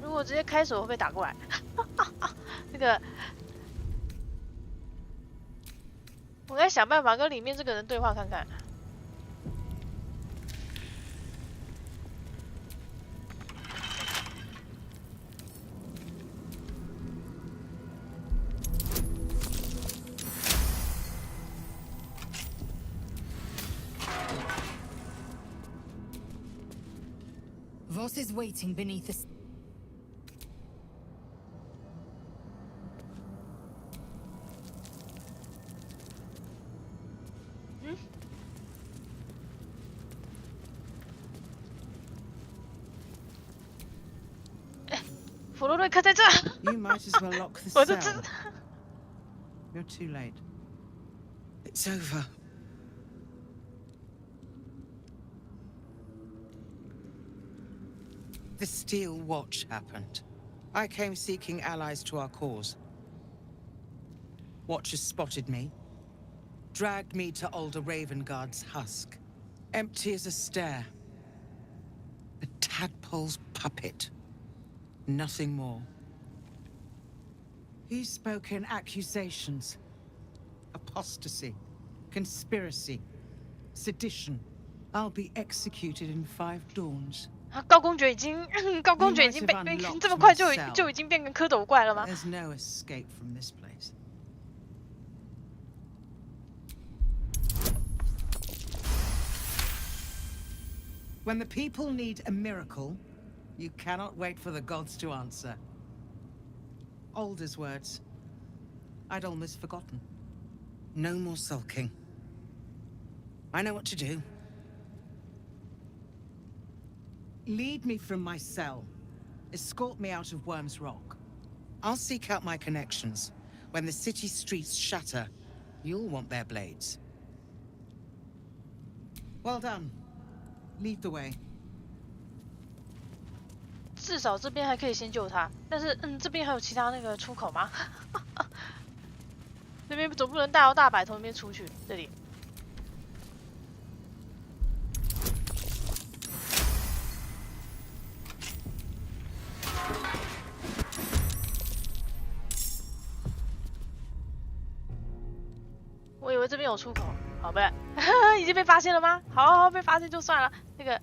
如果直接开手会被打过来，那个，我该想办法跟里面这个人对话看看。Voss is waiting beneath the. 弗洛瑞克在这。 You might as well lock the 我就知 cell. You're too late. It's over. The Steel Watch happened. I came seeking allies to our cause. Watchers spotted me, dragged me to Alder Ravengard's husk. Empty as a stare. A tadpole's puppet. Nothing more. He's spoken accusations. Apostasy. Conspiracy. Sedition. I'll be executed in 5 dawns. 高公爵已经被这么快就已经变成蝌蚪怪了吗？ There's no escape from this place. When the people need a miracle, you cannot wait for the gods to answer. Alder's words. I'd almost forgotten. No more sulking. I know what to do. Lead me from my cell. Escort me out of Worm's Rock. I'll seek out my connections. When the city streets shatter, you'll want their blades. Well done. Lead the way. 至少这边还可以先救他，但是这边还有其他那个出口吗？这边总不能大摇大摆从那边出去，这里。我以为这边有出口，好不然已经被发现了吗？好，被发现就算了。那个。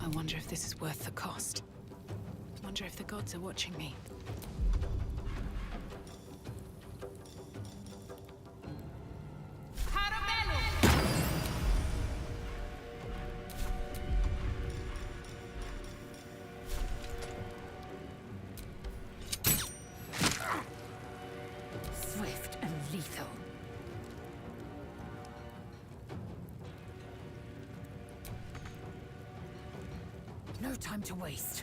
I wonder if this is worth the cost. Wonder if the gods are watching me. Swift and lethal. No time to waste. .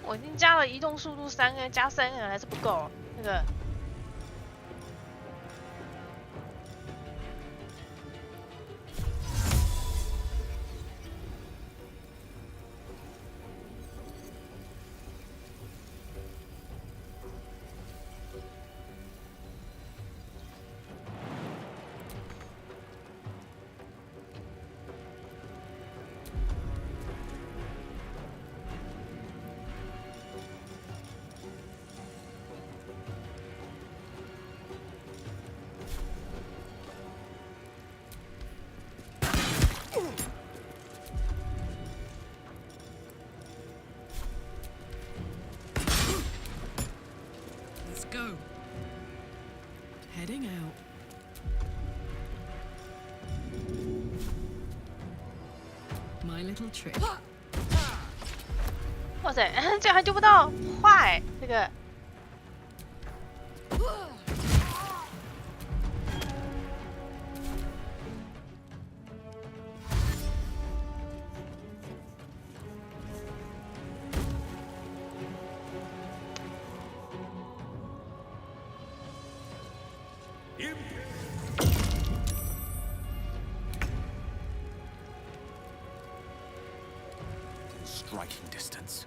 我已经加了移动速度3个，加3个还是不够。那个。 Let's go. Heading out. My little trick. 哇塞，这样还丢不到，坏！这个。Striking distance.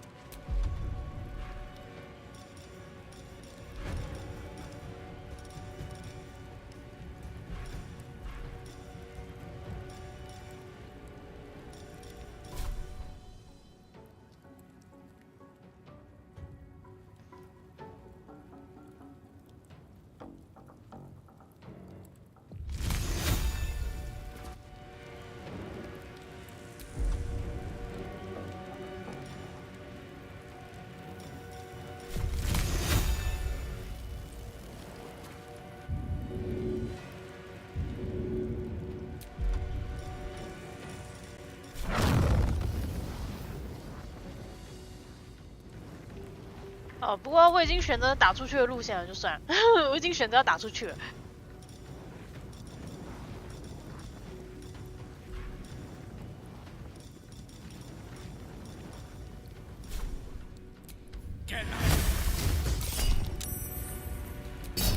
哦，不过我已经选择打出去的路线了，就算了，我已经选择要打出去了。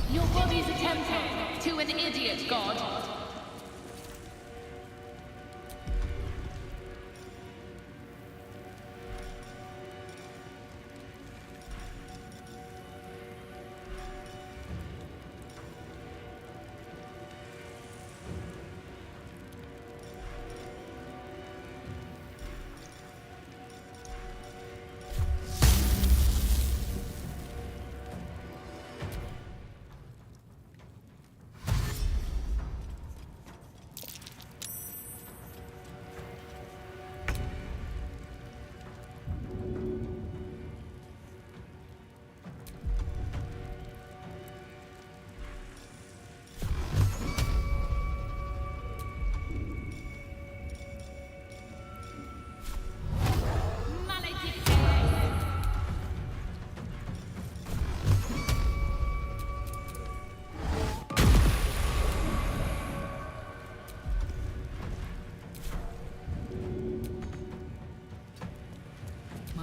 Your body's a temple to an idiot god.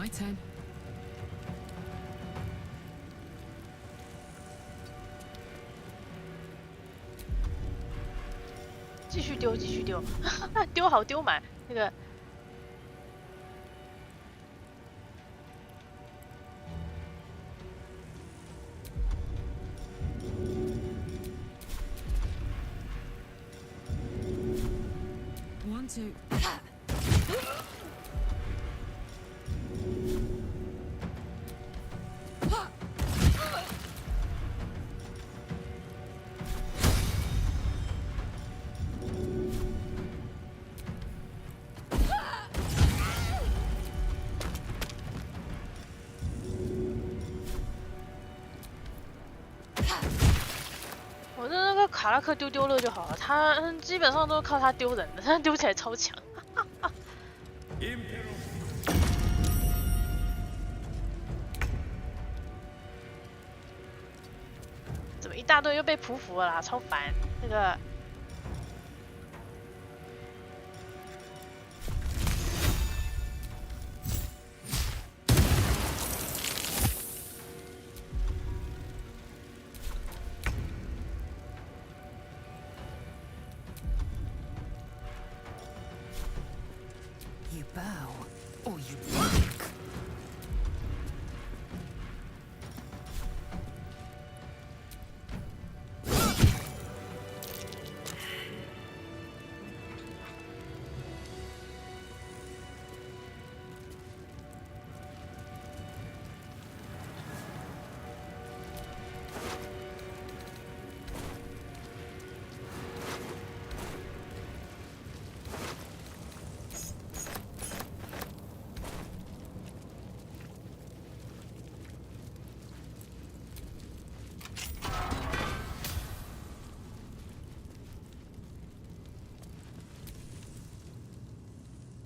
My turn. 继续丢，继续丢，丢好丢满那个。One, two. 我的那个卡拉克丢了就好了，他基本上都是靠他丢人的，他丢起来超强。怎么一大堆又被匍匐了啦，超烦！那个。You bow, or you break.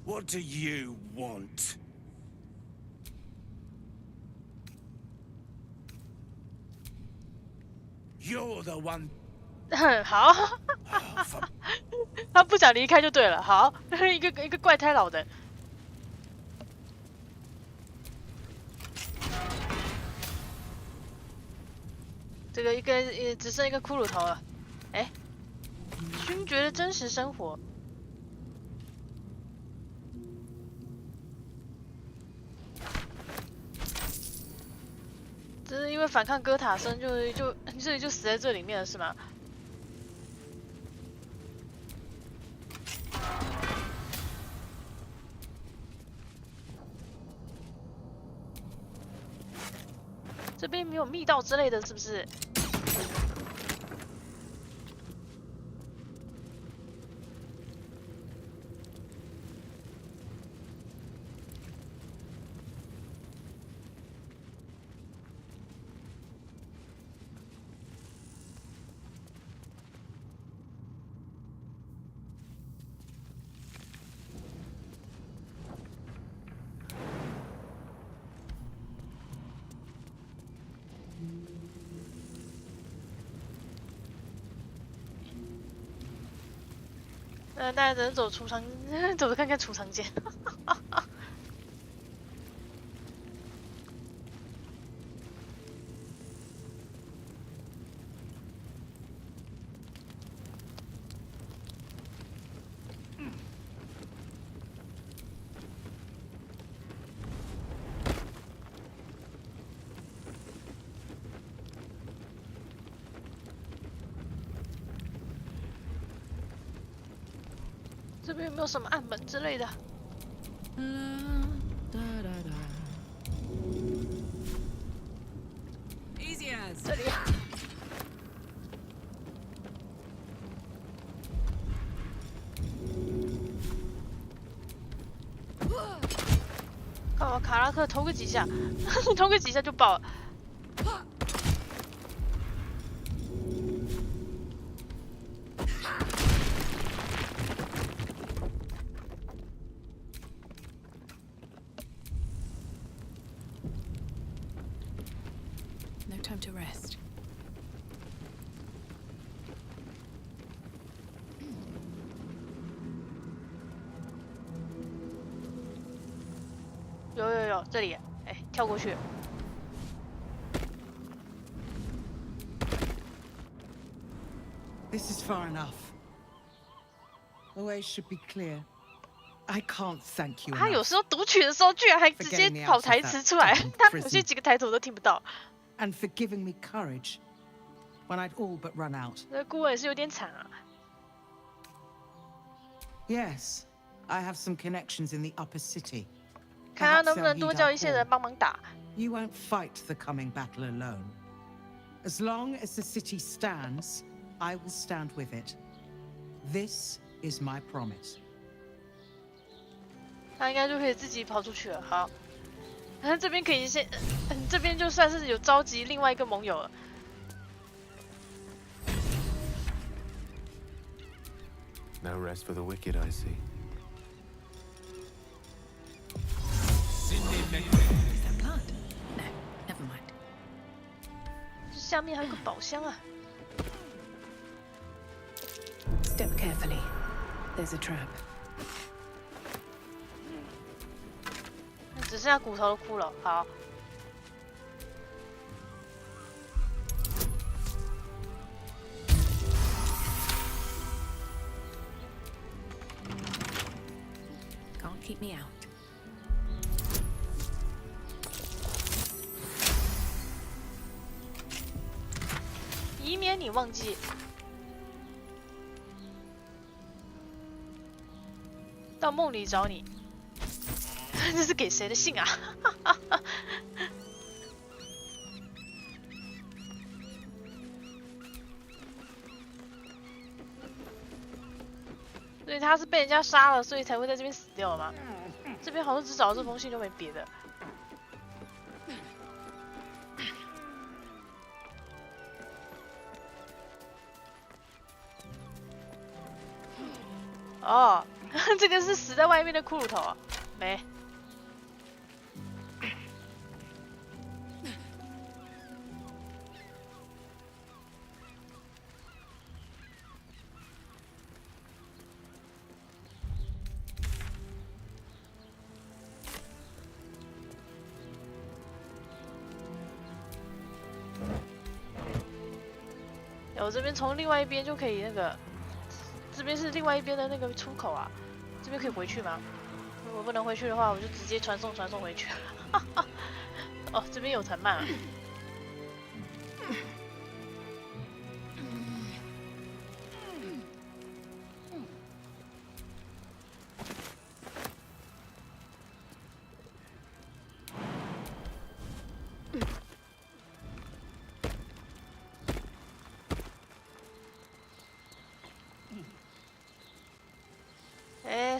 What do you want? You're the one. 好，他不想离开就对了。好，一个怪胎老人。这个只剩一个骷髅头了。哎，勋爵的真实生活。只是因为反抗哥塔森，就死在这里面了，是吗？这边没有密道之类的，是不是？大家只能走储藏，走着看看储藏间。这边有没有什么暗门之类的？这里。看我卡拉克投个几下，投个几下就爆了。No time to rest. 有，这里，哎，跳过去。This is far enough. The way should be clear. I can't thank you. 他有时候读取的时候，居然还直接跑台词出来，他有些几个抬头都听不到。And for giving me courage when I'd all but run out. 这顾问也是有点惨啊。Yes, I have some connections in the upper city. 看他能不能多叫一些人帮忙打。You won't fight the coming battle alone. As long as the city stands, I will stand with it. This is my promise. 他应该就可以自己跑出去了。好，他这边可以先，这边就算是有召集另外一个盟友了。No rest for the wicked, I see. Is that blood? No, never mind. 这下面还有个宝箱啊。Step carefully. There's a trap. 只剩下骨头的骷髅，好。Can't keep me out. 以免你忘记。到梦里找你。这是给谁的信啊？所以他是被人家杀了，所以才会在这边死掉吗？这边好像只找到这封信，就没别的。哦，这个是死在外面的骷髅头啊，没。我这边从另外一边就可以那个，这边是另外一边的那个出口啊，这边可以回去吗？如果不能回去的话，我就直接传送回去。哦，这边有藤蔓啊。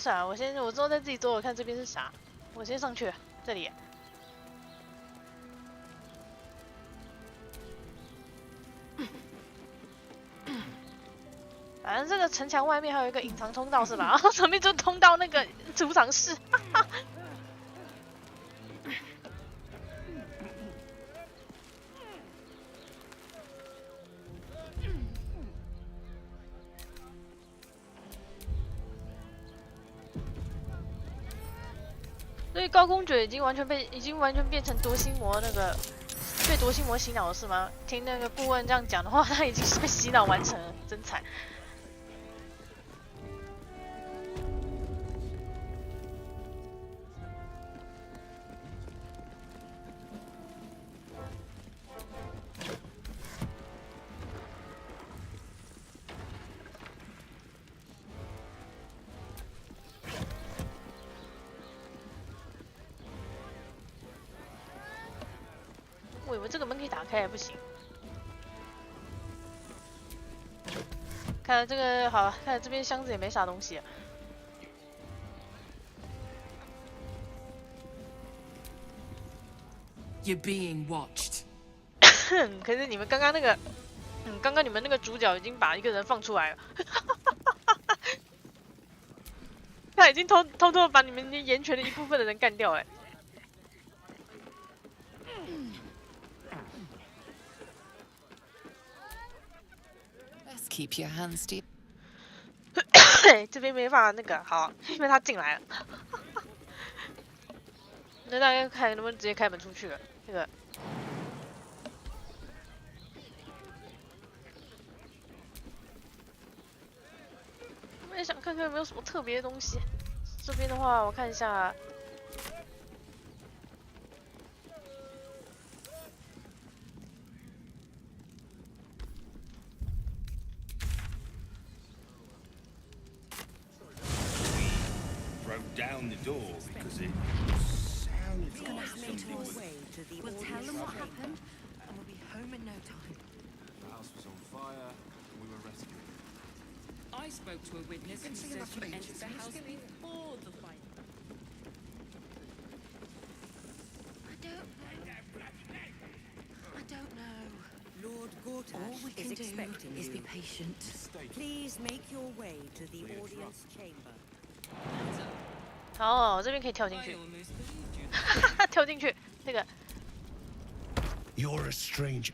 算了，我之后再自己走，我看这边是啥。我先上去，这里。反正这个城墙外面还有一个隐藏通道是吧？然后上面就通到那个储藏室。所以高公爵已经完全变成夺心魔那个被夺心魔洗脑了是吗？听那个顾问这样讲的话，他已经是被洗脑完成了，真惨。我以为这个门可以打开，不行。看来这个好了，看来这边箱子也没啥东西。You're being watched. 可是你们刚刚那个，刚刚你们那个主角已经把一个人放出来了，他已经偷偷把你们岩泉的一部分的人干掉哎。Keep your hands deep. 这边没办法那个好，因为他进来了。那大概看能不能直接开门出去了。这个。我也想看看有没有什么特别的东西。这边的话，我看一下。Broke down the door because it sounded like something was... We'll tell them what happened, and we'll be home in no time. The house was on fire, and we were rescued. I spoke to a witness who said you entered the house before the fire. I don't know. Lord Gortash All we can is expecting do is you. be patient. Please make your way to the audience chamber. 哦，这边可以跳进去，跳进去，那个。You're a stranger.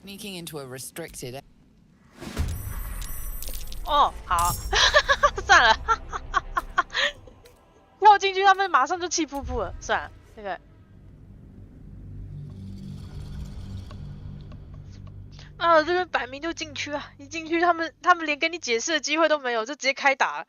Sneaking into a restricted. 哦，好，算了，跳进去他们马上就气噗噗了，算了，那个。啊，这边摆明就禁区啊！一进去，他们连跟你解释的机会都没有，就直接开打了。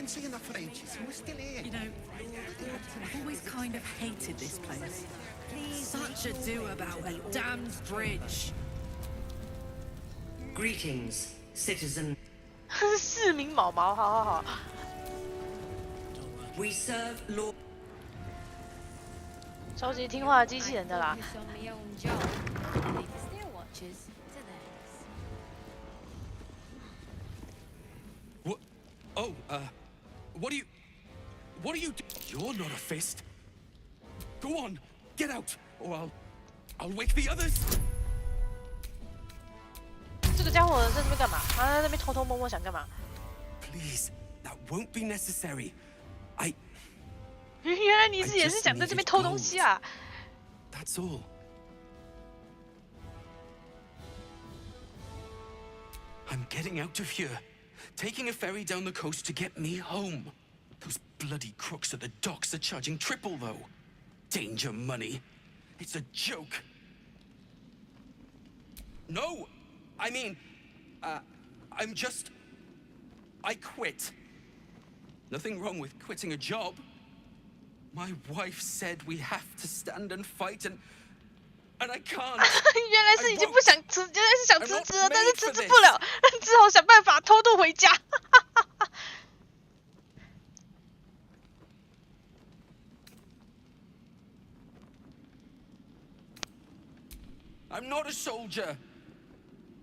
Seeing that for ages, and we're still here. You know, I've always kind of hated this place. Such ado about a damned bridge. Greetings, citizen. 市民毛毛，好好好。We serve Lord. 超级听话的机器人的啦。What? Oh, what are you You're not a fist. Go on, get out, or I'll wake the others. 这个家伙在这边干嘛？他在那边偷偷摸摸想干嘛 Please, that won't be necessary. 原来你也是想在这边偷东西啊 That's all. I'm getting out of here. Taking a ferry down the coast to get me home. Those bloody crooks at the docks are charging triple, though. Danger money. It's a joke. No! I mean, I quit. Nothing wrong with quitting a job. My wife said we have to stand and fight, and I can't. 原来是已经不想辞，原来是想辞职了，但是辞职不了，只好想办法偷渡回家。I'm not a soldier.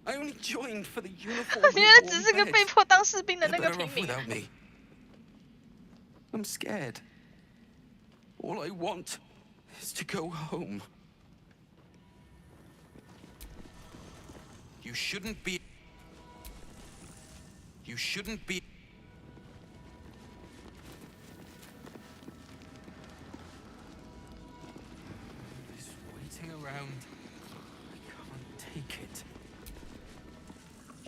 I only joined for the uniform. 原来只是个被迫当士兵的那个平民。 Without me. I'm scared. All I want is to go home. You shouldn't be. You shouldn't be. This waiting around. I can't take it.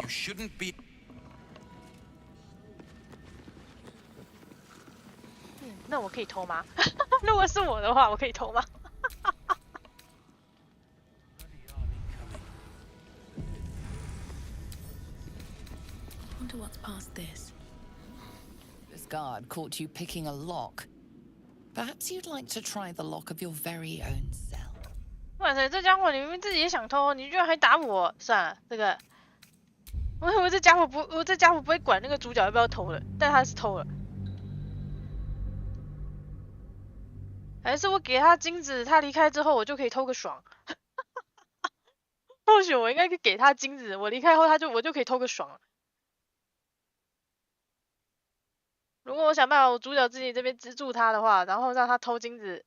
You shouldn't be. 那我可以偷吗？如果是我的话，我可以偷吗？ Wonder what's past this. This guard caught you picking a lock. Perhaps you'd like to try the lock of your very own cell. 哇塞，这家伙你明明自己也想偷，你居然还打我！算了，这个，我这家伙不会管那个主角要不要偷的，但他是偷了。 还是我给他金子，他离开之后我就可以偷个爽。或许我应该给他金子，我离开后我就可以偷个爽。如果我想办法我主角自己这边资助他的话，然后让他偷金子，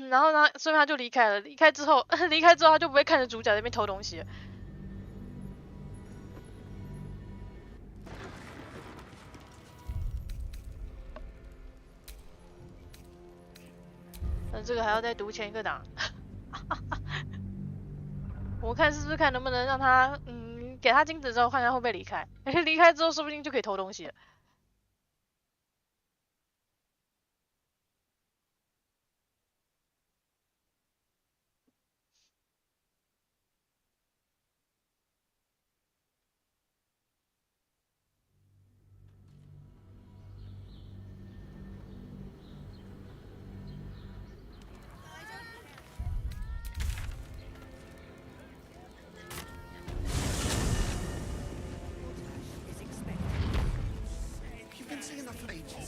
然后呢，顺便他就离开了。离开之后他就不会看着主角这边偷东西了。那这个还要再读前一个档。我看是不是看能不能让他，给他金子之后，看他会不会离开。离开之后，说不定就可以偷东西了。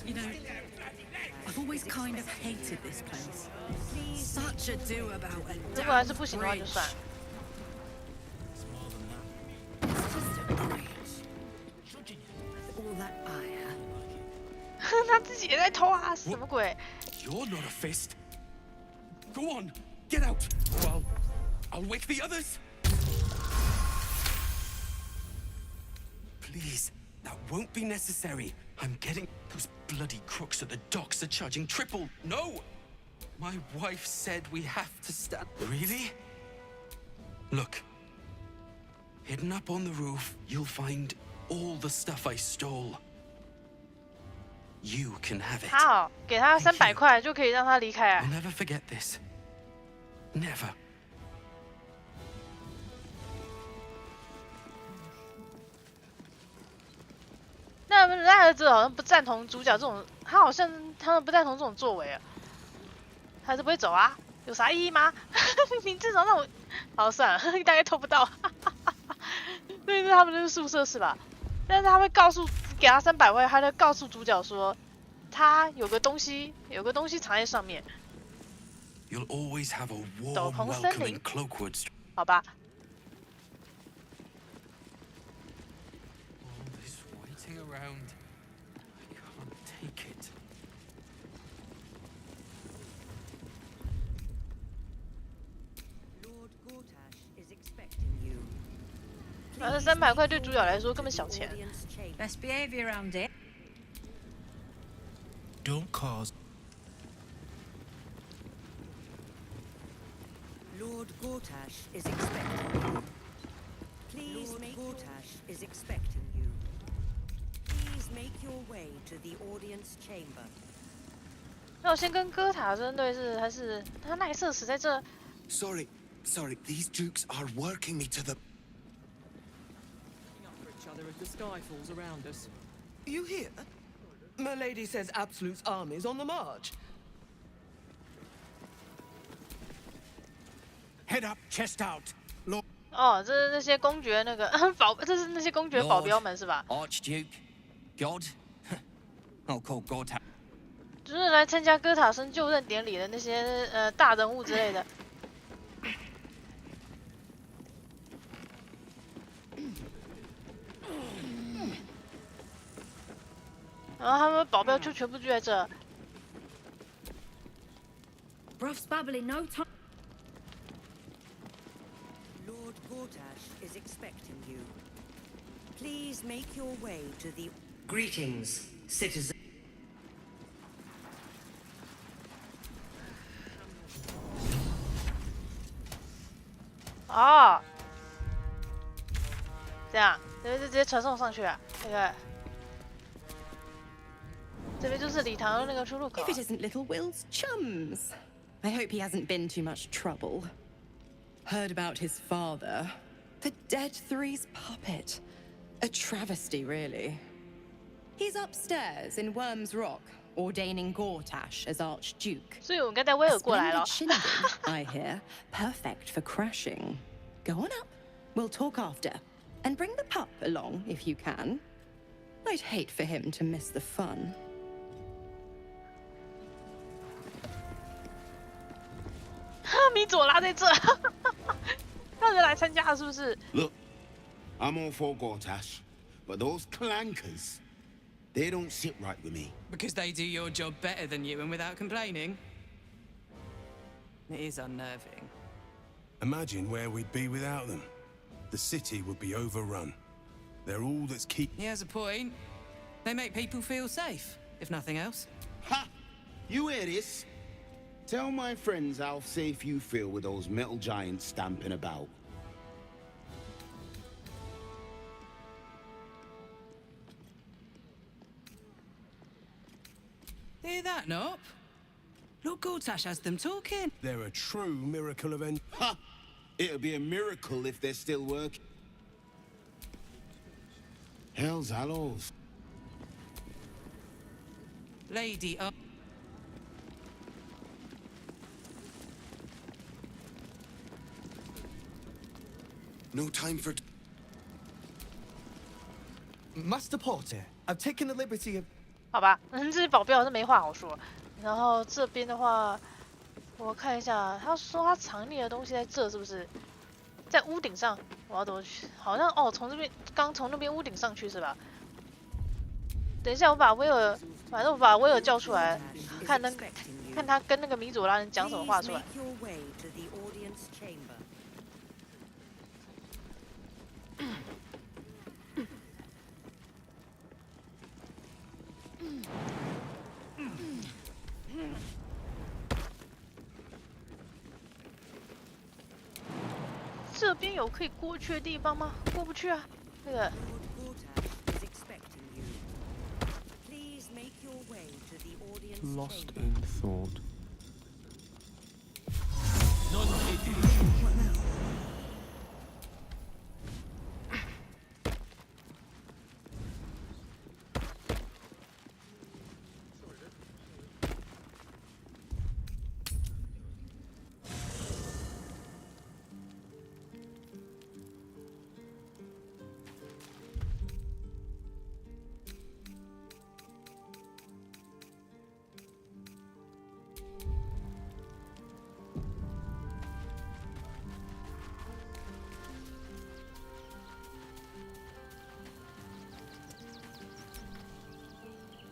You know, I've always kind of hated this place. Such a do about a 如果还是不行的话就算了。All that ire. 他自己也在偷啊，什么鬼 You're not a fist. Go on, get out. Well, I'll wake the others. Please, that won't be necessary. I'm getting... Those bloody crooks at the docks are charging triple. No! My wife said we have to stand... Really? Look. Hidden up on the roof, you'll find all the stuff I stole. You can have it. 好，给他300块就可以让他离开啊。 I'll never forget this. Never. 那赖儿子好像不赞同主角这种，他们不赞同这种作为啊，还是不会走啊？有啥意义吗？你至少让我……好，算了，大概偷不到。对，是他们的宿舍是吧？但是他会给他300块，他就告诉主角说，他有个东西藏在上面。You'll always have a 斗 warm 篷森 welcome 林 in Cloakwood. 好吧。 Waiting around. I can't take it. Lord Gortash is expecting you. 反正300块对主角来说根本小钱。 Best behavior around here. Don't cause. Lord Gortash is expecting you. Please Lord Gortash is expecting you. Please make your way to the audience chamber. 那我先跟哥塔针对是还是他奈瑟死在这？ Sorry, these dukes are working me to the... each other as the sky falls around us. You hear? My lady says Absolute's army's on the march. Head up, chest out. Lord. 哦，这是那些公爵那个这是那些公爵保镖们是吧 Archduke, God. I'll call God. 就是来参加哥塔森就任典礼的那些大人物之类的。然后他们保镖就全部聚在这。 Bruff's babbling, no time. Lord Gortash is expecting you. Please make your way to the... Greetings, citizens. 哦，这样，这边就直接传送上去啊，那个。 这边就是礼堂那个出入口。 If it isn't little Will's chums. I hope he hasn't been too much trouble. Heard about his father. The Dead Three's puppet. A travesty, really. He's upstairs in Worm's Rock, ordaining Gortash as Archduke. 所以我该带威尔过来了。 I hear. Perfect for crashing. Go on up. We'll talk after. And bring the pup along, if you can. I'd hate for him to miss the fun. 米佐拉在这，让人来参加是不是？ Look, I'm all for Gortash, but those clankers, They don't sit right with me. Because they do your job better than you and without complaining? It is unnerving. Imagine where we'd be without them. The city would be overrun. They're all that's keep. He has a point. They make people feel safe, if nothing else. Ha! You hear this? Tell my friends how safe you feel with those metal giants stamping about. Hear that, Nop? Lord Gortash has them talking. They're a true miracle of Ha! It'll be a miracle if they're still working. Hell's hallows. Lady, No time for... Master Porter, I've taken the liberty of... 好吧，这只保镖是没话好说。然后这边的话，我看一下，他说他藏匿的东西在这，是不是？在屋顶上，我要怎么去？好像哦，从这边刚从那边屋顶上去是吧？等一下，我把威尔，反正我把威尔叫出来，看他跟那个米佐拉人讲什么话出来。这边有可以过去的地方吗？过不去啊，那个。Lost in thought.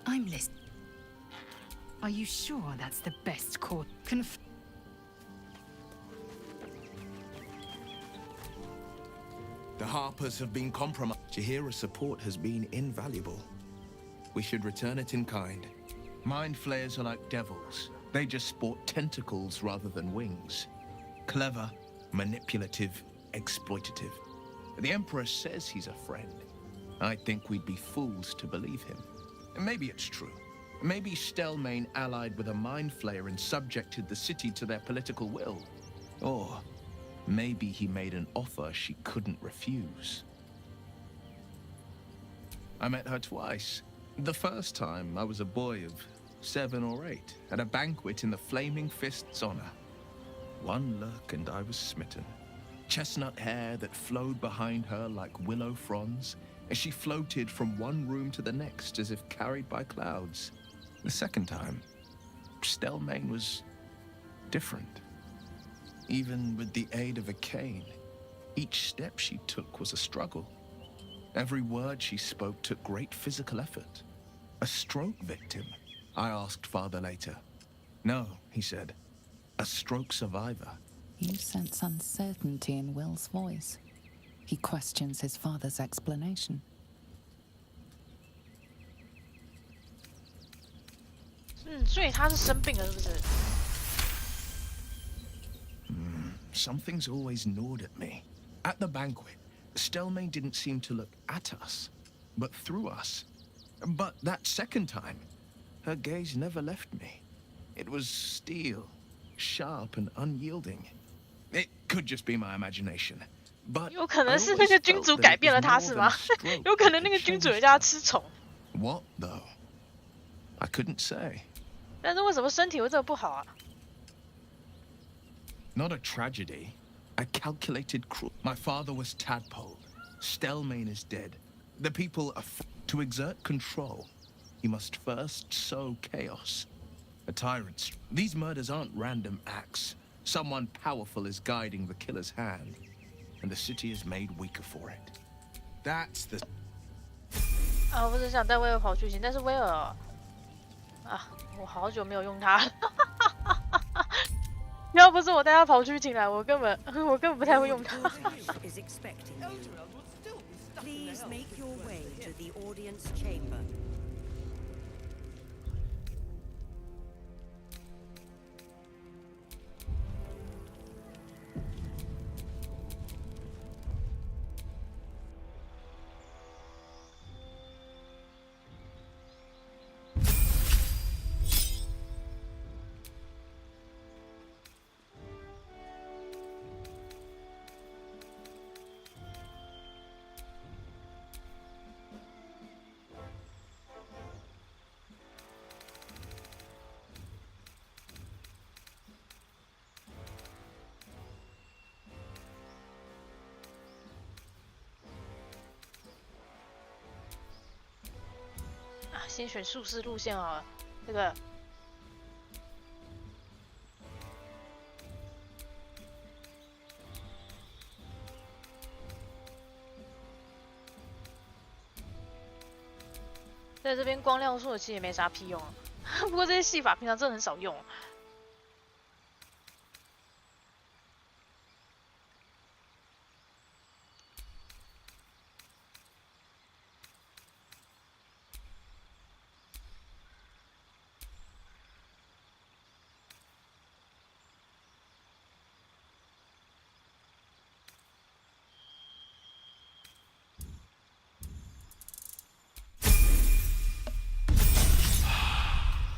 I'm listening. Are you sure that's the best course? The Harpers have been compromised. Jahira's support has been invaluable. We should return it in kind. Mind flayers are like devils. They just sport tentacles rather than wings. Clever, manipulative, exploitative. The Emperor says he's a friend. I think we'd be fools to believe him. Maybe it's true. Maybe Stelmane allied with a mind flayer and subjected the city to their political will. Or maybe he made an offer she couldn't refuse. I met her twice. The first time, I was a boy of 7 or 8, at a banquet in the Flaming Fist's honor. One look and I was smitten. Chestnut hair that flowed behind her like willow fronds, as she floated from one room to the next as if carried by clouds. The second time, Stelmane was different. Even with the aid of a cane, each step she took was a struggle. Every word she spoke took great physical effort. A stroke victim? I asked Father later. No, he said. A stroke survivor. You sense uncertainty in Will's voice. He questions his father's explanation. Something's always gnawed at me. At the banquet, Stelmane didn't seem to look at us, but through us. But that second time, her gaze never left me. It was steel, sharp and unyielding. It could just be my imagination. But 有可能是那个君主改变了他，是吗？有可能那个君主也叫他吃虫。What though? I couldn't say. 但是为什么身体会这么不好啊？ Not a tragedy. A calculated cruel. My father was tadpoled. Stelmane is dead. The people are to exert control. He must first sow chaos. A tyrant. These murders aren't random acts. Someone powerful is guiding the killer's hand, and the city is made weaker for it. That's the... 啊，我不是想带威尔跑剧情，但是威尔啊，我好久没有用它了。要不是我带他跑剧情来，我根本不太会用它。Please make your way to the audience chamber. 先选术士路线好了，这个在这边光亮术其实也没啥屁用啊。不过这些戏法平常真的很少用。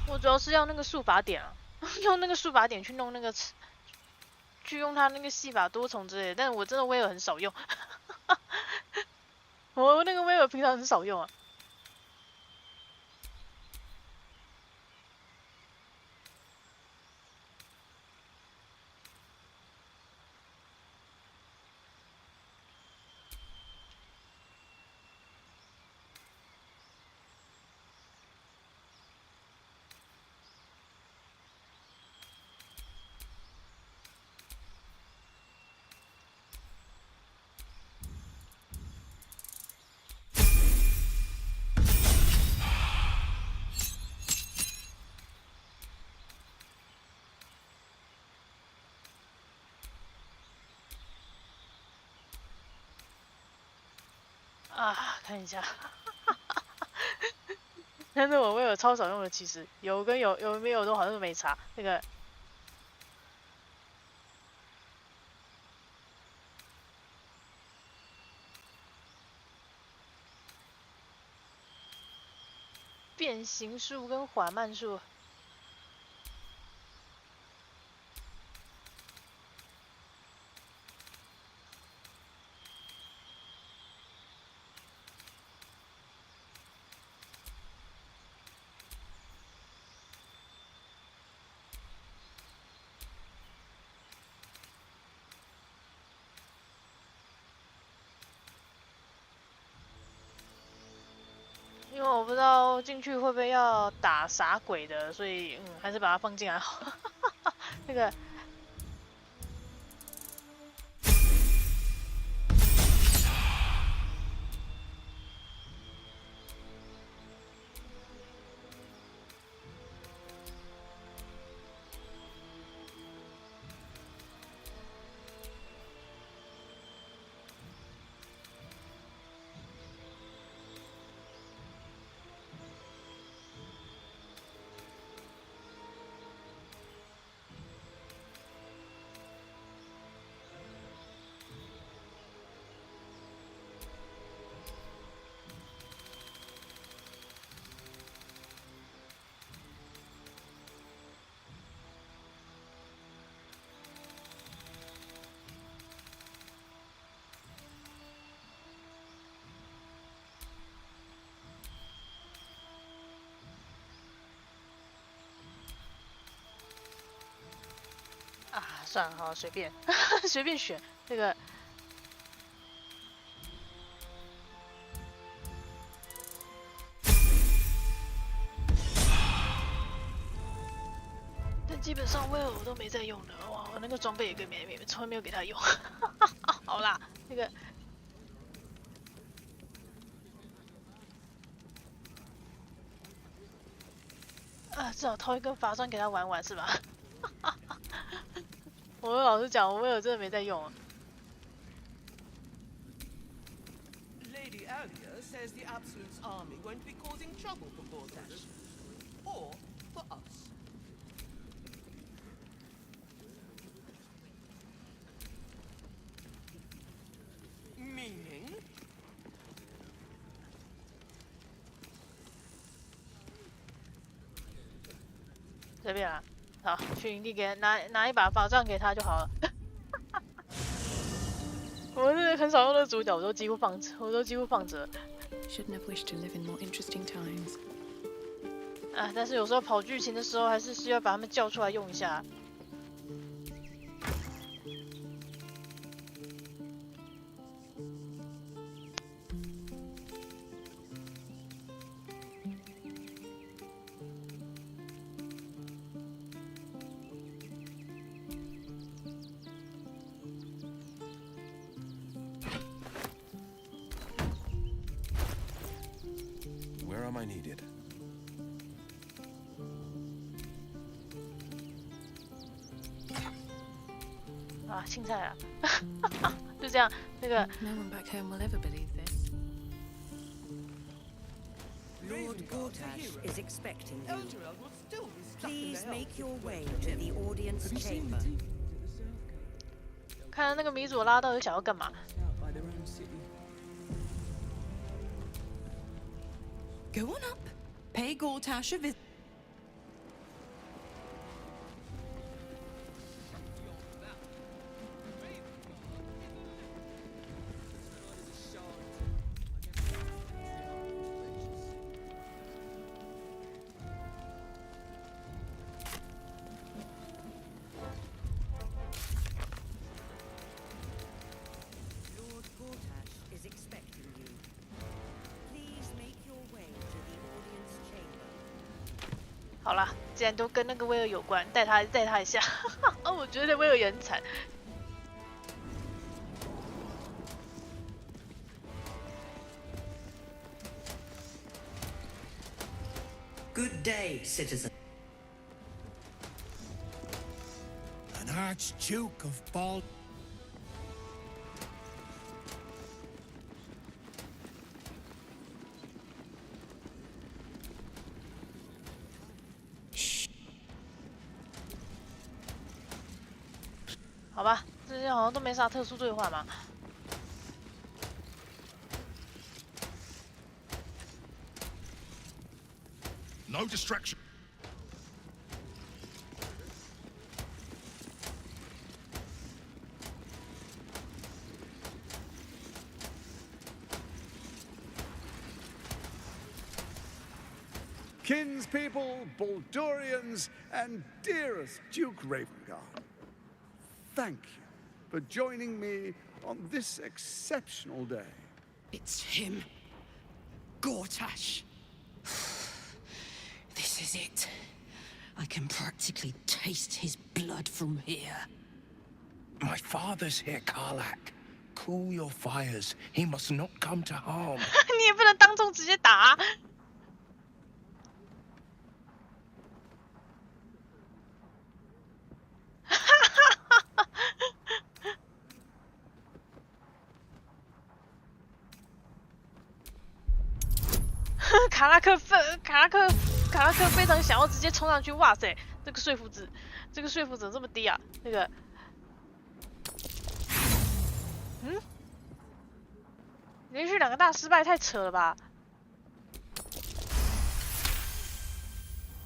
我主要是要那个术法点啊，用那个术法点去弄那个，去用它那个戏法多重之类的。但是我真的威尔很少用，我那个威尔平常很少用啊。啊，看一下，但是我威尔超少用的，其实有跟有没有都好像没差。那个变形术跟缓慢术。因为我不知道进去会不会要打傻鬼的，所以还是把它放进来好。那个啊，算了，好，随便随便选这个。但基本上威尔我都没在用的，哇，我那个装备也没从来没有给他用。好啦，那个至少掏一根法杖给他玩玩是吧？我老实讲，我威尔真的没在用。Lady Alia says the Absolute's army won't be causing trouble for Gortash. Or for us. Meaning? 随便啦，好，去营地给拿一把法杖给他就好了。我是很少用的主角，我都几乎放着。Shouldn't have wished to live in more interesting times. 啊，但是有时候跑剧情的时候，还是需要把他们叫出来用一下。Where am I needed? 啊，青菜啊，就这样，那个。No one back home will ever believe this. Lord Gortash is expecting you. Please make your way to the audience chamber. 看那个米佐拉到底想要干嘛？ Go on up. Pay Gortash a visit. Lord Gortash is expecting you. Please make your way to the audience chamber. 好啦，既然都跟那个威尔有关，带他一下。哦，我觉得威尔也很惨。 Good day, citizen. An Archduke of Bald. Shh. 好吧，这些好像都没啥特殊对话嘛。 No distraction. Kinspeople, Baldurians, and dearest Duke Ravengard, thank you for joining me on this exceptional day. It's him. Gortash. This is it. I can practically taste his blood from here. My father's here, Karlak. Cool your fires. He must not come to harm. 你也不能当众直接打。卡拉克非常想要直接冲上去，哇塞，这个说服值这么低啊？那个，连续2个大失败，太扯了吧！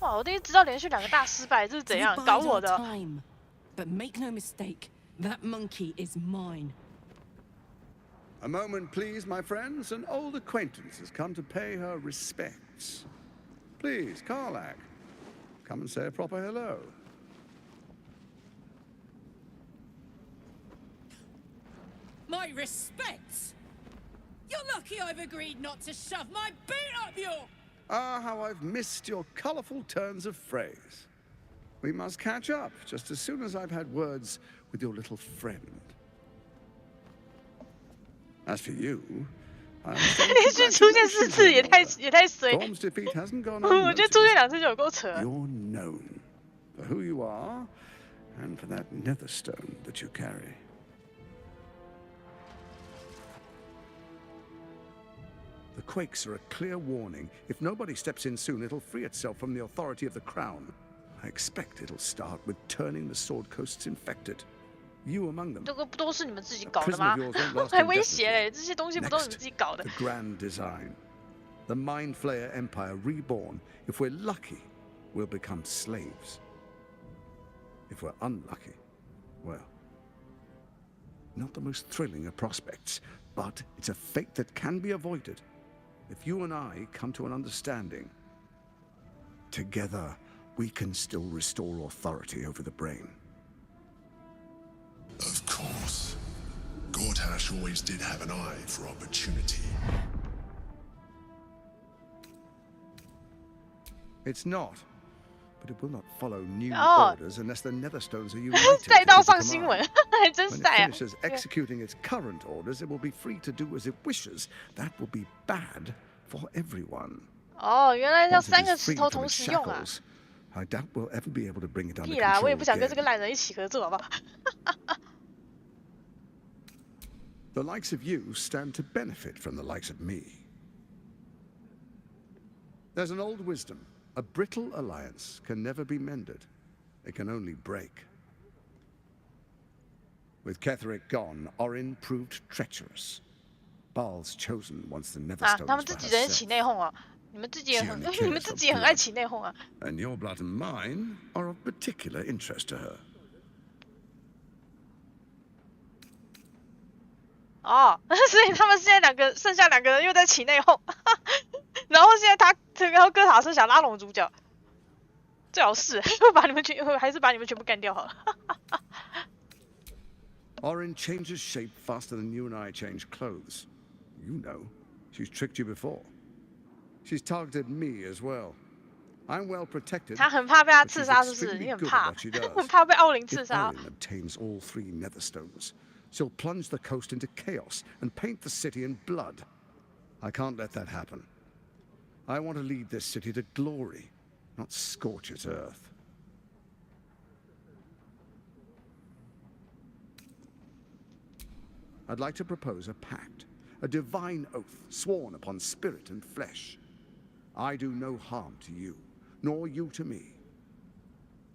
哇，我第一次知道连续2个大失败，这是怎样搞我的？ But make no mistake, that monkey is mine. A moment, please, my friends. An old acquaintance has come to pay her respects. Please, Karlak, come and say a proper hello. My respects! You're lucky I've agreed not to shove my boot up your... Ah, how I've missed your colourful turns of phrase. We must catch up just as soon as I've had words with your little friend. As for you, 连续出现4次也太衰。我觉得出现2次就有够扯。You're known for who you are and for that nether stone that you carry. The quakes are a clear warning. If nobody steps in soon, it'll free itself from the authority of the crown. I expect it'll start with turning the Sword Coast's infected. You among them. 这个不都是你们自己搞的吗？还威胁嘞，这些东西不都是你们自己搞的 the grand design. The Mind Flayer Empire reborn. If we're lucky, we'll become slaves. If we're unlucky, well, not the most thrilling of prospects, but it's a fate that can be avoided. If you and I come to an understanding, together we can still restore authority over the brain. Of course. Gortash always did have an eye for opportunity. It's not, but it will not follow new orders unless the Netherstones are united. 再到上新闻，还真晒啊！ When it finishes executing its current orders, it will be free to do as it wishes. That will be bad for everyone. 哦，原来要3个石头同时用啊！ I doubt we'll ever be able to bring it under 屁啦， control 我也不想跟 again. 这个烂人一起合作，好不好？ The likes of you stand to benefit from the likes of me. There's an old wisdom. A brittle alliance can never be mended. It can only break. With Ketheric gone, Orin proved treacherous. Baal's chosen once the Netherstones 他们自己人起内讧啊！你们自己也很爱起内讧啊！ And your blood and mine are of particular interest to her. 哦，所以他们现在剩下2个人又在起内讧，然后现在然后哥塔是想拉拢主角，最好是还是把你们全部干掉好了。Orin changes shape faster than you and I change clothes. You know, she's tricked you before. She's targeted me as well. I'm well protected. 他很怕被他刺杀，是不是？你很怕，很怕被奥林刺杀。Orin obtains all 3 Netherstones. She'll plunge the coast into chaos and paint the city in blood. I can't let that happen. I want to lead this city to glory, not scorch its earth. I'd like to propose a pact, a divine oath sworn upon spirit and flesh. I do no harm to you, nor you to me.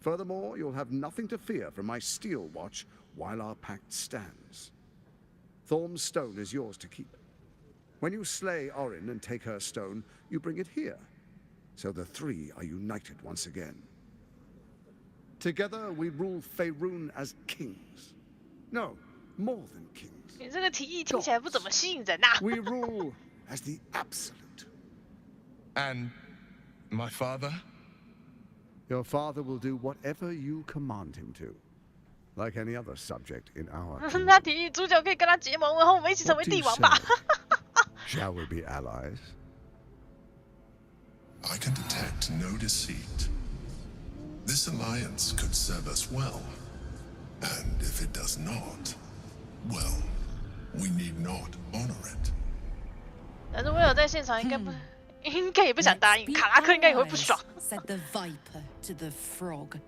Furthermore, you'll have nothing to fear from my steel watch while our pact stands. Thorm's stone is yours to keep. When you slay Orin and take her stone, you bring it here, so the 3 are united once again. Together we rule Faerun as kings. No, more than kings. 你这个提议听起来不怎么吸引人呐。 We rule as the absolute. And my father? Your father will do whatever you command him to. Like any other subject in our 他提议主角可以跟他结盟，然后我们一起成为帝王吧。Shall we be allies? I can detect no deceit. This alliance could serve us well. And if it does not, well, we need not honor it. 但是威尔在现场应该也不想答应，卡拉克应该也会不爽。 Said the viper to the frog.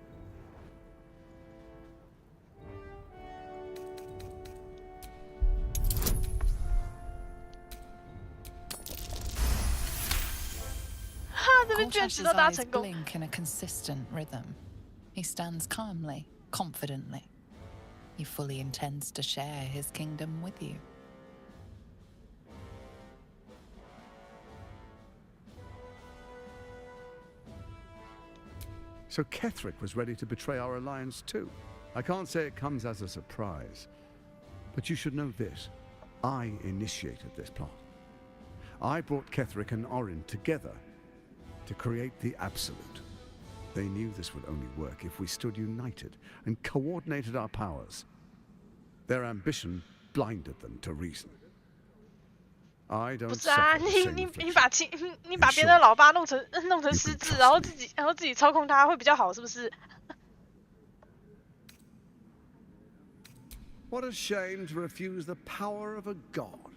这边居然直到达成功。 blink in a consistent rhythm. He stands calmly, confidently. He fully intends to share his kingdom with you. So Ketheric was ready to betray our alliance too. I can't say it comes as a surprise. But you should know this. I initiated this plot. I brought Ketheric and Orin together to create the Absolute. They knew this would only work if we stood united and coordinated our powers. Their ambition blinded them to reason. I don't 不是啊， suffer 你把别人的老爸弄成失智，然后自己操控他，会比较好，是不是？ What a shame to refuse the power of a god.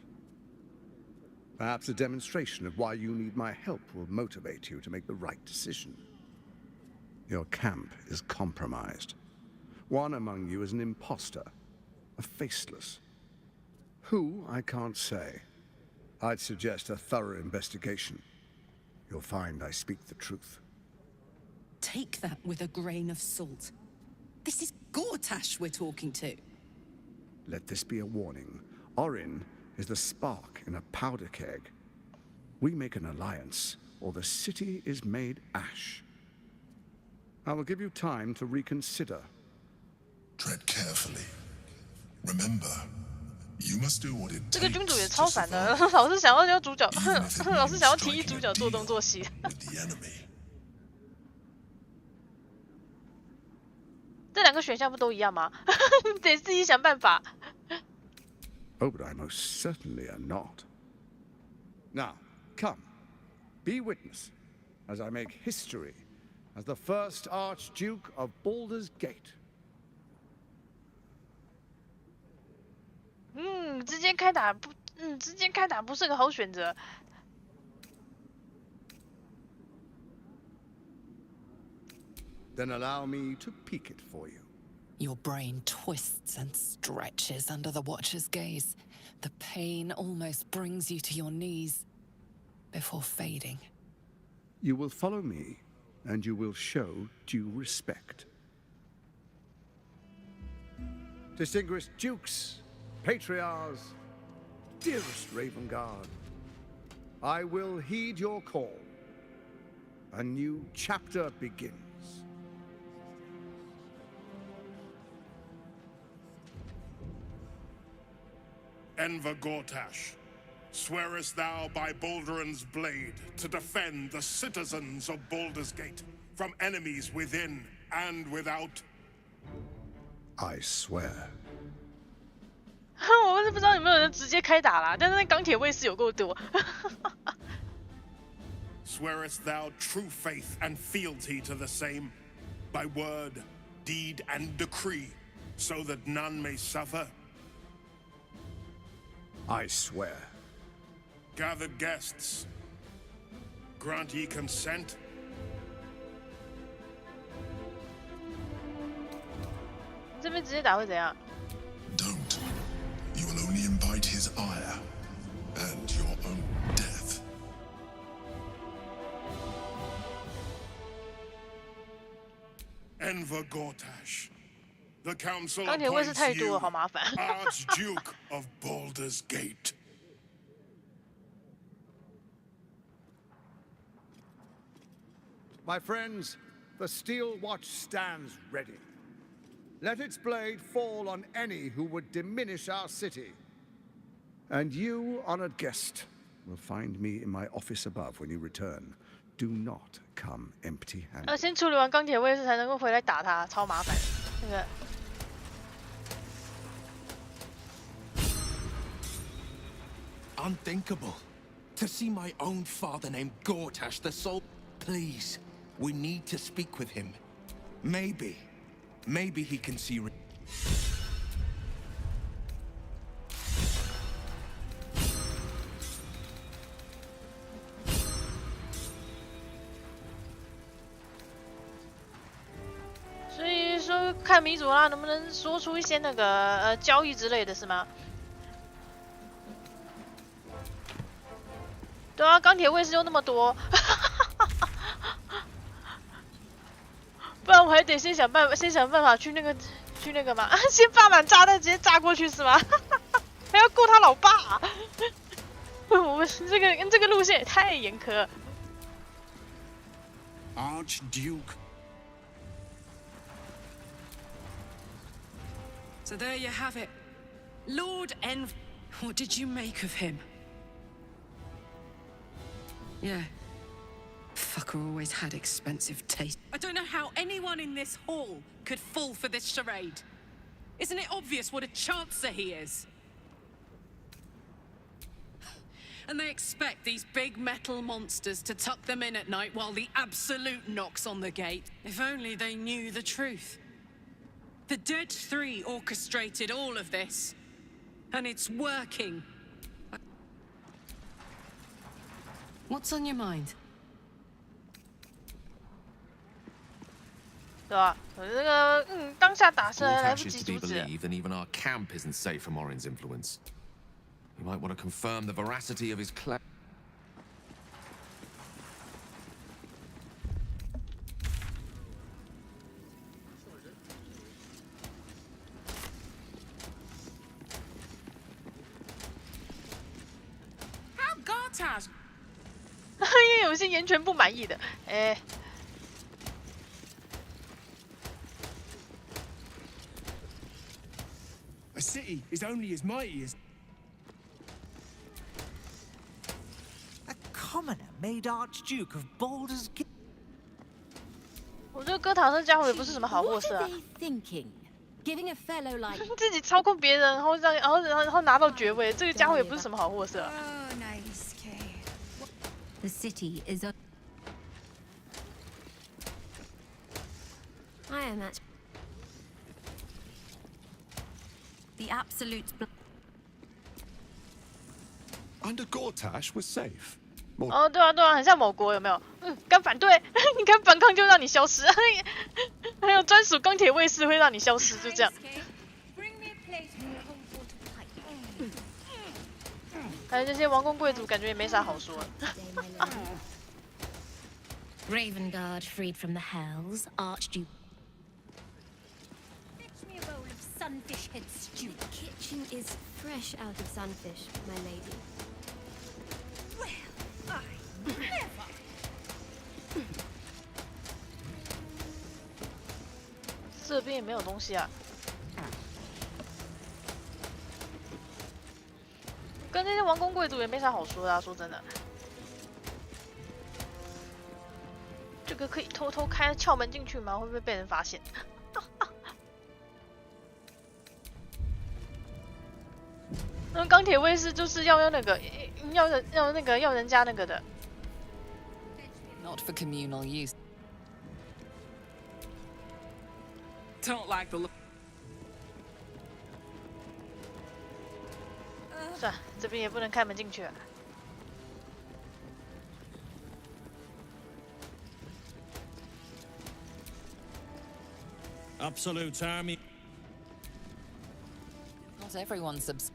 Perhaps a demonstration of why you need my help will motivate you to make the right decision. Your camp is compromised. One among you is an imposter, a faceless. Who, I can't say. I'd suggest a thorough investigation. You'll find I speak the truth. Take that with a grain of salt. This is Gortash we're talking to. Let this be a warning. Orin is the spark in a powder keg. We make an alliance, or the city is made ash. I will give you time to reconsider. Tread carefully. Remember, you must do what it 这个 takes 君主也 to 超烦的， survive 老是想要教主角，老是想要提议主角做东做西。 the enemy. 这两个选项不都一样吗？得自己想办法。 Oh, but I most certainly am not. Now, come. Be witness as I make history as the first Archduke of Baldur's Gate. 直接开打不，直接开打不是个好选择。 Then allow me to peek it for you. Your brain twists and stretches under the Watcher's gaze. The pain almost brings you to your knees before fading. You will follow me, and you will show due respect. Distinguished dukes, patriarchs, dearest Ravengard, I will heed your call. A new chapter begins. Enver Gortash, swearest thou by Balduran's blade to defend the citizens of Baldur's Gate from enemies within and without? I swear. 我是不知道有没有人直接开打啦，但是那钢铁卫士有够多。Swearest thou true faith and fealty to the same, by word, deed, and decree, so that none may suffer? I swear. Gathered guests, grant ye consent? Don't. 这边直接打会怎样？ Don't. You will only invite his ire and your own death. Enver Gortash, the council 钢铁卫士 appoints 太多 you 了，好麻烦。 Archduke of Baldur's Gate. My friends, the steel watch stands ready. Let its blade fall on any who would diminish our city. And you, honored guest, will find me in my office above when you return. Do not come empty-handed. 先处理完钢铁卫士才能够回来打他，超麻烦。那个。 Unthinkable. To see my own father named Gortash the Soul. Please, we need to speak with him. Maybe he can see. So 所以说，看米佐拉能不能说出一些那个交易之类的，是吗？对啊，钢铁卫士又那么多，不然我还得先想办法去那个嘛，先发满炸弹直接炸过去是吗？还要救他老爸，我们这个路线也太严苛了。 Archduke. So there you have it. Lord Env... What did you make of him? Yeah. Fucker always had expensive taste. I don't know how anyone in this hall could fall for this charade. Isn't it obvious what a chancer he is? And they expect these big metal monsters to tuck them in at night while the Absolute knocks on the gate. If only they knew the truth. The Dead Three orchestrated all of this. And it's working. What's on your mind? 对吧？我这个当下打射还来不 Gortash 及 is to 阻 be 止。 believed, and even our camp isn't safe from Orin's influence. You might want to confirm the veracity of his claim. How Gortash? 因为有些言权不满意的，哎。 A city is only as mighty as... A commoner made Archduke of Baldur's Gate. 我觉得哥塔这家伙也不是什么好货色啊。Giving a fellow like 自己操控别人，然后拿到爵位，这个家伙也不是什么好货色啊。 Oh, nice, okay. The city is a... I am at... The absolute... Under Gortash was safe. 哦，对啊，对啊，很像某国，有没有？敢反对，你敢反抗就让你消失。还有专属钢铁卫士会让你消失，就这样。还有这些王公贵族，感觉也没啥好说。Raven Guard freed from the hells, Archduke. Fetch me a bowl of sunfish head stew. The kitchen is fresh out of sunfish, my lady. Well, I never. 这边也没有东西啊。跟那些王公贵族也没啥好说的啊，说真的。这个可以偷偷开窍门进去吗？会不会被人发现？那钢铁卫士就是要那个要人家那个的。Not for communal use. Don't like the look. 算了，这边也不能开门进去啊。 Absolute army. Not everyone subs.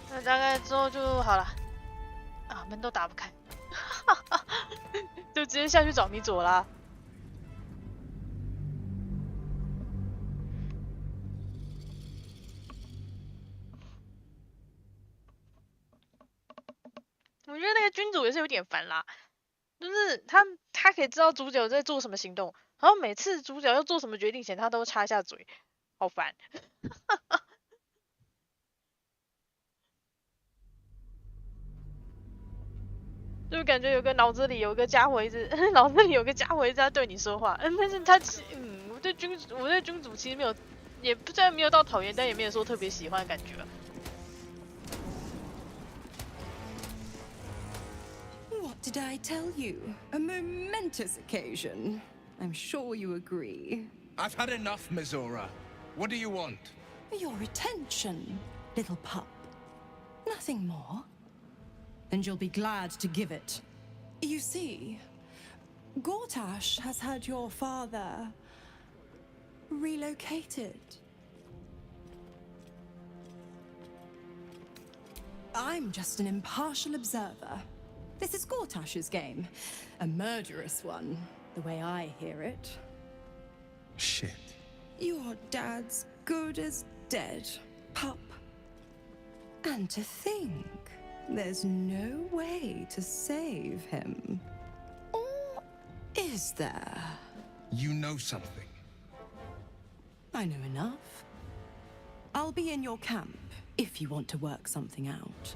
那大概之后就好了。啊，门都打不开，就直接下去找米佐啦。 我觉得那个君主也是有点烦啦，就是他可以知道主角在做什么行动，然后每次主角要做什么决定前，他都插一下嘴，好烦。就感觉有个脑子里有个家伙一直在对你说话，但是他我对君主其实没有，也不虽然没有到讨厌，但也没有说特别喜欢的感觉。 What did I tell you? A momentous occasion. I'm sure you agree. I've had enough, Mizora. What do you want? Your attention, little pup. Nothing more. And you'll be glad to give it. You see, Gortash has had your father relocated. I'm just an impartial observer. This is Gortash's game. A murderous one, the way I hear it. Shit. Your dad's good as dead, pup. And to think, there's no way to save him. Or is there? You know something. I know enough. I'll be in your camp if you want to work something out.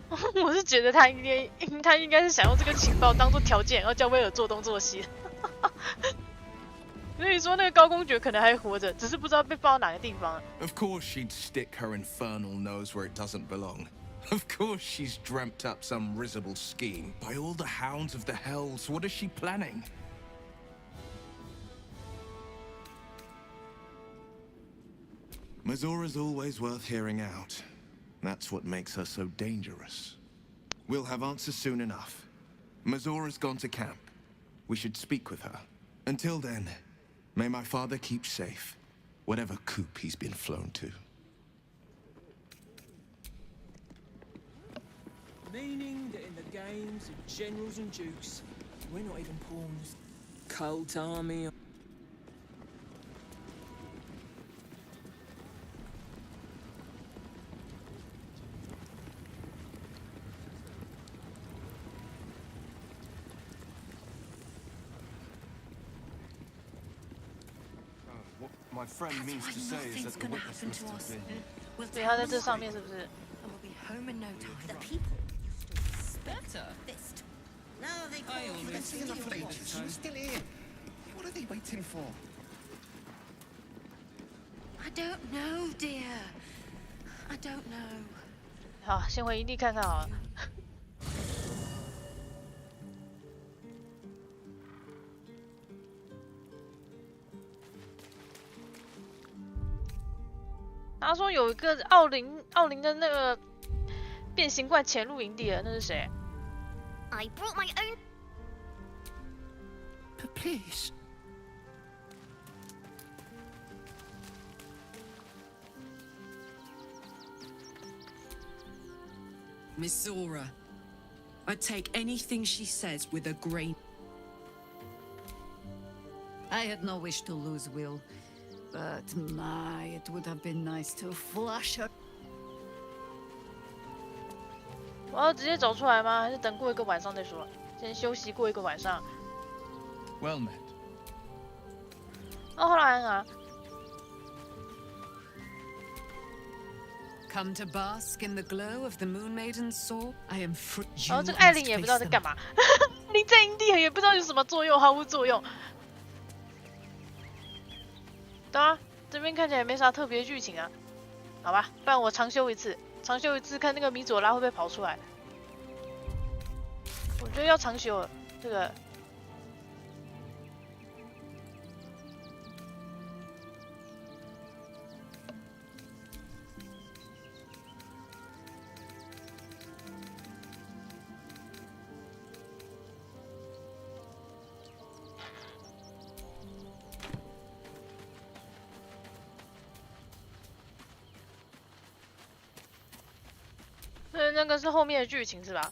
我是觉得他应该是想用这个情报当做条件，然后叫威尔做东做西。所以说那个高公爵可能还活着，只是不知道被放到哪个地方。Of course she'd stick her infernal nose where it doesn't belong. Of course she's dreamt up some risible scheme. By all the hounds of the hells, what is she planning? Mazora's always worth hearing out. That's what makes her so dangerous. We'll have answers soon enough. Mazora's gone to camp. We should speak with her. Until then, may my father keep safe, whatever coop he's been flown to. Meaning that in the games of generals and dukes, we're not even pawns. Cult army. What my friend means to say is that the witness must have been... 对，他在这上面是不是？ Home in no time. The people better. Fist. Now they call you the Sitting up for ages. You're still here. What are they waiting for? I don't know, dear. I don't know. 好，先回营地看看好了。他说有一个奥林的那个变形怪潜入营地了，那是谁 I brought my own. But please. Miss Zora, I take anything she says with a grain. I had no wish to lose Will, but my, it would have been nice to flush her. 我要直接走出来吗？还是等过一个晚上再说？先休息过一个晚上。 Well met. 哦，后来啊。 Come to bask in the glow of the Moon Maiden's sword. I am free. 然后这个艾琳也不知道在干嘛，你在营地也不知道有什么作用，毫无作用。对啊，这边看起来没啥特别剧情啊。好吧，不然我长修一次，看那个米佐拉会不会跑出来。我觉得要长修了，这个。 那个是后面的剧情是吧？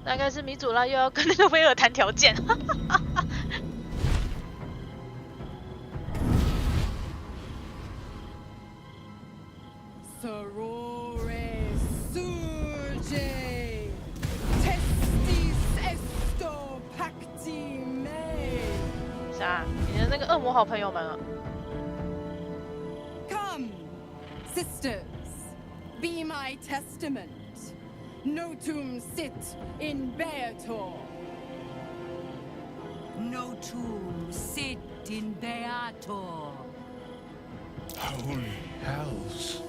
大概是米佐拉又要跟那个威尔谈条件，哈哈哈哈。 Sorore surge, testis esto pacti me. 啥？你的那个恶魔好朋友们啊 Come, sisters, be my testament. Notum sit in Beator. Notum sit in Beator. Holy hells.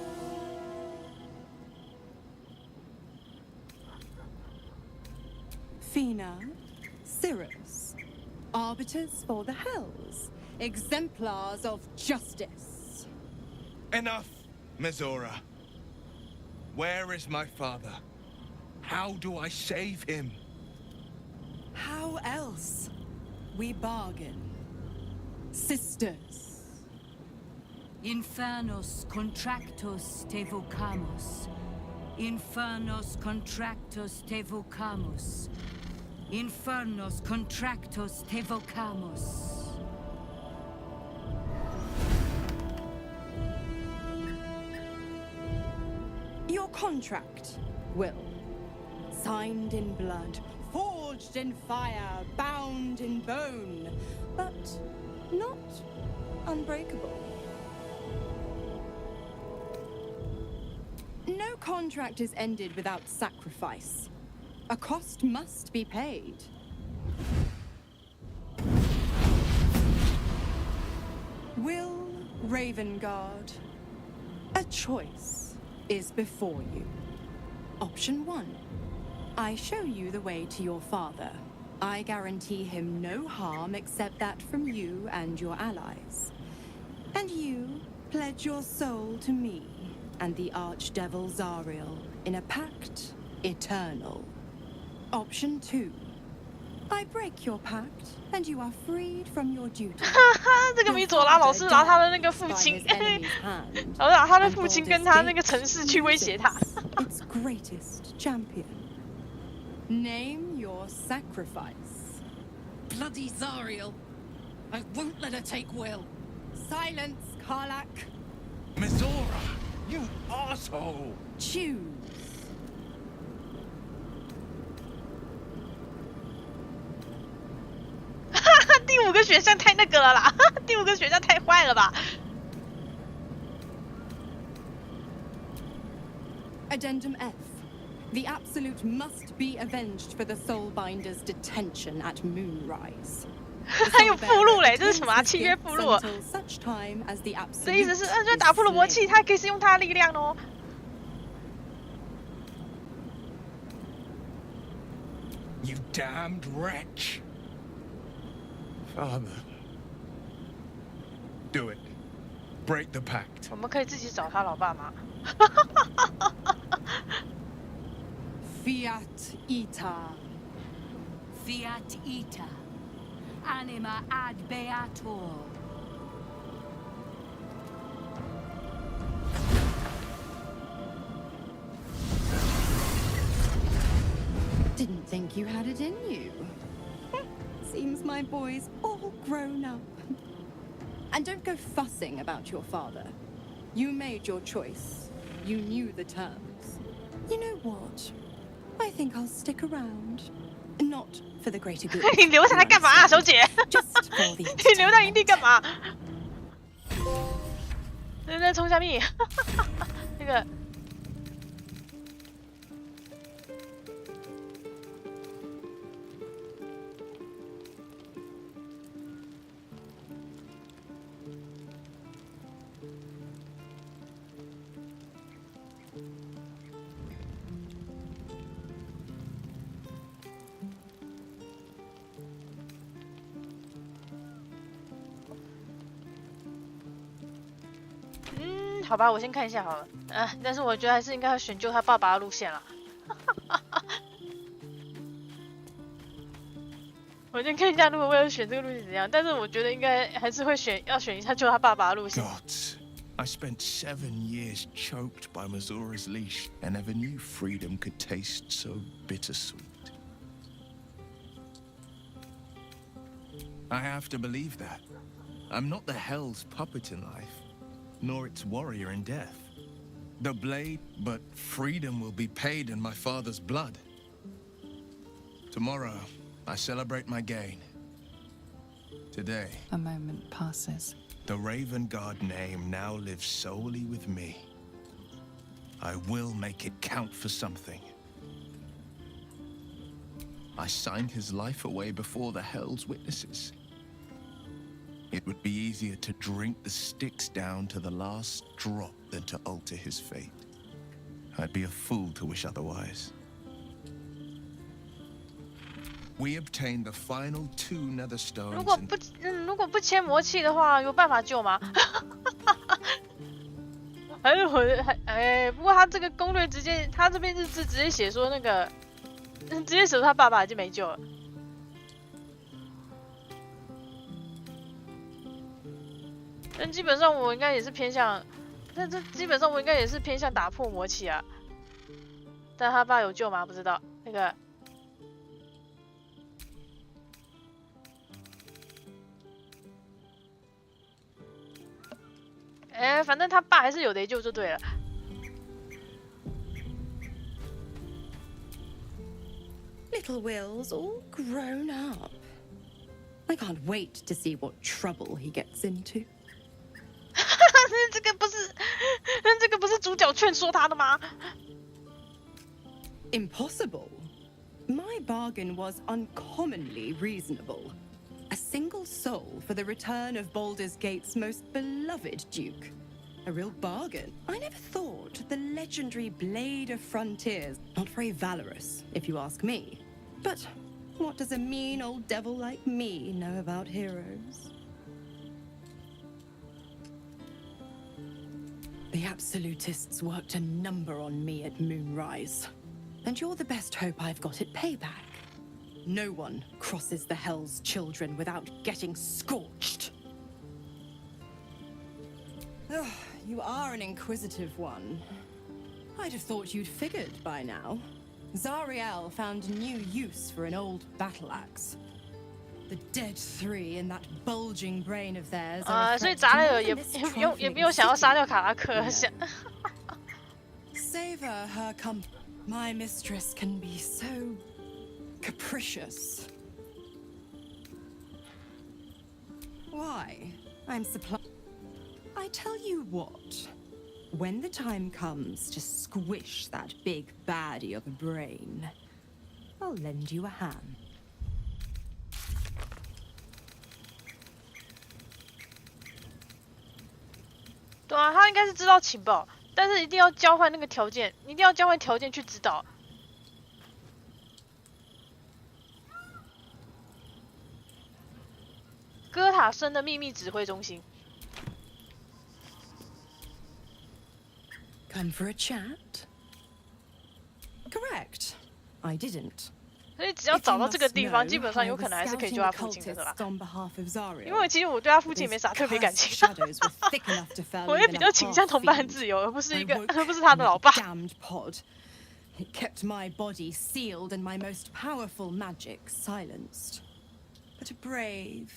Fina, Cirrus, arbiters for the hells, exemplars of justice. Enough, Mizora. Where is my father? How do I save him? How else? We bargain. Sisters. Infernos contractos te vocamus. Infernos contractos te vocamus. Infernos contractos te vocamus. Your contract, Will. Signed in blood, forged forged in fire, bound in bone, but not unbreakable. No contract is ended without sacrifice. A cost must be paid. Will Ravengard, a choice is before you. Option 1. I show you the way to your father. I guarantee him no harm except that from you and your allies. And you pledge your soul to me and the Archdevil Zariel in a pact eternal. Option 2. I break your pact, and you are freed from your duty. 这个米佐拉老是拿他的那个父亲，然后拿他的父亲跟他那个城市去威胁他。Its greatest champion. Name your sacrifice. Bloody Zariel. I won't let her take Will. Silence, Karlak. Mizora, you asshole! Choose. 第5个选项太那个了啦，第5个选项太坏了吧。Addendum F. The Absolute must be avenged for the Soulbinder's detention at Moonrise. 还有附录嘞，这是什么啊？契约附录。这意思是，就打破了魔气，他还可以使用他的力量哦。You damned wretch! Father, do it. Break the pact. 我们可以自己找他老爸吗？ Fiat ita. Fiat ita. Anima ad beator. Didn't think you had it in you. Seems my boy's all grown up. And don't go fussing about your father. You made your choice. You knew the terms. You know what? I think I'll stick around. Not for the greater good. 你留下来干嘛啊，小姐？ Just for the 你留在营地干嘛？在冲下蜜，那个。好吧，我先看一下好了。但是我觉得还是应该要选救他爸爸的路线了。我先看一下，如果我要选这个路线怎样？但是我觉得应该还是会要选一下救他爸爸的路线。Gods, I spent 7 years choked by Mizora's leash, and never knew freedom could taste so bittersweet. I have to believe that. I'm not the Hell's puppet in life, nor its warrior in death. The blade, but freedom will be paid in my father's blood. Tomorrow, I celebrate my gain. Today, a moment passes. The Ravengard name now lives solely with me. I will make it count for something. I signed his life away before the Hell's witnesses. It would be easier to drink the sticks down to the last drop than to alter his fate. I'd be a fool to wish otherwise. We obtained the final 2 nether stones. 如果不签魔气的话，有办法救吗？还是不过他这个攻略直接，他这边日志直接写说那个，直接写说他爸爸已经没救了。但基本上我应该也是偏向，但这基本上我应该也是偏向打破魔气啊。但他爸有救吗？不知道那个。反正他爸还是有得救就对了。Little Will's all grown up. I can't wait to see what trouble he gets into. 这个不是主角劝说他的吗？ Impossible. My bargain was uncommonly reasonable. A single soul for the return of Baldur's Gate's most beloved Duke. A real bargain. I never thought the legendary Blade of Frontiers not very valorous, if you ask me. But what does a mean old devil like me know about heroes? The Absolutists worked a number on me at Moonrise. And you're the best hope I've got at payback. No one crosses the Hell's Children without getting scorched. Oh, you are an inquisitive one. I'd have thought you'd figured by now. Zariel found a new use for an old battle axe. The dead three in that bulging brain of theirs are 所以扎雷尔也没有想要杀掉卡拉克，想 Savor her company. My mistress can be so capricious. Why? I'm supply. I tell you what. When the time comes to squish that big baddie of a brain, I'll lend you a hand. 对啊，他应该是知道情报，但是一定要交换那个条件，一定要交换条件去知道。哥塔森的秘密指挥中心。Come for a chat? Correct. I didn't. 所以只要找到这个地方，基本上有可能还是可以救他父亲的，是吧？因为其实我对他父亲没啥特别感情，我也比较倾向同伴和自由，而不是他的老爸。It kept my body sealed and my most powerful magic silenced. But a brave,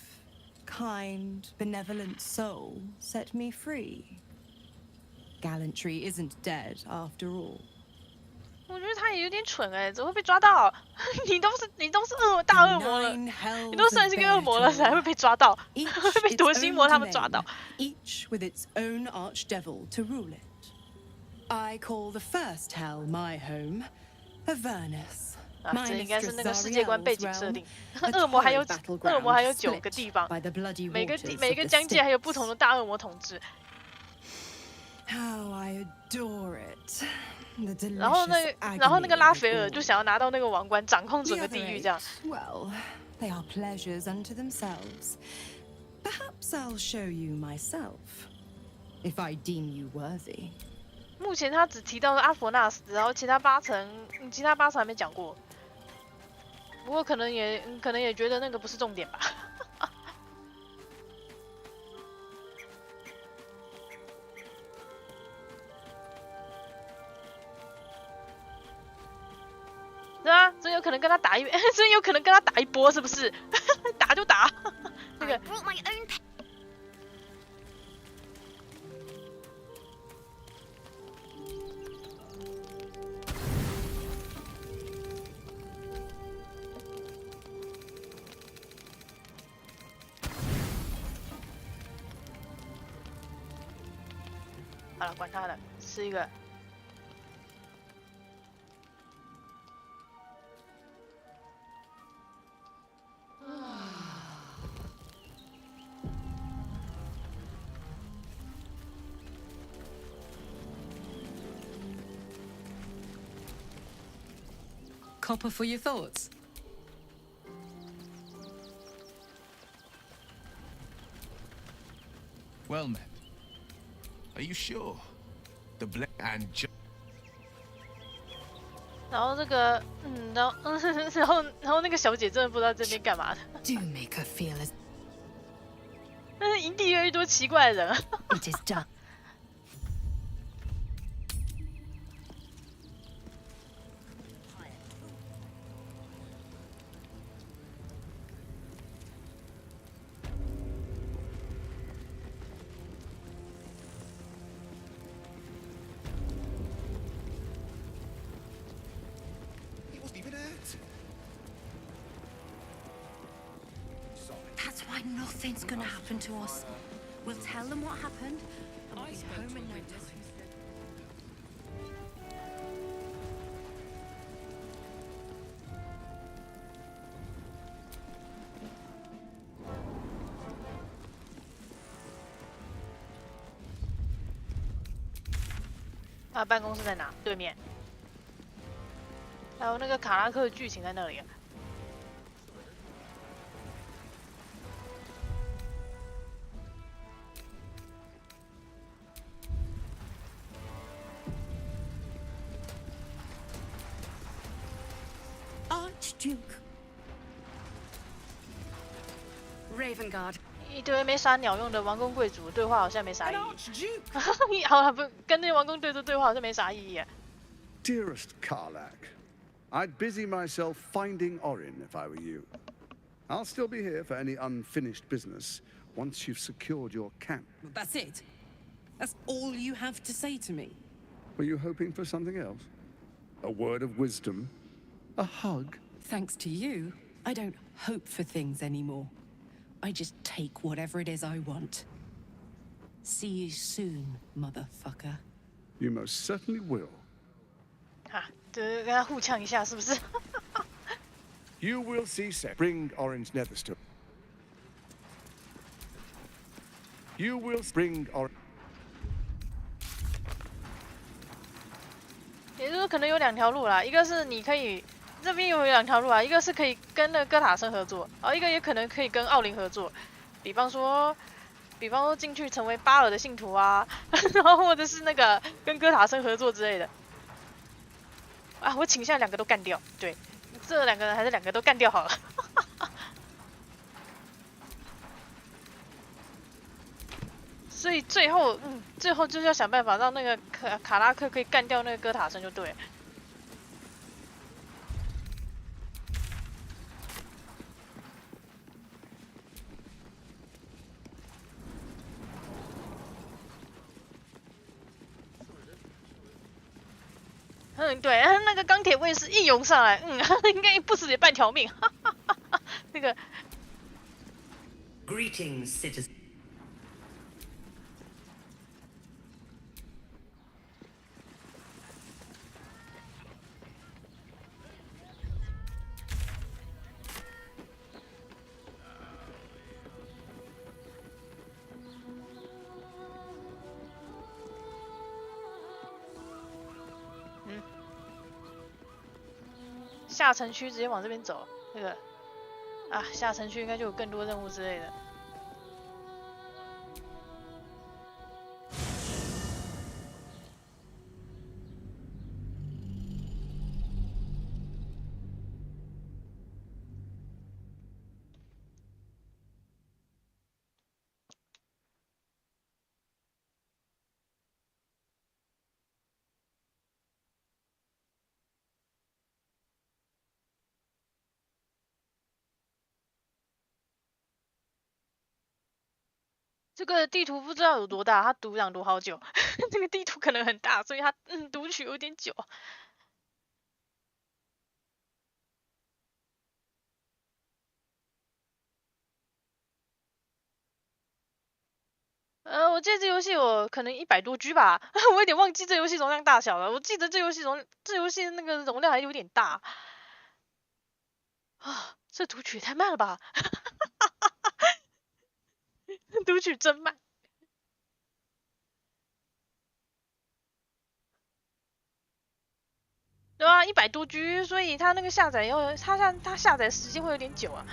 kind, benevolent soul set me free. Gallantry isn't dead after all. 我觉得他也有点蠢哎，怎么会被抓到？你都是大恶魔了，你都算是个恶魔了，才会被抓到，会被夺心魔他们抓到。Each with its own archdevil to rule it. I call the first hell my home, Avernus. 这应该是那个世界观背景设定。恶魔还有9个地方，每个疆界还有不同的大恶魔统治。How I adore it. 然后那个拉斐尔就想要拿到那个王冠，掌控整个地狱，这样。Well, they are pleasures unto themselves. Perhaps I'll show you myself, if I deem you worthy. 目前他只提到了阿佛纳斯，然后其他8层还没讲过。不过可能也觉得那个不是重点吧。对啊，真有可能跟他打一波，是不是？打就打，那个。好了，管他的，吃一个。Copper for your thoughts. Well met. Are you sure? The black and 然后这个，然后那个小姐真的不知道这边干嘛的。Do make her feel as. 但是营地越来越多奇怪的人。It is done. why nothing's gonna happen to us. We'll tell them what happened, and we'll be home in no time. 他办公室在哪？对面。还有那个卡拉克的剧情在那里。Archduke. Raven Guard. 一堆没啥鸟用的王公贵族对话好像没啥意义。好了，不跟那王公贵族对话好像没啥意义。Dearest Karlak, I'd busy myself finding Orin if I were you. I'll still be here for any unfinished business once you've secured your camp. That's it? That's all you have to say to me? Were you hoping for something else? A word of wisdom? A hug? Thanks to you, I don't hope for things anymore. I just take whatever it is I want. See you soon, motherfucker. You most certainly will. 啊，对，跟他互呛一下，是不是？ You will see Seth. Bring Orange Netherstone. You will bring Orange. 也就是可能有两条路啦，一个是你可以这边有两条路啊，一个是可以跟那个哥塔森合作，然后一个也可能可以跟奥林合作，比方说进去成为巴尔的信徒啊，然后或者是那个跟哥塔森合作之类的。啊，我倾向两个都干掉，对，这两个人还是两个都干掉好了。所以最后就是要想办法让那个卡拉克可以干掉那个哥塔森就对了。对，那个钢铁卫士一涌上来，应该不死也半条命，那个。Greetings, citizen. 下城区直接往这边走，那个啊，下城区应该就有更多任务之类的。这个地图不知道有多大，它读档读好久。这个地图可能很大，所以它读取有点久。我记得这游戏我可能100多 G 吧，我有点忘记这游戏容量大小了。我记得这游戏那个容量还有点大。啊，这读取也太慢了吧！读取真慢。对啊，100多 G， 所以它那个下载它下载时间会有点久啊。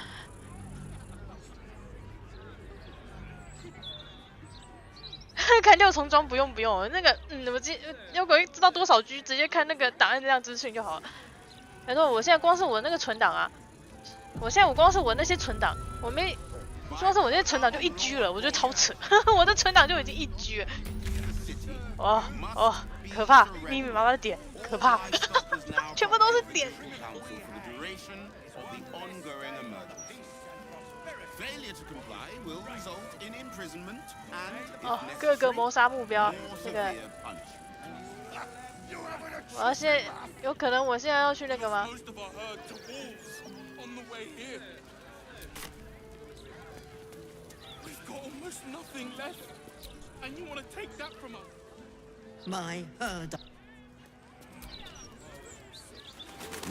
看6重装不用，那个如果知道多少 G， 直接看那个档案量资讯就好了。然后我现在光是我那个存档啊，我光是我那些存档，光是我那些存档就1 G 了，我觉得超扯，我的存档就已经1 G 了。哦，可怕，密密麻麻的点，可怕，全部都是点。哦，各个谋杀目标，这个，我要有可能我现在要去那个吗？ almost nothing left, and you want to take that from us? My herd.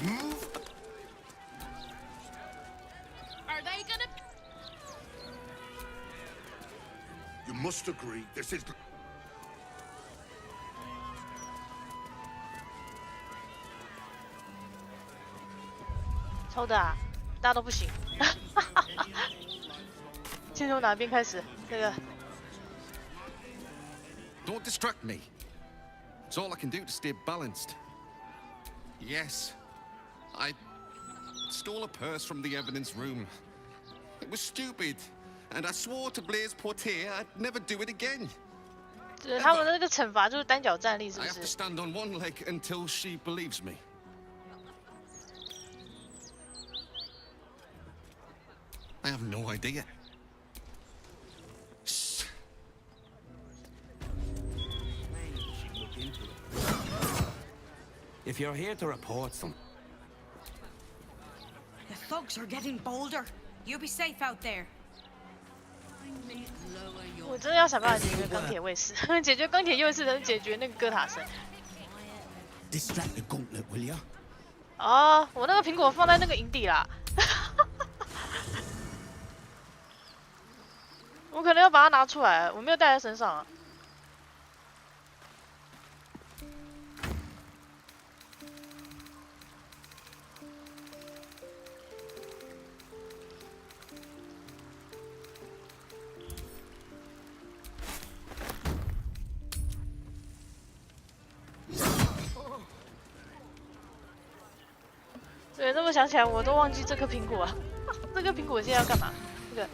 Move. Are they gonna? You must agree, this is...抽的啊，大家都不行。先从哪边开始？这个 Don't distract me. It's all I can do to stay balanced. Yes, I stole a purse from the evidence room. It was stupid, and I swore to Blaise Portier I'd never do it again. 他们的那个惩罚就是单脚站立，是不 I have to 是？ stand on one leg until she believes me. I have no idea. Shh. If you're here to report some... The thugs are getting bolder. You be safe out there. 我真的要想办法解决钢铁卫士，解决钢铁卫士能解决那个哥塔神。 Distract the gauntlet, will ya? 哦，我那个苹果放在那个营地啦。我可能要把它拿出来，我没有带在身上啊。对，这么想起来，我都忘记这颗苹果。这颗苹果现在要干嘛？这个。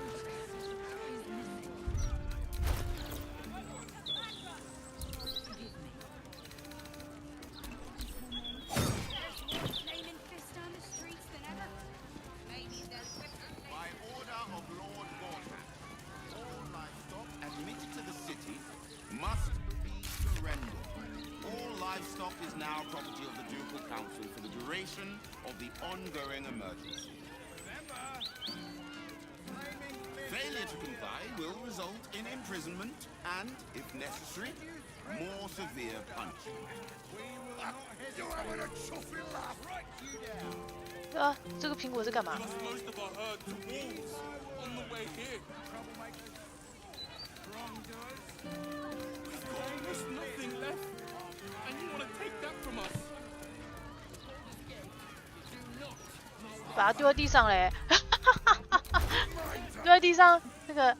Is now property of the Ducal Council for the duration of the ongoing emergency. Failure to comply will result in imprisonment and, if necessary, more severe punishment. 对啊，这个苹果是干嘛？ 把它丢在地上嘞，丢在地上那个。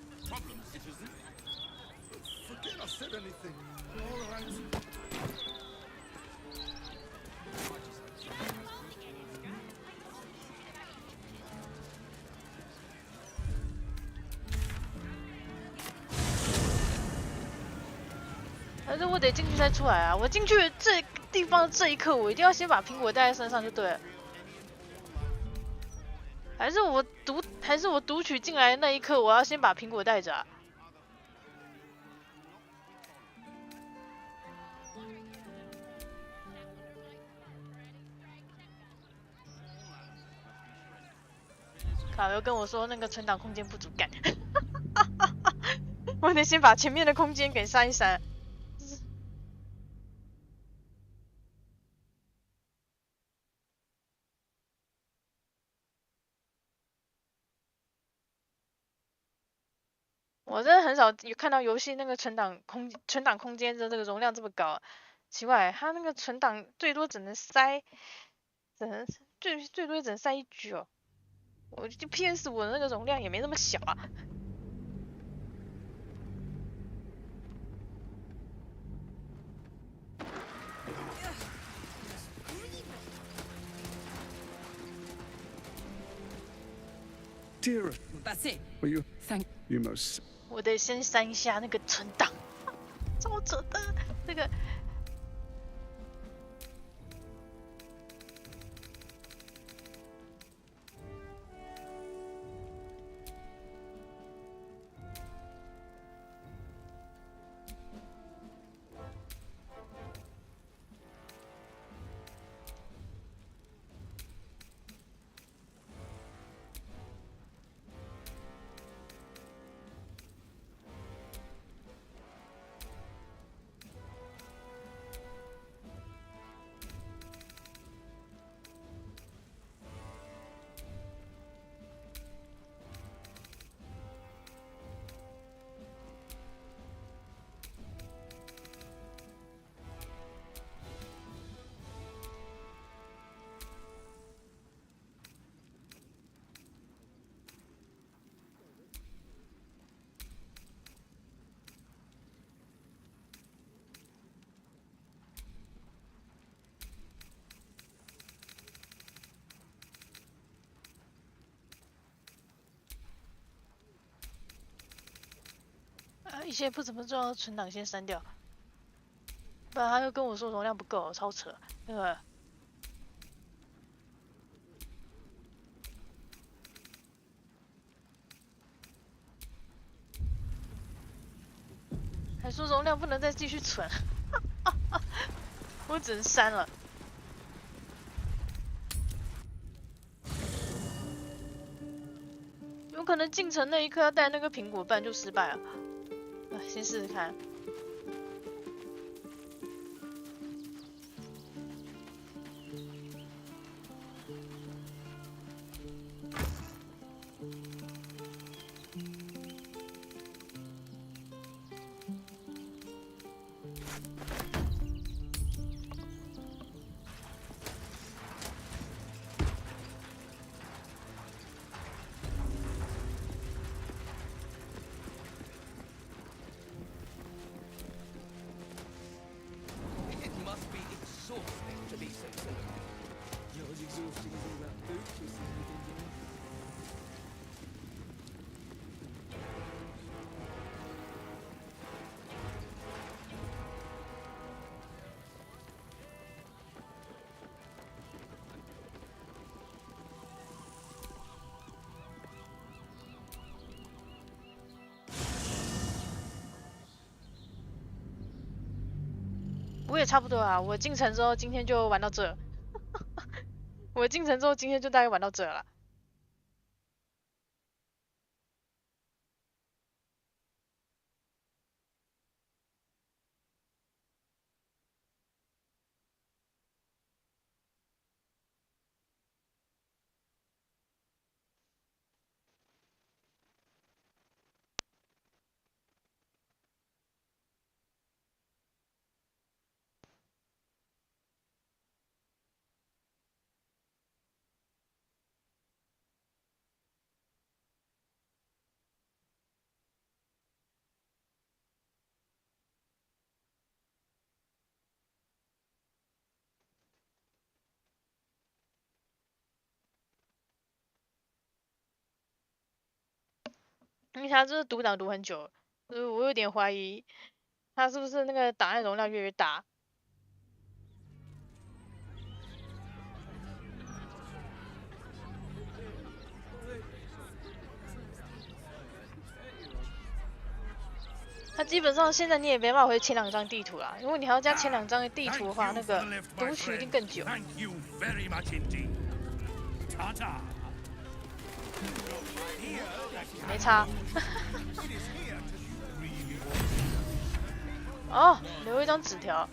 反正我得进去再出来啊！我进去这地方这一刻，我一定要先把苹果带在身上就对了。 还是我读取进来的那一刻，我要先把苹果带着啊。卡又跟我说那个存档空间不足，干，我得先把前面的空间给删一删。 我真的很少有看到游戏那个存档空间的这个容量这么高，奇怪，它那个存档最多只能塞，最多只能塞1G 哦。我就 PS5的那个容量也没那么小啊。Dearest, That's it. will you Thank you most 我得先删一下那个存档，超扯的那个。一些不怎么重要的存档先删掉，不然他又跟我说容量不够，超扯。那个还说容量不能再继续存，我只能删了。有可能进城那一刻要带那个苹果，不然就失败了。先试试看。我也差不多啊，我进城之后今天就玩到这。我进城之后今天就大概玩到这了。因为他这是读档读很久，所以我有点怀疑他是不是那个档案容量越来越大。它基本上现在你也没办法回前2张地图啦，如果你还要加前2张的地图的话，那个读取一定更久。没差。哦，留一张纸条。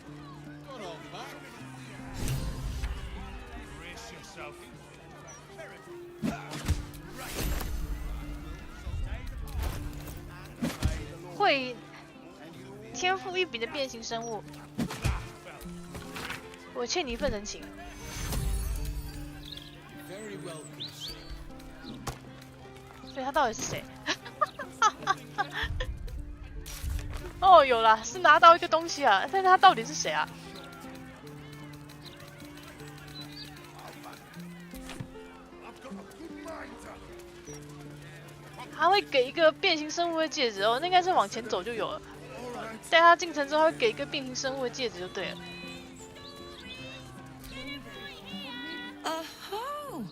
会天赋异禀的变形生物，我欠你一份人情。所以他到底是谁？哦，有啦，是拿到一个东西啊，但是他到底是谁啊？他会给一个变形生物的戒指哦，那应该是往前走就有了。带他进城之后，他会给一个变形生物的戒指就对了。Oh,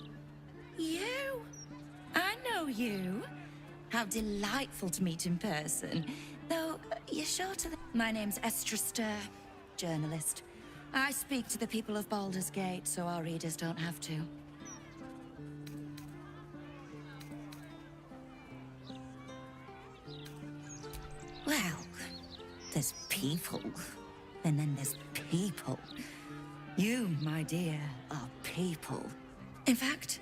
you! I know you. How delightful to meet in person. Though you're sure to. My name's Estrester, journalist. I speak to the people of Baldur's Gate, so our readers don't have to. Well, there's people, and then there's people. You, my dear, are people. In fact,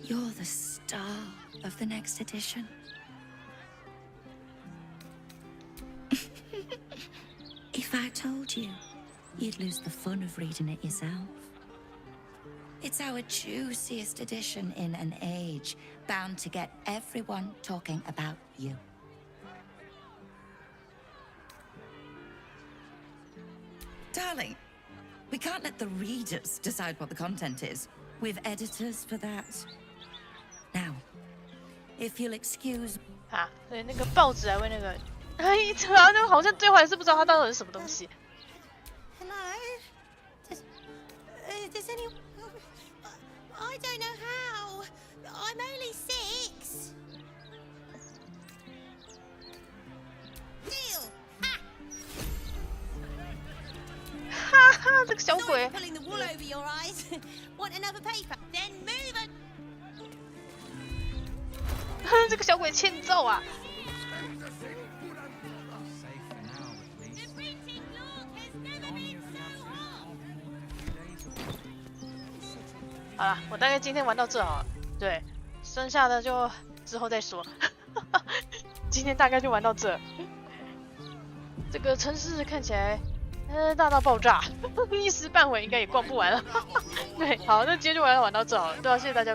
you're the star of the next edition. If I told you, you'd lose the fun of reading it yourself. It's our juiciest edition in an age bound to get everyone talking about you. Darling, we can't let the readers decide what the content is. We've editors for that. Now, if you'll excuse... 啊，对，那个报纸还会那个哎，然后就好像最后还是不知道他到底是什么东西。Hello? Does anyone... I don't know how. I'm only 6. Deal. 哈哈，这个小鬼。 Pulling the wool over your eyes. Want another paper? Then move it. 这个小鬼欠揍啊！好了，我大概今天玩到这好了。对，剩下的就之后再说。今天大概就玩到这。这个城市看起来，大到爆炸，一时半会应该也逛不完了。对，好，那今天就玩到这好了。对啊，谢谢大家。